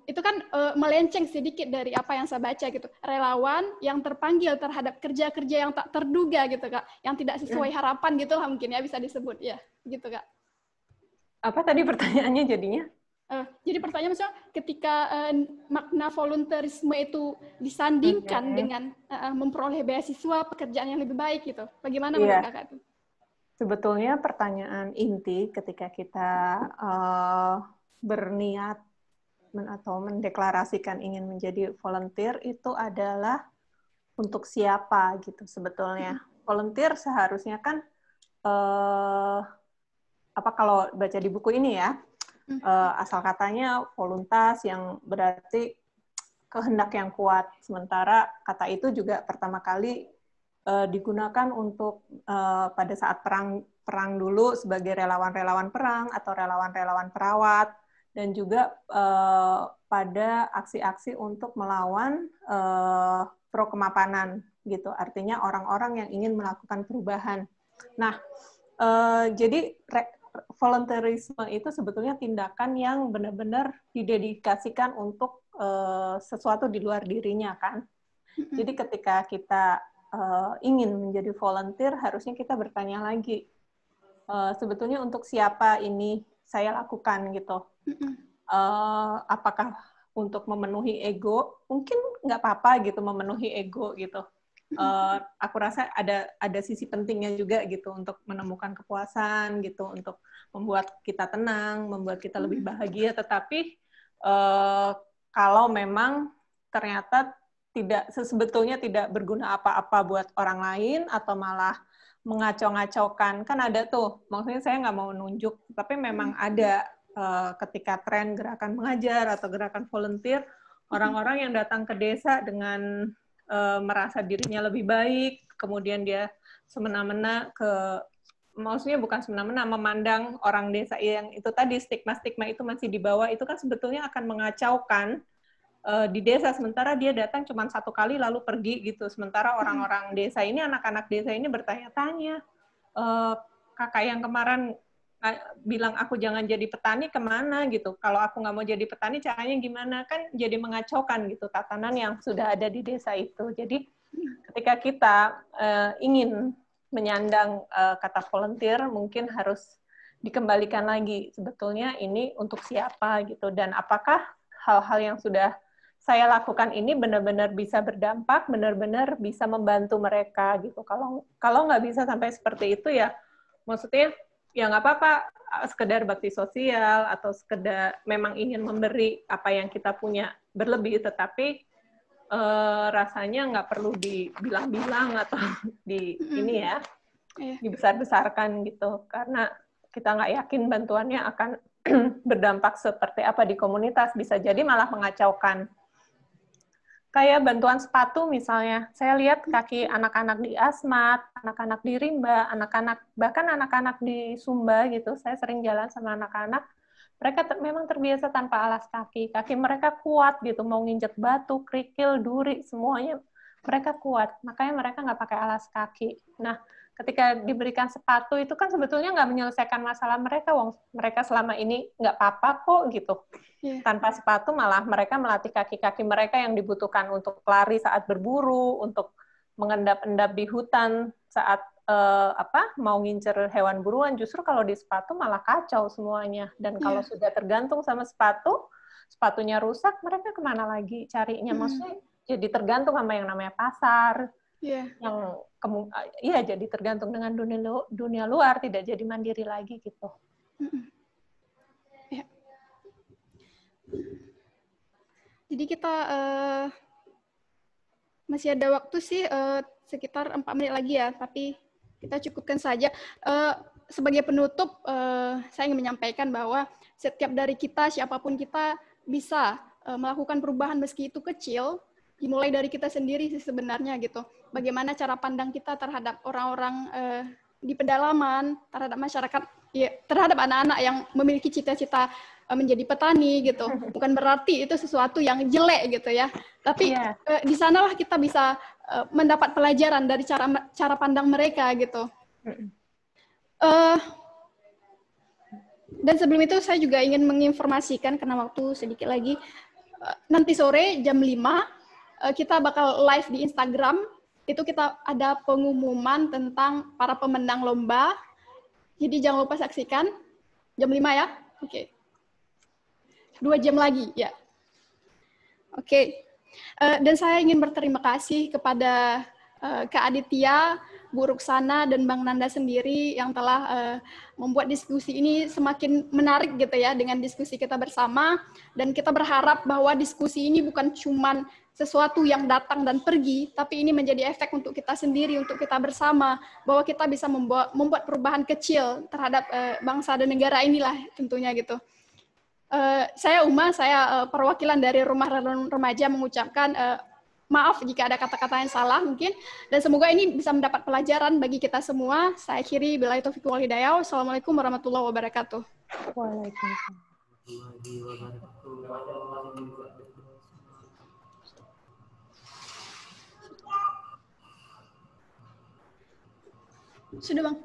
itu kan melenceng sedikit dari apa yang saya baca gitu. Relawan yang terpanggil terhadap kerja-kerja yang tak terduga gitu, Kak. Yang tidak sesuai harapan gitu lah mungkin ya bisa disebut. Ya, gitu, Kak. Apa tadi pertanyaannya jadinya? Jadi pertanyaan misalnya ketika makna volunteerisme itu disandingkan dengan memperoleh beasiswa pekerjaan yang lebih baik gitu. Bagaimana menurut Kakak itu? Sebetulnya pertanyaan inti ketika kita berniat atau mendeklarasikan ingin menjadi volunteer itu adalah untuk siapa gitu sebetulnya. Volunteer seharusnya kan kalau baca di buku ini ya, asal katanya voluntas yang berarti kehendak yang kuat. Sementara kata itu juga pertama kali digunakan untuk pada saat perang dulu sebagai relawan-relawan perang atau relawan-relawan perawat, dan juga pada aksi-aksi untuk melawan pro kemapanan gitu. Artinya orang-orang yang ingin melakukan perubahan. Nah, jadi volunteerisme itu sebetulnya tindakan yang benar-benar didedikasikan untuk sesuatu di luar dirinya kan. Jadi ketika kita ingin menjadi volunteer, harusnya kita bertanya lagi, sebetulnya untuk siapa ini saya lakukan gitu. Apakah untuk memenuhi ego? Mungkin nggak apa-apa gitu memenuhi ego gitu. Aku rasa ada sisi pentingnya juga gitu untuk menemukan kepuasan gitu, untuk membuat kita tenang, membuat kita lebih bahagia. Tetapi kalau memang ternyata sebetulnya tidak berguna apa-apa buat orang lain atau malah mengacau-ngacaukan, kan ada tuh, maksudnya saya nggak mau nunjuk, tapi memang ada ketika tren gerakan mengajar atau gerakan volunteer, orang-orang yang datang ke desa dengan merasa dirinya lebih baik, kemudian dia semena-mena maksudnya bukan semena-mena, memandang orang desa yang itu tadi, stigma-stigma itu masih dibawa, itu kan sebetulnya akan mengacaukan di desa, sementara dia datang cuma satu kali lalu pergi gitu. Sementara orang-orang desa ini, anak-anak desa ini bertanya-tanya, kakak yang kemarin bilang aku jangan jadi petani kemana gitu. Kalau aku nggak mau jadi petani caranya gimana? Kan jadi mengacaukan gitu tatanan yang sudah ada di desa itu. Jadi ketika kita ingin menyandang kata volunteer, mungkin harus dikembalikan lagi sebetulnya ini untuk siapa gitu, dan apakah hal-hal yang sudah saya lakukan ini benar-benar bisa berdampak, benar-benar bisa membantu mereka gitu. Kalau nggak bisa sampai seperti itu ya, maksudnya ya nggak apa-apa, sekedar bakti sosial atau sekedar memang ingin memberi apa yang kita punya berlebih, tetapi rasanya nggak perlu dibilang-bilang atau ini ya, dibesar-besarkan gitu, karena kita nggak yakin bantuannya akan berdampak seperti apa di komunitas, bisa jadi malah mengacaukan. Kayak bantuan sepatu misalnya, saya lihat kaki anak-anak di Asmat, anak-anak di Rimba, bahkan anak-anak di Sumba gitu, saya sering jalan sama anak-anak, mereka memang terbiasa tanpa alas kaki mereka kuat gitu, mau nginjek batu, kerikil, duri, semuanya mereka kuat, makanya mereka nggak pakai alas kaki. Nah, ketika diberikan sepatu itu kan sebetulnya nggak menyelesaikan masalah mereka, mereka selama ini nggak apa-apa kok gitu. Tanpa sepatu malah mereka melatih kaki-kaki mereka yang dibutuhkan untuk lari saat berburu, untuk mengendap-endap di hutan saat mau ngincer hewan buruan. Justru kalau di sepatu malah kacau semuanya. Dan kalau sudah tergantung sama sepatunya rusak, mereka kemana lagi carinya? Maksudnya jadi tergantung sama yang namanya pasar. Yang jadi tergantung dengan dunia luar, tidak jadi mandiri lagi gitu. Jadi kita masih ada waktu sih sekitar 4 menit lagi ya, tapi kita cukupkan saja. Sebagai penutup, saya ingin menyampaikan bahwa setiap dari kita, siapapun kita, bisa melakukan perubahan meski itu kecil, dimulai dari kita sendiri sih sebenarnya gitu. Bagaimana cara pandang kita terhadap orang-orang di pedalaman, terhadap masyarakat, ya, terhadap anak-anak yang memiliki cita-cita menjadi petani gitu. Bukan berarti itu sesuatu yang jelek gitu ya. Tapi di sanalah kita bisa mendapat pelajaran dari cara pandang mereka gitu. Dan sebelum itu saya juga ingin menginformasikan karena waktu sedikit lagi. Nanti sore jam 5 kita bakal live di Instagram. Itu kita ada pengumuman tentang para pemenang lomba. Jadi jangan lupa saksikan jam 5 ya. Oke. 2 jam lagi, ya. Oke. Dan saya ingin berterima kasih kepada Kak Aditya, Bu Ruksana, dan Bang Nanda sendiri yang telah membuat diskusi ini semakin menarik gitu ya dengan diskusi kita bersama. Dan kita berharap bahwa diskusi ini bukan cuma sesuatu yang datang dan pergi, tapi ini menjadi efek untuk kita sendiri, untuk kita bersama, bahwa kita bisa membuat perubahan kecil terhadap bangsa dan negara inilah tentunya gitu. Saya Uma, saya perwakilan dari Rumah Remaja mengucapkan maaf jika ada kata-kata yang salah mungkin, dan semoga ini bisa mendapat pelajaran bagi kita semua. Saya akhiri, billahi taufiq wal hidayah. Wassalamualaikum warahmatullahi wabarakatuh. Waalaikumsalam. Sudah Bang.